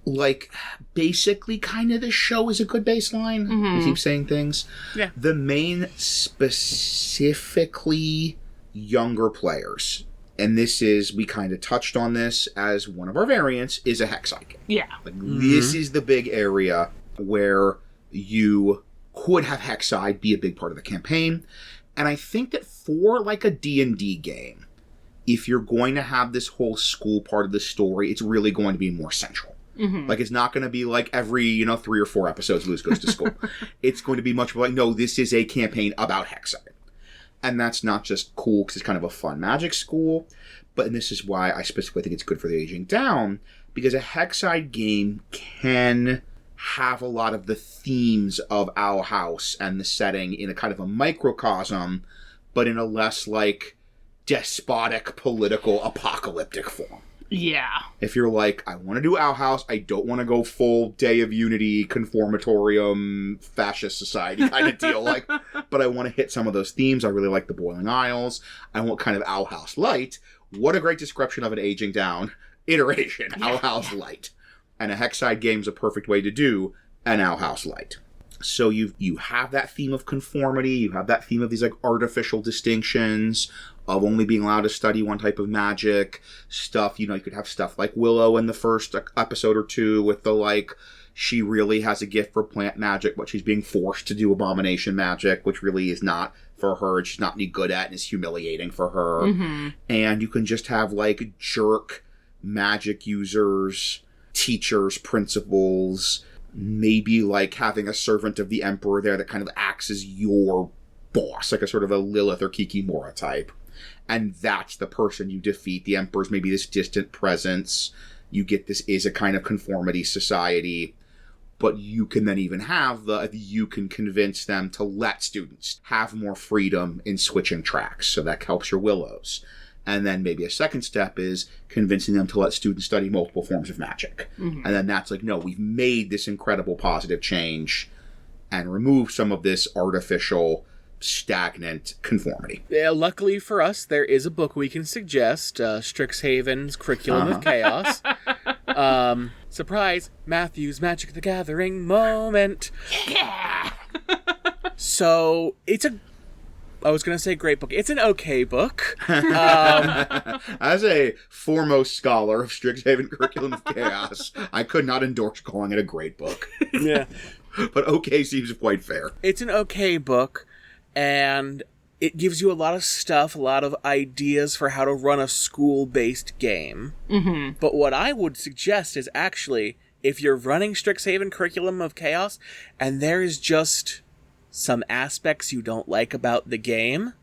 like, basically kind of the show is a good baseline. We keep saying things. Yeah. The main specifically younger players, and this is, we kind of touched on this as one of our variants, is a Hexside game. Yeah. Like, this is the big area where you could have Hexside be a big part of the campaign. And I think that for, like, a D&D game, if you're going to have this whole school part of the story, it's really going to be more central. Like, it's not going to be like every, 3 or 4 episodes Luz goes to school. It's going to be much more like, no, this is a campaign about Hexside. And that's not just cool because it's kind of a fun magic school, but this is why I specifically think it's good for the aging down, because a Hexside game can have a lot of the themes of Owl House and the setting in a kind of a microcosm, but in a less, like, despotic, political, apocalyptic form. Yeah. If you're like, I want to do Owl House, I don't want to go full Day of Unity, conformatorium, fascist society kind of deal, like, but I want to hit some of those themes. I really like the Boiling Isles. I want kind of Owl House Light. What a great description of an aging down iteration, Owl House Light. And a Hexside game is a perfect way to do an Owl House Light. So you have that theme of conformity, you have that theme of these, like, artificial distinctions of only being allowed to study one type of magic stuff. You could have stuff like Willow in the first episode or 2 with the, like, she really has a gift for plant magic, but she's being forced to do abomination magic, which really is not for her, and she's not any good at, and is humiliating for her. Mm-hmm. And you can just have, like, jerk magic users, teachers, principals, maybe, like, having a servant of the Emperor there that kind of acts as your boss, like a sort of a Lilith or Kikimora type. And that's the person you defeat. The Emperor's maybe this distant presence. You get this is a kind of conformity society. But you can then even have you can convince them to let students have more freedom in switching tracks. So that helps your Willows. And then maybe a second step is convincing them to let students study multiple forms of magic. Mm-hmm. And then that's like, no, we've made this incredible positive change and removed some of this artificial, stagnant conformity. Yeah, luckily for us, there is a book we can suggest, Strixhaven's Curriculum of Chaos. Surprise, Matthew's Magic the Gathering moment. Yeah! So, I was going to say great book. It's an okay book. As a foremost scholar of Strixhaven Curriculum of Chaos, I could not endorse calling it a great book. Yeah. But okay seems quite fair. It's an okay book, and it gives you a lot of stuff, a lot of ideas for how to run a school-based game. Mm-hmm. But what I would suggest is actually, if you're running Strixhaven Curriculum of Chaos, and there is just some aspects you don't like about the game,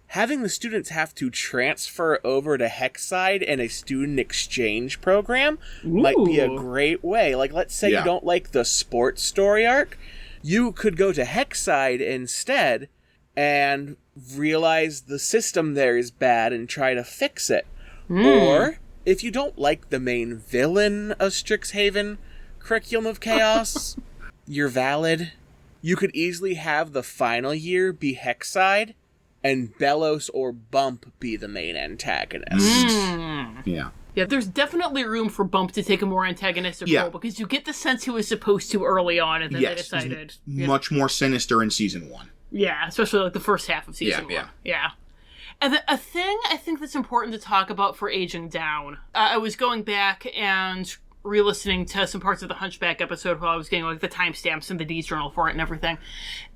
having the students have to transfer over to Hexside in a student exchange program might be a great way. Like, let's say you don't like the sports story arc, you could go to Hexside instead and realize the system there is bad and try to fix it. Or, if you don't like the main villain of Strixhaven Curriculum of Chaos, you're valid. You could easily have the final year be Hexside, and Belos or Bump be the main antagonist. Yeah. Yeah, there's definitely room for Bump to take a more antagonistic role, because you get the sense he was supposed to early on, and then they decided... Much more sinister in Season 1. Yeah, especially like the first half of Season 1. Yeah. And a thing I think that's important to talk about for Aging Down, I was going back and re-listening to some parts of the Hunchback episode while I was getting like the timestamps and the D's journal for it and everything.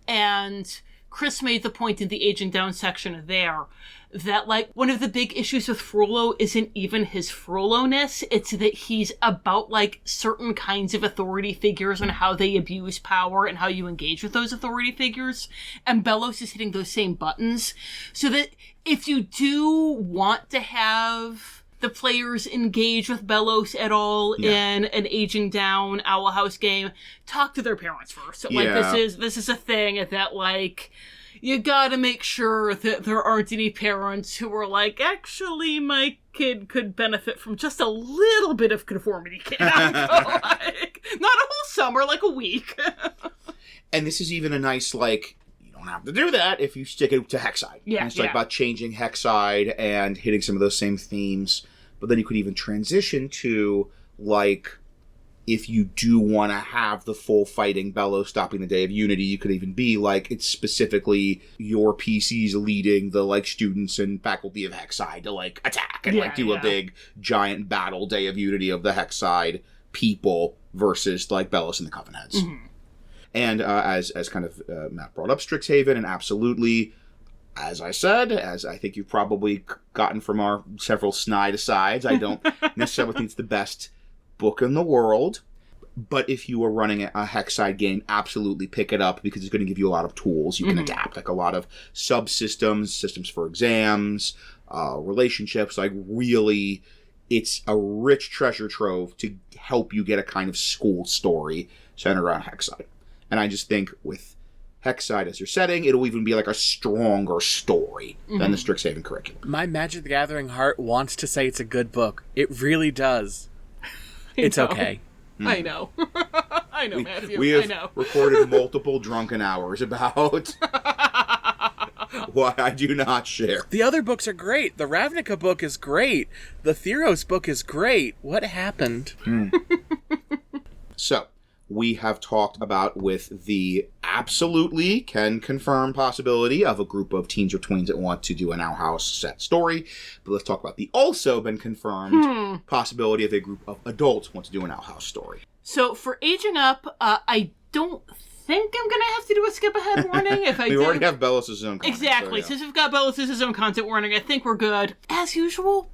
And Chris made the point in the Aging Down section there that like one of the big issues with Frollo isn't even his Frollo-ness, it's that he's about like certain kinds of authority figures and how they abuse power and how you engage with those authority figures. And Belos is hitting those same buttons. So that if you do want to have the players engage with Belos at all in an Aging Down Owl House game, talk to their parents first. Like this is a thing that like you gotta make sure that there aren't any parents who are like, actually my kid could benefit from just a little bit of conformity camp. Like, not a whole summer, like a week. And this is even a nice like, you don't have to do that if you stick it to Hexside. Yeah, and it's like about changing Hexside and hitting some of those same themes. But then you could even transition to, like, if you do want to have the full fighting Belos stopping the Day of Unity, you could even be, like, it's specifically your PCs leading the, like, students and faculty of Hexside to, like, attack and, do a big, giant battle Day of Unity of the Hexside people versus, like, Belos and the Covenheads. Mm-hmm. And as kind of Matt brought up Strixhaven, and absolutely... As I said, as I think you've probably gotten from our several snide asides, I don't necessarily think it's the best book in the world. But if you are running a Hexside game, absolutely pick it up because it's going to give you a lot of tools you can adapt. Like a lot of subsystems, systems for exams, relationships. Like really, it's a rich treasure trove to help you get a kind of school story centered around Hexside. And I just think with Hexside as your setting, it'll even be like a stronger story than the Strixhaven curriculum. My Magic the Gathering heart wants to say it's a good book. It really does. It's okay. I know. I know, Matthew. We have I know. recorded multiple drunken hours about why I do not share. The other books are great. The Ravnica book is great. The Theros book is great. What happened? So, we have talked about with the absolutely can confirm possibility of a group of teens or tweens that want to do an Owl House set story. But let's talk about the also been confirmed possibility of a group of adults want to do an Owl House story. So for aging up, I don't think I'm going to have to do a skip ahead warning. If I We do, already have Belos' own content. exactly. So, yeah. Since we've got Belos' own content warning, I think we're good. As usual,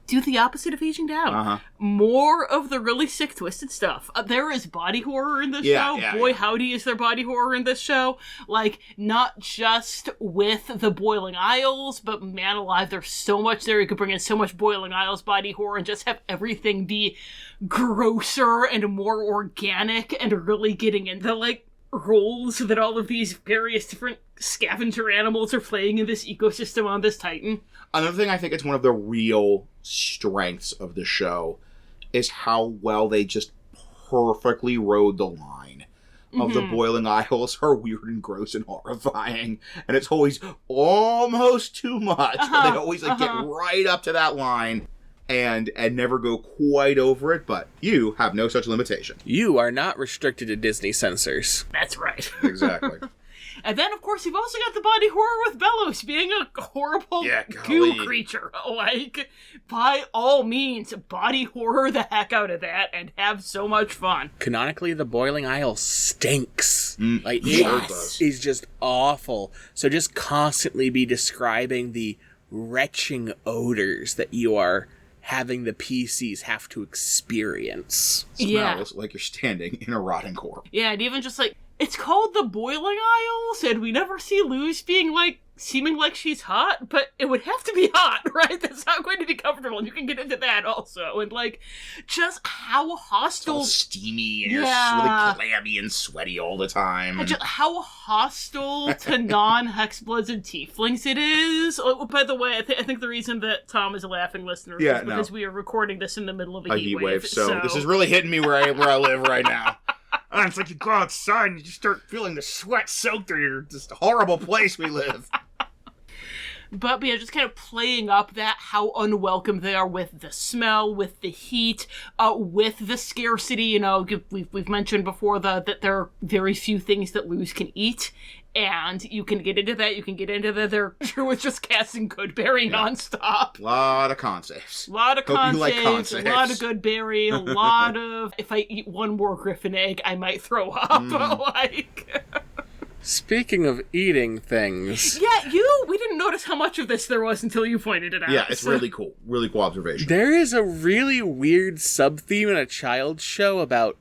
do the opposite of aging down. Uh-huh. More of the really sick, twisted stuff. There is body horror in this show. Boy, howdy is there body horror in this show. Like, not just with the Boiling Isles, but man alive, there's so much there. You could bring in so much Boiling Isles body horror and just have everything be grosser and more organic and really getting into, like, roles that all of these various different scavenger animals are playing in this ecosystem on this Titan. Another thing I think it's one of the real strengths of the show is how well they just perfectly rode the line of the Boiling Isles are weird and gross and horrifying, and it's always almost too much, but they always get right up to that line and never go quite over it, but you have no such limitation. You are not restricted to Disney censors. That's right. Exactly. And then, of course, you've also got the body horror with Belos being a horrible goo creature. Like, by all means, body horror the heck out of that and have so much fun. Canonically, the Boiling Isle stinks. Like, Yes. it is just awful. So just constantly be describing the retching odors that you are having the PCs have to experience. Smells like you're standing in a rotting corpse. Yeah, and even just like, it's called the Boiling Isles, and we never see Luz being like, seeming like she's hot, but it would have to be hot, right? That's not going to be comfortable, and you can get into that also. And like, just how hostile. All steamy and you're really clammy and sweaty all the time. Just how hostile to non-hexbloods and tieflings it is. Oh, by the way, I think the reason that Tom is a laughing listener is because we are recording this in the middle of a heat wave. So this is really hitting me where I live right now. And it's like you go outside and you just start feeling the sweat soak through your just horrible place we live. But yeah, just kind of playing up that, how unwelcome they are with the smell, with the heat, with the scarcity. You know, we've mentioned before that there are very few things that Luz can eat. And you can get into that. You can get into that. They're sure it's just casting Goodberry nonstop. A lot of con saves. A lot of con saves, a lot of Goodberry, a lot of, if I eat one more Griffin egg, I might throw up. Like... Speaking of eating things... Yeah, we didn't notice how much of this there was until you pointed it out. Yeah, it's really cool. Really cool observation. There is a really weird sub-theme in a child's show about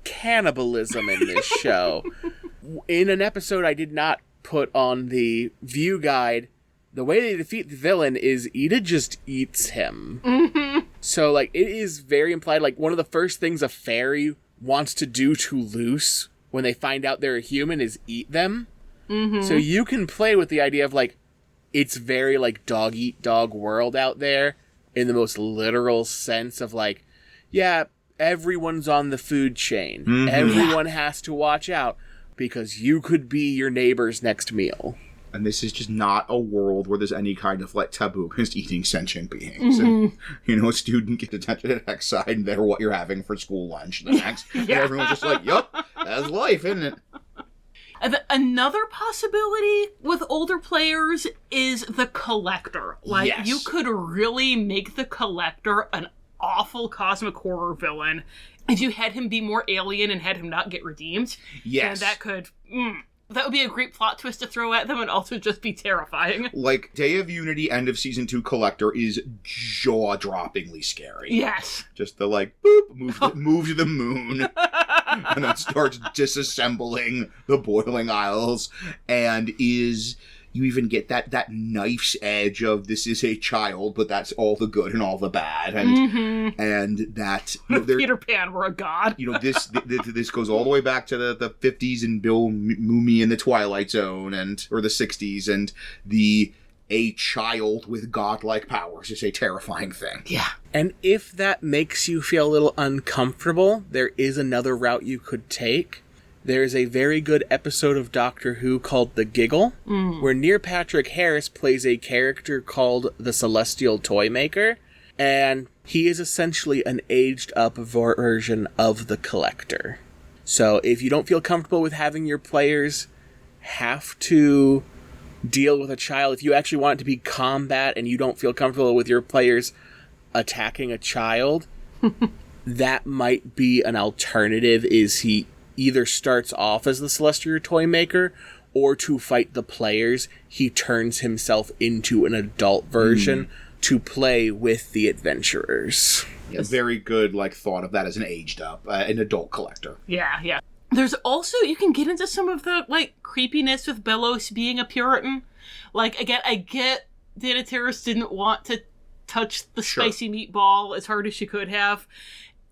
cannibalism in this show. In an episode I did not put on the view guide, the way they defeat the villain is Ida just eats him. Mm-hmm. So, like, it is very implied, like, one of the first things a fairy wants to do to Luz when they find out they're a human is eat them. Mm-hmm. So you can play with the idea of, like, it's very, like, dog-eat-dog world out there in the most literal sense of, like, yeah, everyone's on the food chain. Mm-hmm. Everyone has to watch out because you could be your neighbor's next meal. And this is just not a world where there's any kind of, like, taboo against eating sentient beings. Mm-hmm. And, you know, a student gets attention at Hexside and they're what you're having for school lunch the next. And everyone's just like, yup, that's life, isn't it? Another possibility with older players is the Collector. Like, you could really make the Collector an awful cosmic horror villain if you had him be more alien and had him not get redeemed. Yes. And that could... that would be a great plot twist to throw at them and also just be terrifying. Like, Day of Unity, end of Season 2 Collector is jaw-droppingly scary. Yes. Just the, like, boop, move to the moon, and then starts disassembling the Boiling Isles, and is... You even get that knife's edge of this is a child, but that's all the good and all the bad, and that Peter Pan were a god. You know, this goes all the way back to the 50s and Bill Mumy in the Twilight Zone or the 60s, and a child with godlike powers is a terrifying thing. Yeah. And if that makes you feel a little uncomfortable, there is another route you could take. There's a very good episode of Doctor Who called The Giggle, where Neil Patrick Harris plays a character called the Celestial Toymaker, and he is essentially an aged-up version of the Collector. So if you don't feel comfortable with having your players have to deal with a child, if you actually want it to be combat and you don't feel comfortable with your players attacking a child... that might be an alternative, is he either starts off as the Celestial Toy Maker, or to fight the players, he turns himself into an adult version to play with the adventurers. Yeah, very good thought of that as an aged up, an adult collector. Yeah. There's also, you can get into some of the, creepiness with Belos being a Puritan. Again, I get Darius didn't want to touch the spicy meatball as hard as she could have.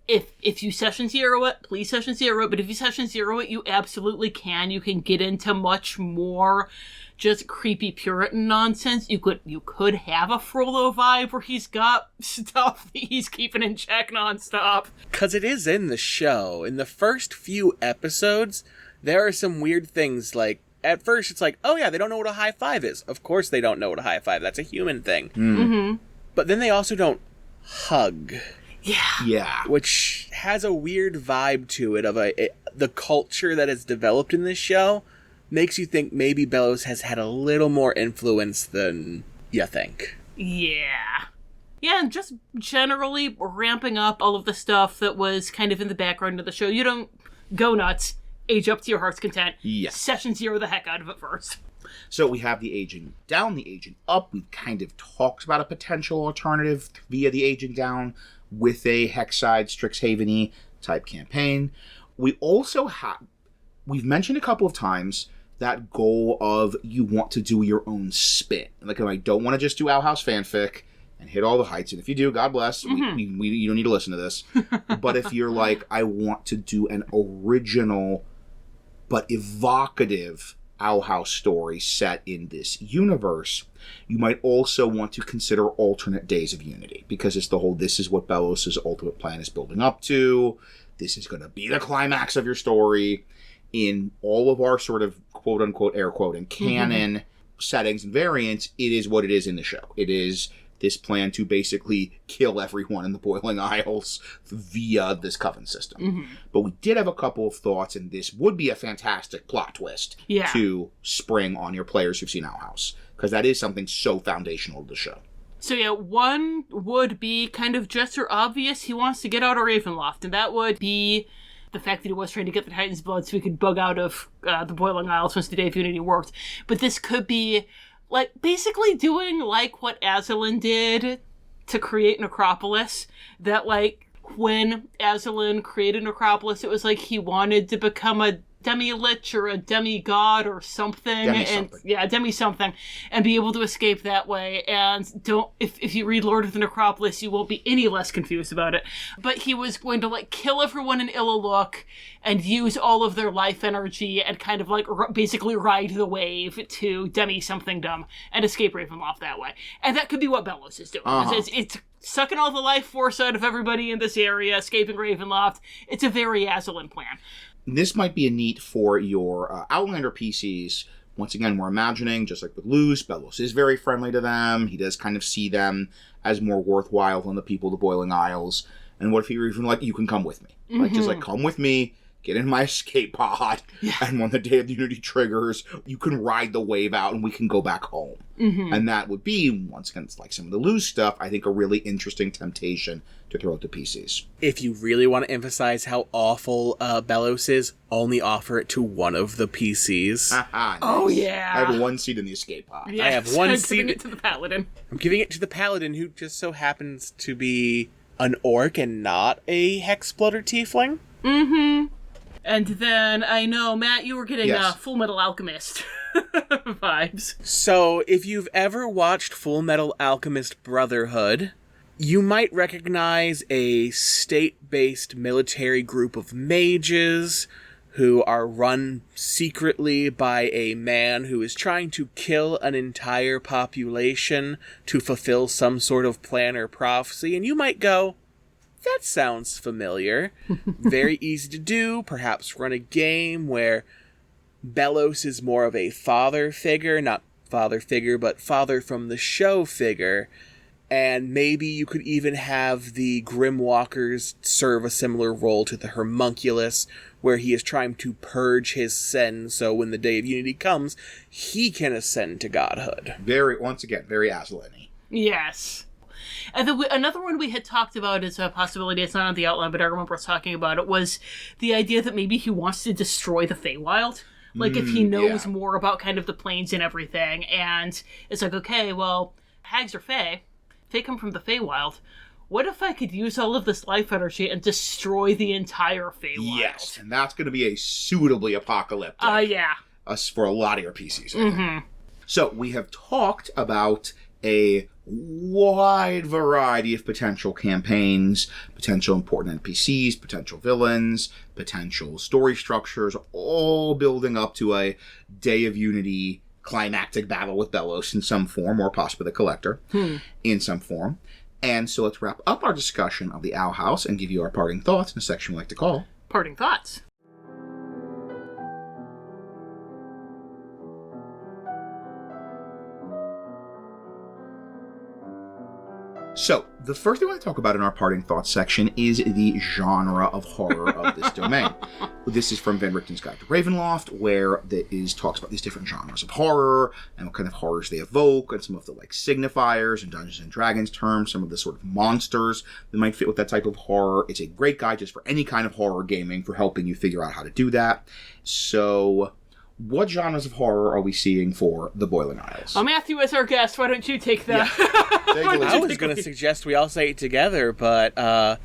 If you session zero it, please session zero it. But if you session zero it, you absolutely can. You can get into much more just creepy Puritan nonsense. You could have a Frollo vibe where he's got stuff that he's keeping in check nonstop. Because it is in the show. In the first few episodes, there are some weird things at first it's oh yeah, they don't know what a high five is. Of course they don't know what a high five. That's a human thing. Mm-hmm. But then they also don't hug. Yeah. Which has a weird vibe to it of the culture that is developed in this show makes you think maybe Belos has had a little more influence than you think. Yeah. Yeah, and just generally ramping up all of the stuff that was kind of in the background of the show. You don't go nuts, age up to your heart's content. Yes. Session zero the heck out of it first. So we have the aging down, the aging up. We've kind of talked about a potential alternative via the aging down with a Hexside, Strixhaven-y type campaign. We also we've mentioned a couple of times that goal of you want to do your own spin. I don't want to just do Owl House fanfic and hit all the heights. And if you do, God bless. Mm-hmm. You don't need to listen to this. But if you're I want to do an original but evocative Owl House story set in this universe, you might also want to consider alternate Days of Unity, because it's this is what Belos' ultimate plan is building up to. This is going to be the climax of your story. In all of our sort of quote-unquote, air quoting, canon settings and variants, it is what it is in the show. It is this plan to basically kill everyone in the Boiling Isles via this coven system. Mm-hmm. But we did have a couple of thoughts, and this would be a fantastic plot twist to spring on your players who've seen Owl House, because that is something so foundational to the show. So yeah, one would be kind of just or obvious. He wants to get out of Ravenloft, and that would be the fact that he was trying to get the Titan's blood so he could bug out of the Boiling Isles once the Day of Unity worked. But this could be basically doing what Azalin did to create Necropolis. That when Azalin created Necropolis, it was he wanted to become a demi-lich or a demigod or something. Demi-something. And be able to escape that way. And if you read Lord of the Necropolis, you won't be any less confused about it. But he was going to kill everyone in Illalook and use all of their life energy and kind of basically ride the wave to demi-something dumb and escape Ravenloft that way. And that could be what Belos is doing. Uh-huh. It's sucking all the life force out of everybody in this area, escaping Ravenloft. It's a very Azalin plan. This might be a neat for your Outlander PCs. Once again, we're imagining, just like with Luz, Belos is very friendly to them. He does kind of see them as more worthwhile than the people of the Boiling Isles. And what if he were even you can come with me? Mm-hmm. Come with me, get in my escape pod, and when the Day of Unity triggers, you can ride the wave out and we can go back home. Mm-hmm. And that would be, once again, it's some of the Luz stuff, I think a really interesting temptation to throw at the PCs. If you really want to emphasize how awful Belos is, only offer it to one of the PCs. Nice. Oh, yeah. I have one seat in the escape pod. Yes, I have one seat. I'm giving it to the Paladin. I'm giving it to the Paladin, who just so happens to be an orc and not a Hexblood or Tiefling. Mm-hmm. And then, I know, Matt, you were getting Full Metal Alchemist vibes. So, if you've ever watched Full Metal Alchemist Brotherhood, you might recognize a state-based military group of mages who are run secretly by a man who is trying to kill an entire population to fulfill some sort of plan or prophecy, and you might go, that sounds familiar. Very easy to do. Perhaps run a game where Belos is more of a father figure, not father figure, but father from the show figure. And maybe you could even have the Grimwalkers serve a similar role to the Homunculus, where he is trying to purge his sin, so when the Day of Unity comes, he can ascend to godhood. Once again, very Azalin-y. Yes. And then another one we had talked about as a possibility, it's not on the outline, but I remember us talking about it, was the idea that maybe he wants to destroy the Feywild. Like, if he knows more about kind of the planes and everything, and it's like, okay, well, hags are Fey. Fey come from the Feywild. What if I could use all of this life energy and destroy the entire Feywild? Yes, and that's going to be a suitably apocalyptic. Yeah. For a lot of your PCs. Mm-hmm. So we have talked about a wide variety of potential campaigns, potential important NPCs, potential villains, potential story structures, all building up to a Day of Unity climactic battle with Belos in some form, or possibly the Collector in some form. And so let's wrap up our discussion of the Owl House and give you our parting thoughts in a section we like to call Parting Thoughts. So, the first thing I want to talk about in our parting thoughts section is the genre of horror of this domain. This is from Van Richten's Guide to Ravenloft, where talks about these different genres of horror, and what kind of horrors they evoke, and some of the signifiers and Dungeons and Dragons terms, some of the sort of monsters that might fit with that type of horror. It's a great guide just for any kind of horror gaming for helping you figure out how to do that. So, what genres of horror are we seeing for the Boiling Isles? Well, Matthew, as our guest, why don't you take that? Yeah. I was going to suggest we all say it together, but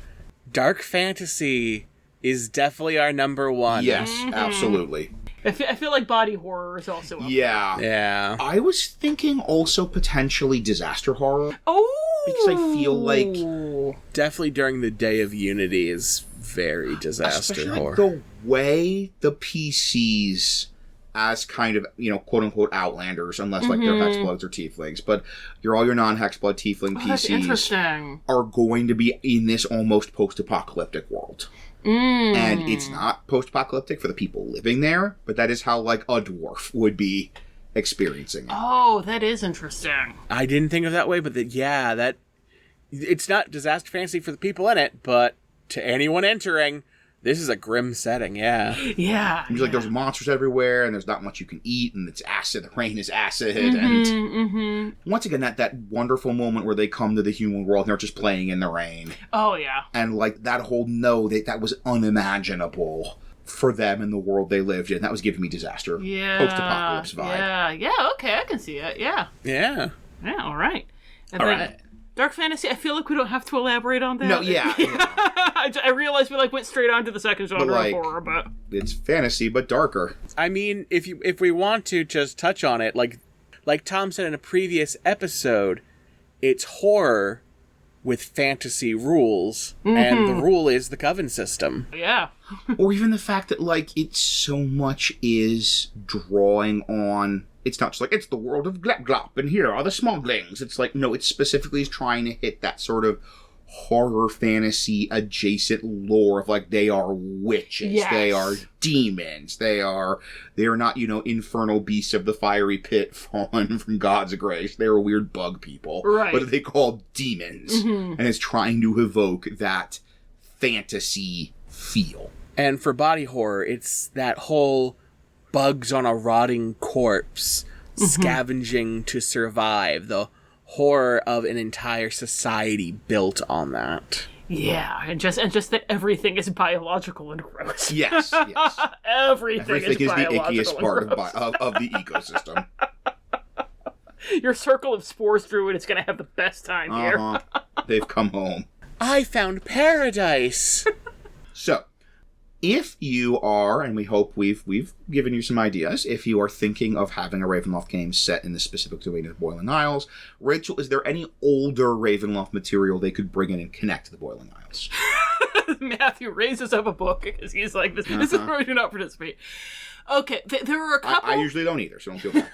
dark fantasy is definitely our number one. Yes, absolutely. I feel like body horror is also up there. Yeah. I was thinking also potentially disaster horror. Oh! Because I feel like... Definitely during the Day of Unity is very disaster especially horror. The way the PCs... as kind of, quote-unquote outlanders, unless, they're hexbloods or tieflings. But all your non-hexblood tiefling PCs are going to be in this almost post-apocalyptic world. And it's not post-apocalyptic for the people living there, but that is how, a dwarf would be experiencing it. Oh, that is interesting. I didn't think of that way, but it's not disaster fantasy for the people in it, but to anyone entering... This is a grim setting, yeah. Yeah. There's monsters everywhere, and there's not much you can eat, and it's acid. The rain is acid, and once again, that wonderful moment where they come to the human world and they're just playing in the rain. Oh, yeah. And that whole that was unimaginable for them in the world they lived in. That was giving me disaster. Yeah. Post-apocalypse vibe. Yeah, okay, I can see it, yeah. Yeah. Yeah, all right. And all then, right. Dark fantasy, I feel like we don't have to elaborate on that. No, yeah. I realized we went straight on to the second genre of horror, but... It's fantasy, but darker. I mean, if we want to just touch on it, like Tom said in a previous episode, it's horror with fantasy rules, and the rule is the coven system. Yeah. Or even the fact that, it so much is drawing on... It's not just it's the world of Glep Glop, and here are the smuglings. It's no, it specifically is trying to hit that sort of horror fantasy adjacent lore of they are witches, yes. They are demons, they are not, infernal beasts of the fiery pit fallen from God's grace. They're weird bug people. Right. But they call demons. And it's trying to evoke that fantasy feel. And for body horror, it's that whole bugs on a rotting corpse, scavenging to survive, the horror of an entire society built on that. Yeah, and just that everything is biological and gross. Yes. Everything is the biological ickiest part and gross. of the ecosystem. Your circle of spores druid is going to have the best time here. They've come home. I found paradise! So, if you are, and we hope we've given you some ideas, if you are thinking of having a Ravenloft game set in the specific domain of the Boiling Isles, Rachel, is there any older Ravenloft material they could bring in and connect to the Boiling Isles? Matthew raises up a book because he's like, this is where I do not participate. Okay, there are a couple... I usually don't either, so don't feel bad.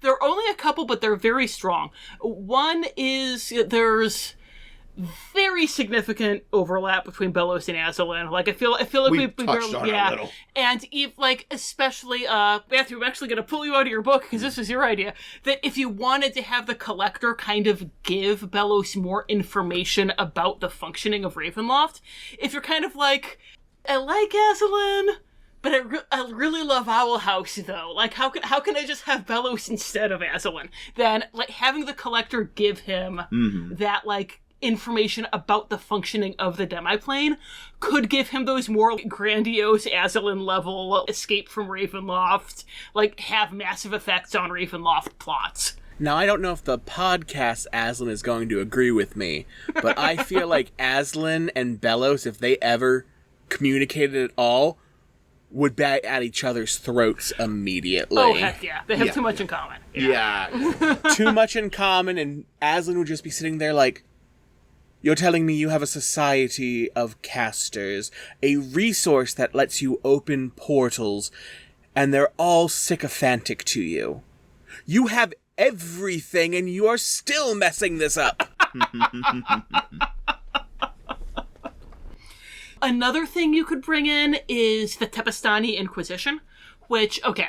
There are only a couple, but they're very strong. One is there's very significant overlap between Belos and Azalin. I feel like we touched on it a little. And especially Matthew, I'm actually going to pull you out of your book because this was your idea. That if you wanted to have the Collector kind of give Belos more information about the functioning of Ravenloft, if you're kind of I like Azalin, But I really love Owl House, though. Like, how can I just have Belos instead of Azalin? Then, like, having the Collector give him that, like, information about the functioning of the demiplane could give him those more grandiose Azalin-level escape from Ravenloft, like, have massive effects on Ravenloft plots. Now, I don't know if the podcast Azalin is going to agree with me, but I feel like Azalin and Belos, if they ever communicated at all, would bat at each other's throats immediately. Oh, heck yeah. They have too much in common. Yeah. Too much in common, and Azalin would just be sitting there like, you're telling me you have a society of casters, a resource that lets you open portals, and they're all sycophantic to you. You have everything, and you are still messing this up. Another thing you could bring in is the Tepestani Inquisition, which, okay.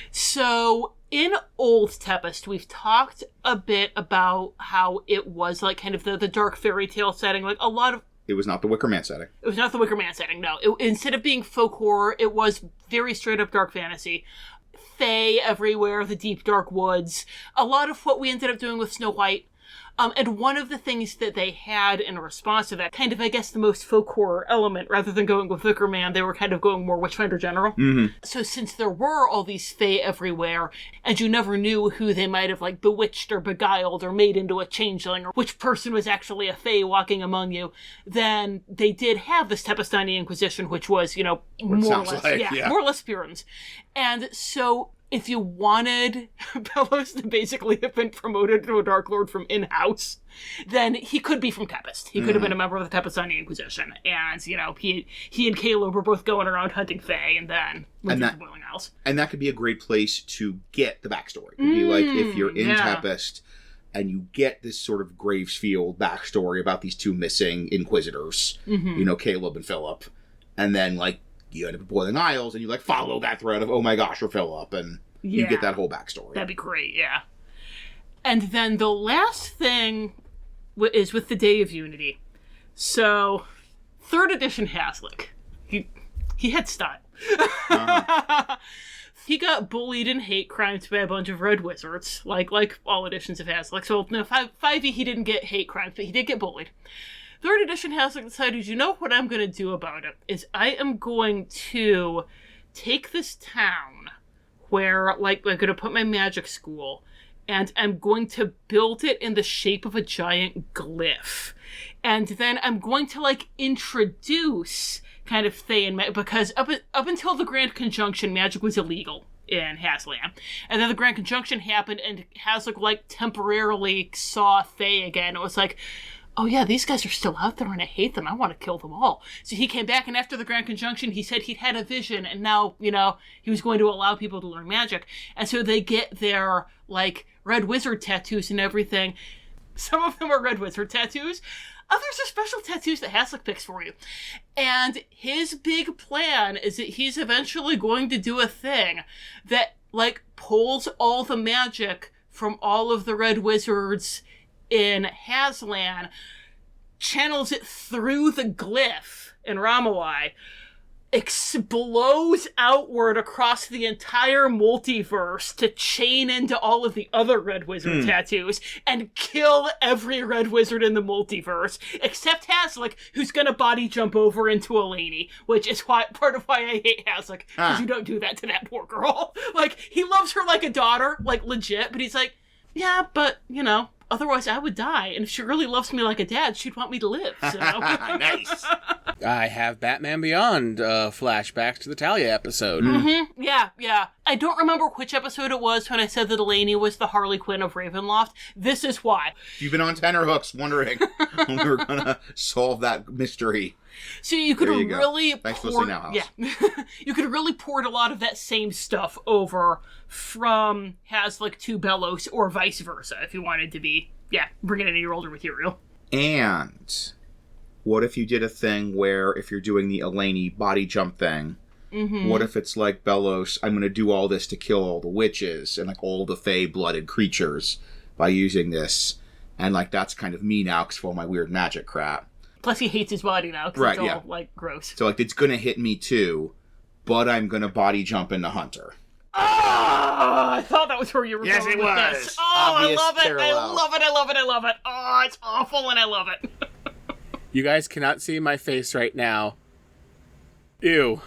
So, in Old Tempest, we've talked a bit about how it was, like, kind of the dark fairy tale setting, like, a lot of... It was not the Wicker Man setting. It was not the Wicker Man setting, no. Instead of being folk horror, it was very straight-up dark fantasy. Fae everywhere, the deep, dark woods. A lot of what we ended up doing with Snow White. And one of the things that they had in response to that, kind of, I guess, the most folk horror element, rather than going with Wicker Man, they were kind of going more Witchfinder General. Mm-hmm. So since there were all these fae everywhere, and you never knew who they might have, like, bewitched or beguiled or made into a changeling, or which person was actually a fae walking among you, then they did have this Tepestani Inquisition, which was, you know, more or less Puritans. And so... if you wanted Belos to basically have been promoted to a Darklord from in-house, then he could be from Tempest. He could have been a member of the Tepestani Inquisition. And, you know, he and Caleb were both going around hunting fae and then moving to Boiling Isles. And that could be a great place to get the backstory. It could be like, if you're in Tempest and you get this sort of Gravesfield backstory about these two missing Inquisitors, you know, Caleb and Philip, and then, like, you end up at Boiling Isles, and you, like, follow that thread of, oh my gosh, you're Philip, and you get that whole backstory. That'd be great, yeah. And then the last thing is with the Day of Unity. So, 3rd edition Haslick. He had style. He got bullied and hate crimes by a bunch of red wizards, like all editions of Haslick. So, no, 5e he didn't get hate crimes, but he did get bullied. 3rd edition Haslick decided, you know what I'm going to do about it? Is I am going to take this town where, like, I'm going to put my magic school, and I'm going to build it in the shape of a giant glyph. And then I'm going to, like, introduce kind of Fae and magic, because up until the Grand Conjunction, magic was illegal in Haslan. And then the Grand Conjunction happened, and Haslick, like, temporarily saw Fae again. It was like, oh yeah, these guys are still out there and I hate them. I want to kill them all. So he came back, and after the Grand Conjunction, he said he'd had a vision, and now, you know, he was going to allow people to learn magic. And so they get their, like, red wizard tattoos and everything. Some of them are red wizard tattoos. Others are special tattoos that Haslick picks for you. And his big plan is that he's eventually going to do a thing that, like, pulls all the magic from all of the red wizards in Haslan, channels it through the glyph in Ramawai, explodes outward across the entire multiverse to chain into all of the other red wizard tattoos and kill every red wizard in the multiverse, except Haslick, who's gonna body jump over into Eleni, which is part of why I hate Haslick, because you don't do that to that poor girl. Like, he loves her like a daughter, like, legit, but he's like, yeah, but, you know, otherwise I would die, and if she really loves me like a dad, she'd want me to live, so. Nice. I have Batman Beyond flashbacks to the Talia episode. Mm-hmm. Yeah. I don't remember which episode it was when I said that Eleni was the Harley Quinn of Ravenloft. This is why. You've been on tenterhooks wondering when we were going to solve that mystery. So you could really Thanks for listening now, House. Yeah. You could really port a lot of that same stuff over from Haslick to Belos, or vice versa, if you wanted to be, bring it into your older material. And what if you did a thing where, if you're doing the Eleni body jump thing, what if it's like Belos, I'm going to do all this to kill all the witches and, like, all the fey-blooded creatures by using this, and, like, that's kind of me now because of all my weird magic crap. Plus he hates his body now because it's all, like, gross. So, like, it's going to hit me too, but I'm going to body jump into Hunter. Oh, I thought that was where you were going with was. this. Oh, Obvious I love it. parallel. I love it. I love it. I love it. Oh, it's awful and I love it. You guys cannot see my face right now. Ew.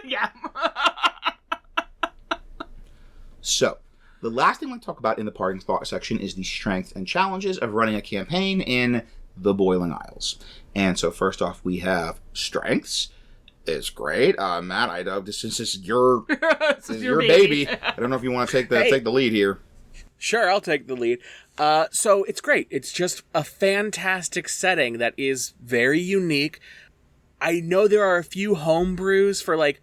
Yeah. So, the last thing I want to talk about in the parting thought section is the strengths and challenges of running a campaign in the Boiling Isles. And so, first off, we have strengths. It's great. Matt, this is your, this is your baby. I don't know if you want to take the lead here. Sure, I'll take the lead. So it's great. It's just a fantastic setting that is very unique. I know there are a few homebrews for, like,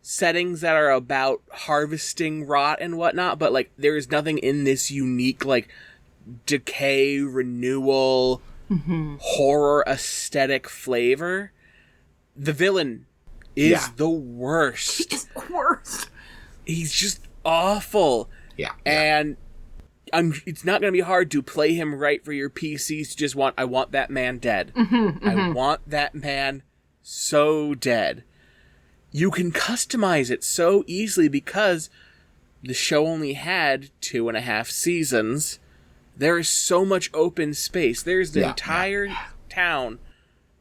settings that are about harvesting rot and whatnot, but, like, there is nothing in this unique, like, decay, renewal, horror aesthetic flavor. The villain is the worst. He's the worst. He's just awful. Yeah. And it's not going to be hard to play him right for your PCs. Just I want that man dead. I want that man so dead. You can customize it so easily because the show only had 2.5 seasons. There is so much open space. There's the entire town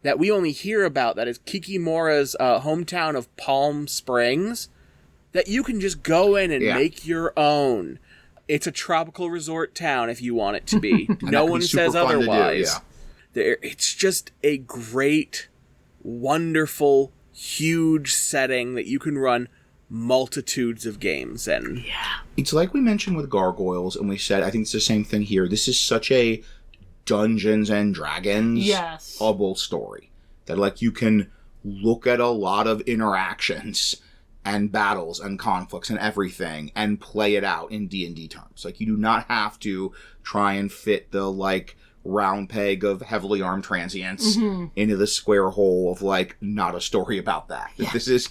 that we only hear about, that is Kikimora's hometown of Palm Springs, that you can just go in and make your own. It's a tropical resort town if you want it to be. No one says otherwise. It's just a great, wonderful, huge setting that you can run multitudes of games in. Yeah. It's like we mentioned with Gargoyles, and we said, I think it's the same thing here. This is such a Dungeons and Dragons bubble story that, like, you can look at a lot of interactions and battles and conflicts and everything and play it out in D&D terms. Like, you do not have to try and fit the, like, round peg of heavily armed transients into the square hole of, like, not a story about that. Yeah. This is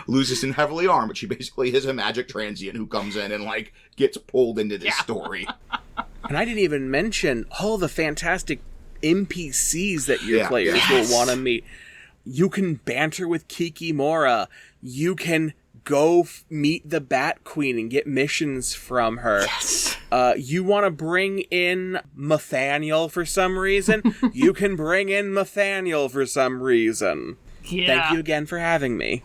Lucis in heavily armed, but she basically is a magic transient who comes in and, like, gets pulled into this story. And I didn't even mention all the fantastic NPCs that your players will want to meet. You can banter with Kikimora. You can go meet the Bat Queen and get missions from her. Yes. You want to bring in Nathaniel for some reason? You can bring in Nathaniel for some reason. Yeah. Thank you again for having me.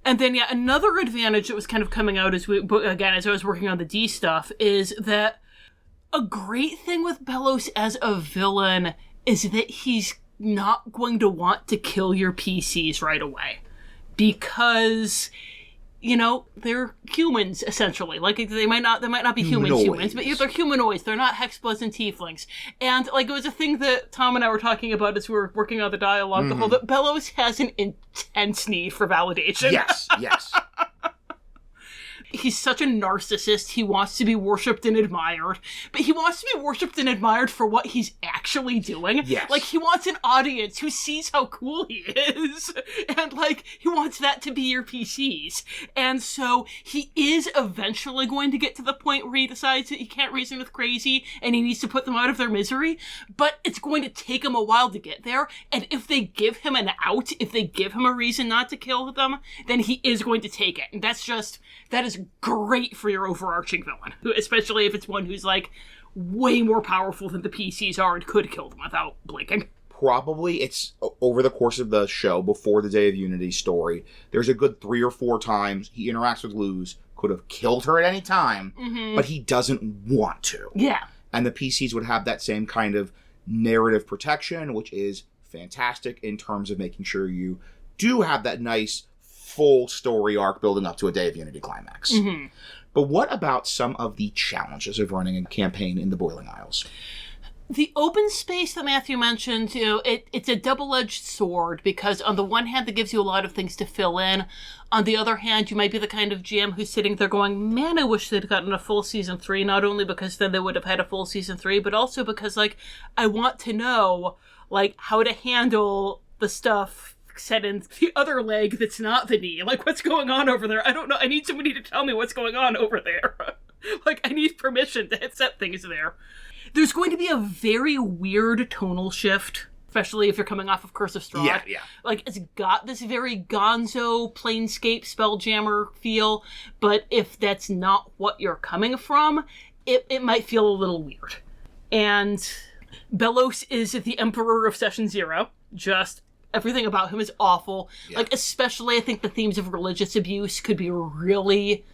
And then, another advantage that was kind of coming out as I was working on the D stuff is that a great thing with Belos as a villain is that he's not going to want to kill your PCs right away. Because, you know, they're humans, essentially. Like, they might not be humans, but they're humanoids. They're not hexbloods and tieflings. And, like, it was a thing that Tom and I were talking about as we were working on the dialogue, the whole that Belos has an intense need for validation. Yes. He's such a narcissist. He wants to be worshipped and admired, but he wants to be worshipped and admired for what he's actually doing. Yes. Like, he wants an audience who sees how cool he is, and, like, he wants that to be your PCs. And so he is eventually going to get to the point where he decides that he can't reason with crazy and he needs to put them out of their misery, but it's going to take him a while to get there. And if they give him an out, if they give him a reason not to kill them, then he is going to take it. And that is great for your overarching villain, especially if it's one who's, like, way more powerful than the PCs are and could kill them without blinking. Probably it's over the course of the show, before the Day of Unity story, there's a good 3 or 4 times he interacts with Luz, could have killed her at any time, but he doesn't want to. Yeah. And the PCs would have that same kind of narrative protection, which is fantastic in terms of making sure you do have that nice full story arc building up to a Day of Unity climax. But what about some of the challenges of running a campaign in the Boiling Isles? The open space that Matthew mentioned, you know, it's a double-edged sword, because on the one hand, that gives you a lot of things to fill in. On the other hand, you might be the kind of GM who's sitting there going, man, I wish they'd gotten a full season 3, not only because then they would have had a full season 3, but also because, like, I want to know, like, how to handle the stuff set in the other leg that's not the knee. Like, what's going on over there? I don't know. I need somebody to tell me what's going on over there. Like, I need permission to set things there. There's going to be a very weird tonal shift especially if you're coming off of Curse of Strahd. Yeah. Like, it's got this very gonzo, planescape, spelljammer feel, but if that's not what you're coming from, it might feel a little weird. And Belos is the Emperor of Session Zero. Just everything about him is awful. Yeah. Like, especially I think the themes of religious abuse could be really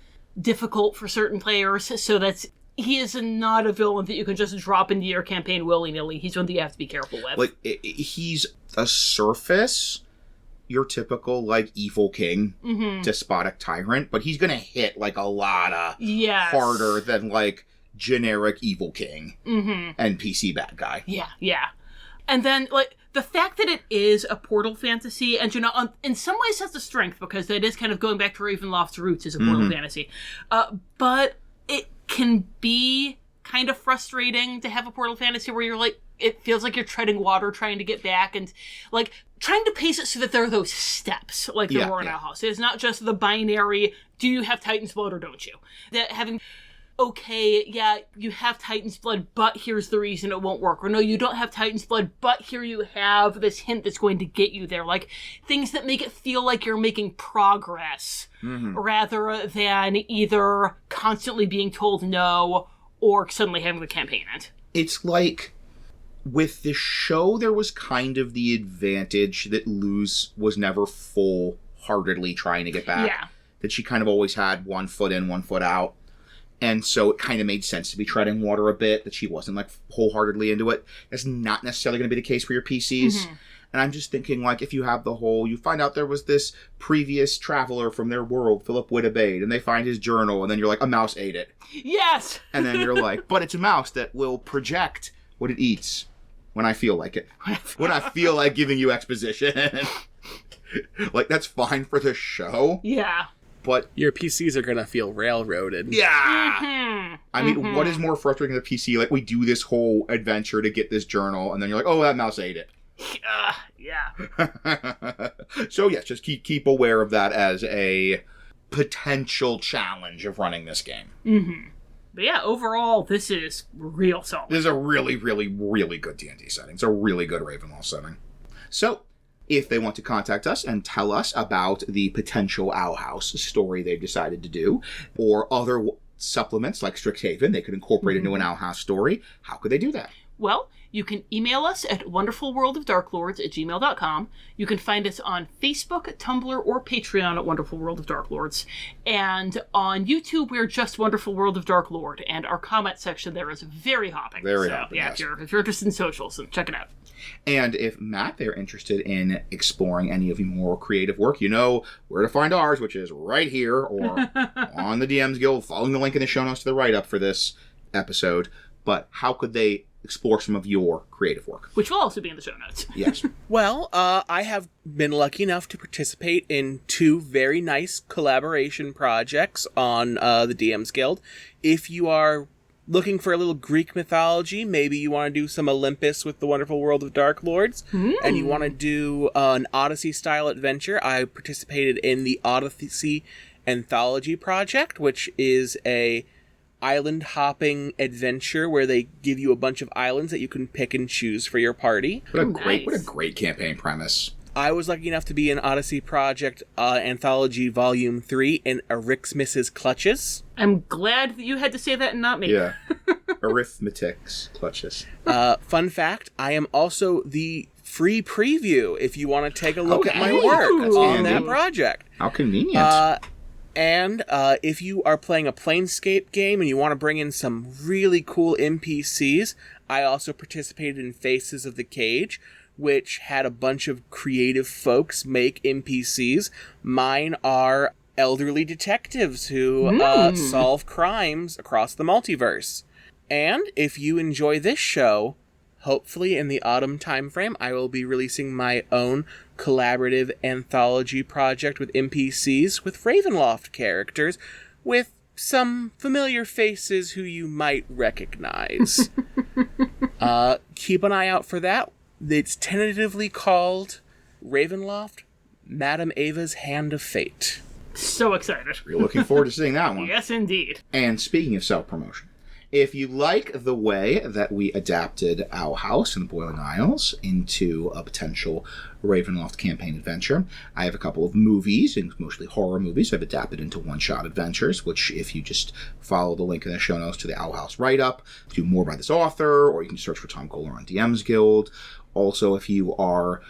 difficult for certain players, so he is not a villain that you can just drop into your campaign willy-nilly. He's one that you have to be careful with. Like, he's a surface, your typical, like, evil king, despotic tyrant, but he's gonna hit, like, a lot of harder than, like, generic evil king NPC bad guy. Yeah. And then, like, the fact that it is a portal fantasy, and, in some ways that's a strength, because that is kind of going back to Ravenloft's roots as a portal fantasy. But it can be kind of frustrating to have a portal fantasy where you're like, it feels like you're treading water trying to get back, and, like, trying to pace it so that there are those steps, like there were in our house. It's not just the binary, do you have Titan's blood or don't you? That having... okay, yeah, you have Titan's blood, but here's the reason it won't work. Or no, you don't have Titan's blood, but here you have this hint that's going to get you there. Like, things that make it feel like you're making progress, rather than either constantly being told no, or suddenly having the campaign end. It's like, with the show, there was kind of the advantage that Luz was never full-heartedly trying to get back. Yeah. That she kind of always had one foot in, one foot out. And so it kind of made sense to be treading water a bit, that she wasn't, like, wholeheartedly into it. That's not necessarily going to be the case for your PCs. And I'm just thinking, like, if you have you find out there was this previous traveler from their world, Philip Wittebane, and they find his journal, and then you're like, a mouse ate it. Yes! And then you're like, but it's a mouse that will project what it eats when I feel like it. When I feel like giving you exposition. Like, that's fine for the show. Yeah. But your PCs are gonna feel railroaded. Yeah! I mean, what is more frustrating than a PC? Like, we do this whole adventure to get this journal, and then you're like, oh, that mouse ate it. Yeah. So, yes, just keep aware of that as a potential challenge of running this game. But yeah, overall, this is real solid. This is a really, really, really good D&D setting. It's a really good Ravenloft setting. So, if they want to contact us and tell us about the potential Owl House story they've decided to do, or other supplements like Strixhaven they could incorporate into an Owl House story, how could they do that? Well, you can email us at wonderfulworldofdarklords@gmail.com. You can find us on Facebook, Tumblr, or Patreon at Wonderful World of Darklords. And on YouTube, we're just Wonderful World of Darklord, and our comment section there is very hopping. Very so, hopping, yeah, yes. if you're interested in socials, then check it out. And if, Matt, they're interested in exploring any of your more creative work, you know where to find ours, which is right here, or on the DMs Guild, following the link in the show notes to the write-up for this episode. But how could they explore some of your creative work? Which will also be in the show notes. Yes. Well, I have been lucky enough to participate in 2 very nice collaboration projects on the DMs Guild. If you are looking for a little Greek mythology, maybe you want to do some Olympus with the Wonderful World of Darklords, and you want to do an Odyssey-style adventure, I participated in the Odyssey Anthology Project, which is a island-hopping adventure where they give you a bunch of islands that you can pick and choose for your party. What a great campaign premise. I was lucky enough to be in Odyssey Project Anthology Volume 3 in Arixmis's Clutches. I'm glad that you had to say that and not me. Yeah. Arithmetic's Clutches. Fun fact, I am also the free preview if you want to take a look at my work on that project. How convenient. And if you are playing a Planescape game and you want to bring in some really cool NPCs, I also participated in Faces of the Cage, which had a bunch of creative folks make NPCs. Mine are elderly detectives who solve crimes across the multiverse. And if you enjoy this show, hopefully in the autumn timeframe, I will be releasing my own collaborative anthology project with NPCs with Ravenloft characters with some familiar faces who you might recognize. Keep an eye out for that. It's tentatively called Ravenloft, Madame Ava's Hand of Fate. So excited. We're looking forward to seeing that one. Yes, indeed. And speaking of self-promotion, If you like the way that we adapted Owl House and the Boiling Isles into a potential Ravenloft campaign adventure, I have a couple of movies, and mostly horror movies, I've adapted into one-shot adventures, which if you just follow the link in the show notes to the Owl House write-up, do more by this author, or you can search for Tom Kohler on DM's Guild. Also, if you are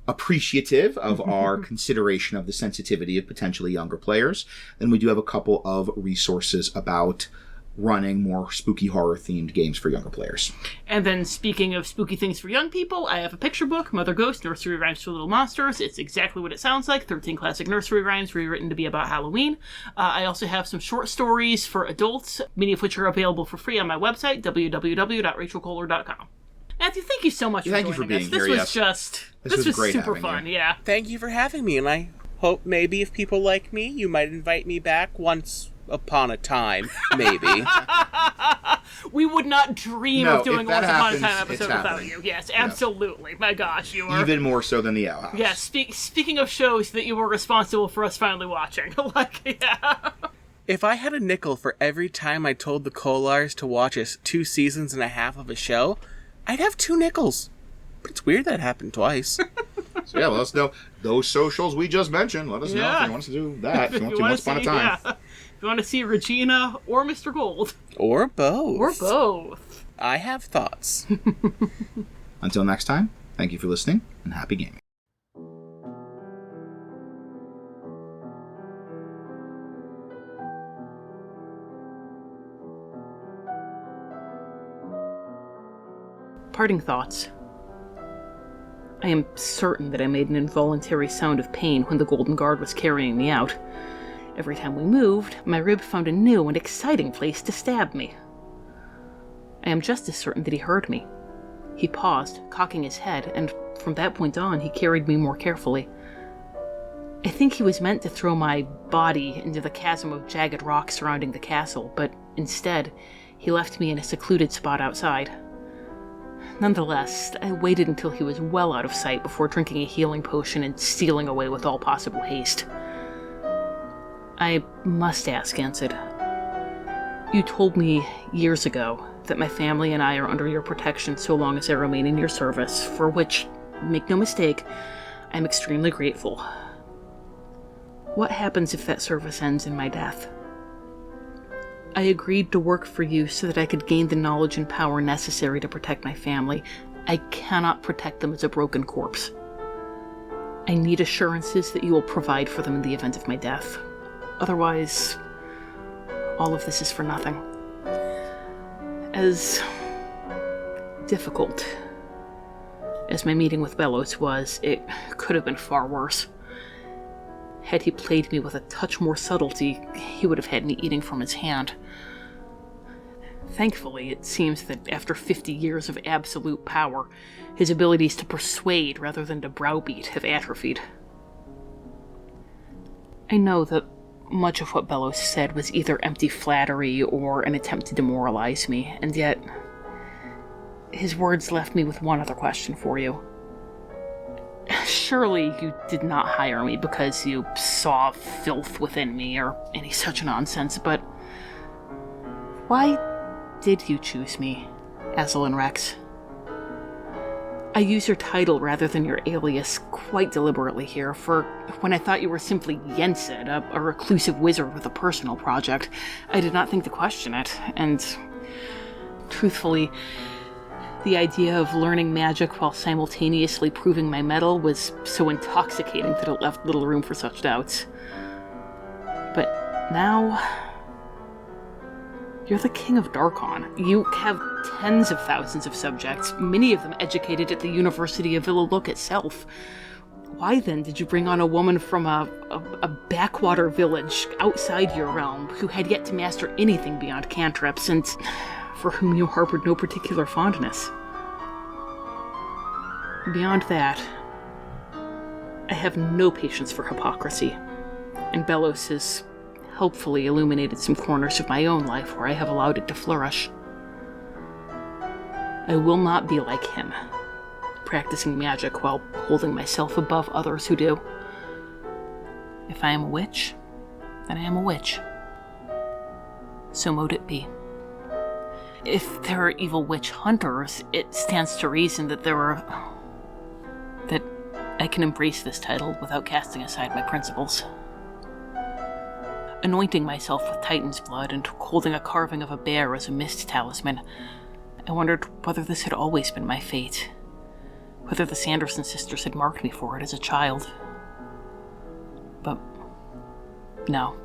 appreciative of our consideration of the sensitivity of potentially younger players, then we do have a couple of resources about running more spooky horror-themed games for younger players. And then, speaking of spooky things for young people, I have a picture book, Mother Ghost, Nursery Rhymes for Little Monsters. It's exactly what it sounds like, 13 classic nursery rhymes rewritten to be about Halloween. I also have some short stories for adults, many of which are available for free on my website, www.rachelkohler.com. Matthew, thank you so much for joining us. Being this here. This was great super fun, yeah. Thank you for having me, and I hope maybe if people like me, you might invite me back once upon a time, maybe. We would not dream of doing a Once Upon a Time happens, episode without you. Yes, absolutely. My gosh, you are... Even more so than the Owl House. Yes, speaking of shows that you were responsible for us finally watching. If I had a nickel for every time I told the Kohlars to watch 2 seasons and a half of a show, I'd have 2 nickels. But it's weird that happened twice. So let us know. Those socials we just mentioned, let us know if you want us to do that. If you want to Once Upon a Time. Yeah. If you want to see Regina or Mr. Gold. Or both. Or both. I have thoughts. Until next time, thank you for listening, and happy gaming. Parting thoughts. I am certain that I made an involuntary sound of pain when the Golden Guard was carrying me out. Every time we moved, my rib found a new and exciting place to stab me. I am just as certain that he heard me. He paused, cocking his head, and from that point on, he carried me more carefully. I think he was meant to throw my body into the chasm of jagged rock surrounding the castle, but instead, he left me in a secluded spot outside. Nonetheless, I waited until he was well out of sight before drinking a healing potion and stealing away with all possible haste. I must ask, Ansid. You told me years ago that my family and I are under your protection so long as I remain in your service, for which, make no mistake, I'm extremely grateful. What happens if that service ends in my death? I agreed to work for you so that I could gain the knowledge and power necessary to protect my family. I cannot protect them as a broken corpse. I need assurances that you will provide for them in the event of my death. Otherwise, all of this is for nothing. As difficult as my meeting with Belos was, it could have been far worse. Had he played me with a touch more subtlety, he would have had me eating from his hand. Thankfully, it seems that after 50 years of absolute power, his abilities to persuade rather than to browbeat have atrophied. I know that much of what Belos said was either empty flattery or an attempt to demoralize me, and yet his words left me with one other question for you. Surely you did not hire me because you saw filth within me or any such nonsense, but why did you choose me, Aslan Rex? I use your title rather than your alias quite deliberately here, for when I thought you were simply Yensid, a reclusive wizard with a personal project, I did not think to question it, and truthfully, the idea of learning magic while simultaneously proving my mettle was so intoxicating that it left little room for such doubts. But now, you're the King of Darkon. You have tens of thousands of subjects, many of them educated at the University of Villalook itself. Why then did you bring on a woman from a backwater village outside your realm who had yet to master anything beyond cantrips and for whom you harbored no particular fondness? Beyond that, I have no patience for hypocrisy, and Belos has helpfully illuminated some corners of my own life where I have allowed it to flourish. I will not be like him, practicing magic while holding myself above others who do. If I am a witch, then I am a witch. So mote it be. If there are evil witch hunters, it stands to reason that that I can embrace this title without casting aside my principles. Anointing myself with Titan's blood and holding a carving of a bear as a mist talisman, I wondered whether this had always been my fate, whether the Sanderson sisters had marked me for it as a child. But no.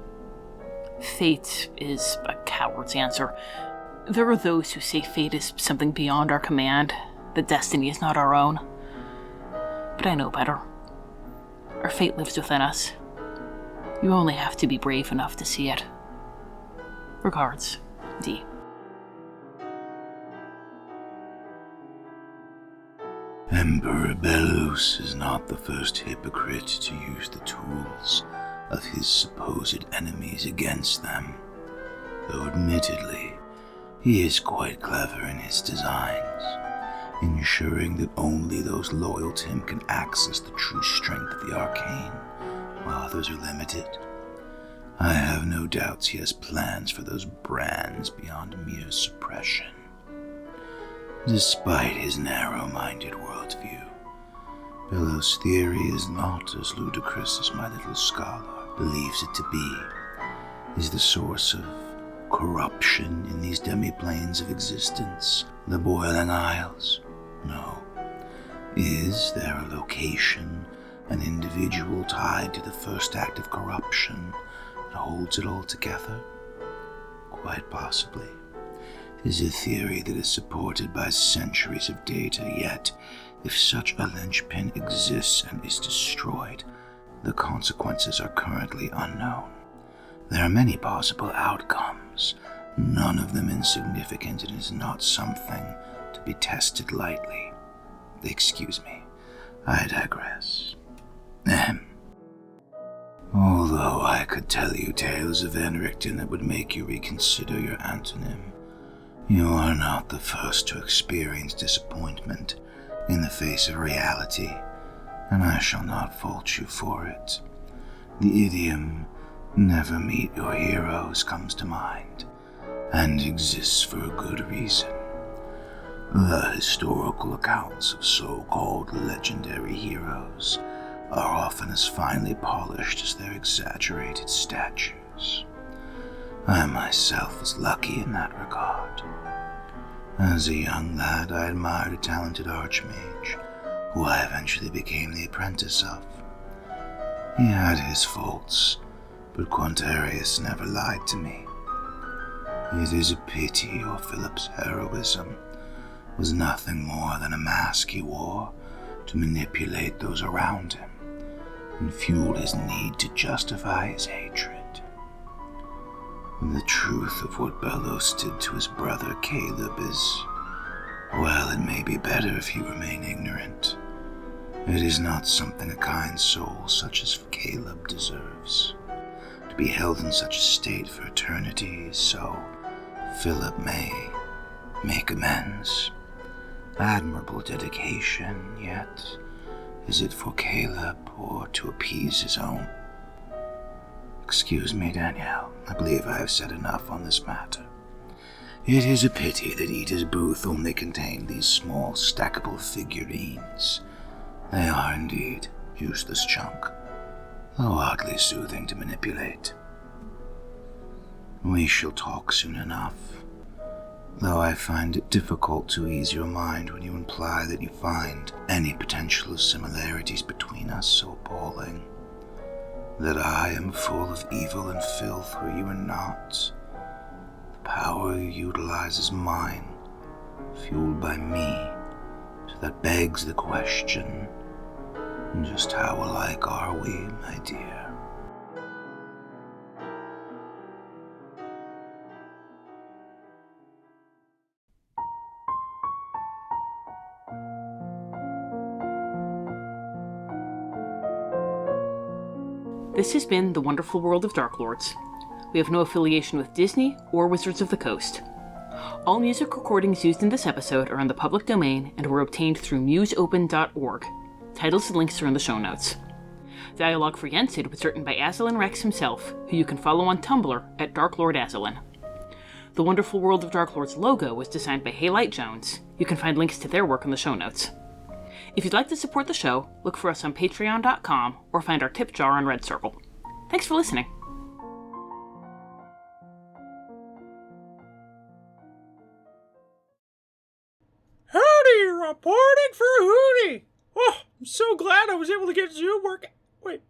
Fate is a coward's answer. There are those who say fate is something beyond our command, that destiny is not our own. But I know better. Our fate lives within us. You only have to be brave enough to see it. Regards, D. Emperor Belos is not the first hypocrite to use the tools of his supposed enemies against them, though admittedly, he is quite clever in his designs, ensuring that only those loyal to him can access the true strength of the arcane, while others are limited. I have no doubts he has plans for those brands beyond mere suppression. Despite his narrow-minded worldview, Belos' theory is not as ludicrous as my little scholar believes it to be. Is the source of corruption in these demi-planes of existence the Boiling Isles? No. Is there a location, an individual tied to the first act of corruption that holds it all together? Quite possibly. It is a theory that is supported by centuries of data, yet if such a linchpin exists and is destroyed, the consequences are currently unknown. There are many possible outcomes, none of them insignificant, and is not something to be tested lightly. Excuse me, I digress. Although I could tell you tales of Enrichton that would make you reconsider your antonym, you are not the first to experience disappointment in the face of reality, and I shall not fault you for it. The idiom, "never meet your heroes," comes to mind, and exists for a good reason. The historical accounts of so-called legendary heroes are often as finely polished as their exaggerated statues. I myself was lucky in that regard. As a young lad, I admired a talented archmage, who I eventually became the apprentice of. He had his faults, but Quantarius never lied to me. It is a pity your Philip's heroism was nothing more than a mask he wore to manipulate those around him and fuel his need to justify his hatred. The truth of what Belos did to his brother Caleb is, well, it may be better if he remain ignorant. It is not something a kind soul such as Caleb deserves. To be held in such a state for eternity, so Philip may make amends. Admirable dedication, yet is it for Caleb or to appease his own? Excuse me, Danielle. I believe I have said enough on this matter. It is a pity that Eda's booth only contained these small, stackable figurines. They are indeed useless junk, though oddly soothing to manipulate. We shall talk soon enough, though I find it difficult to ease your mind when you imply that you find any potential similarities between us so appalling. That I am full of evil and filth where you are not. The power you utilize is mine, fueled by me, so that begs the question, just how alike are we, my dear? This has been The Wonderful World of Darklords. We have no affiliation with Disney or Wizards of the Coast. All music recordings used in this episode are in the public domain and were obtained through museopen.org. Titles and links are in the show notes. Dialogue for Yensid was written by Azalin Rex himself, who you can follow on Tumblr at darklordazalin. The Wonderful World of Darklords logo was designed by Haylight Jones. You can find links to their work in the show notes. If you'd like to support the show, look for us on patreon.com or find our tip jar on Red Circle. Thanks for listening. Howdy, reporting for Hootie. Oh, I'm so glad I was able to get Zoom working. Wait,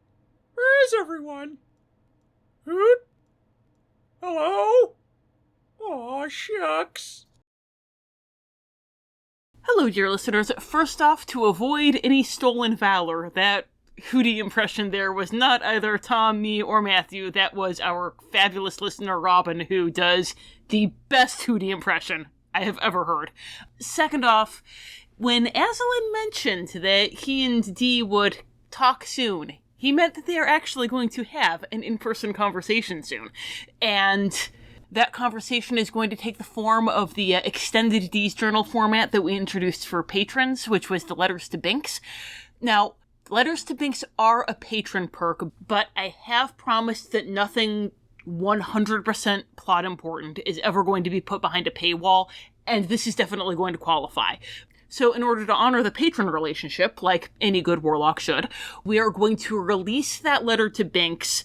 where is everyone? Hoot? Hello? Aw, shucks. Hello, dear listeners. First off, to avoid any stolen valor, that Hootie impression there was not either Tom, me, or Matthew. That was our fabulous listener, Robin, who does the best Hootie impression I have ever heard. Second off, when Aslan mentioned that he and Dee would talk soon, he meant that they are actually going to have an in-person conversation soon. And that conversation is going to take the form of the extended Dee's Journal format that we introduced for patrons, which was the Letters to Binks. Now, Letters to Binks are a patron perk, but I have promised that nothing 100% plot important is ever going to be put behind a paywall, and this is definitely going to qualify. So in order to honor the patron relationship, like any good warlock should, we are going to release that letter to Binks,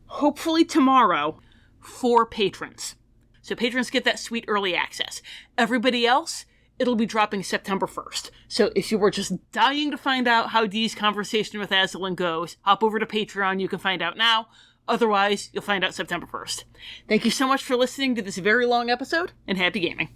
hopefully tomorrow, for patrons. So patrons get that sweet early access. Everybody else, it'll be dropping September 1st. So if you were just dying to find out how Dee's conversation with Aslan goes, hop over to Patreon, you can find out now. Otherwise, you'll find out September 1st. Thank you so much for listening to this very long episode, and happy gaming.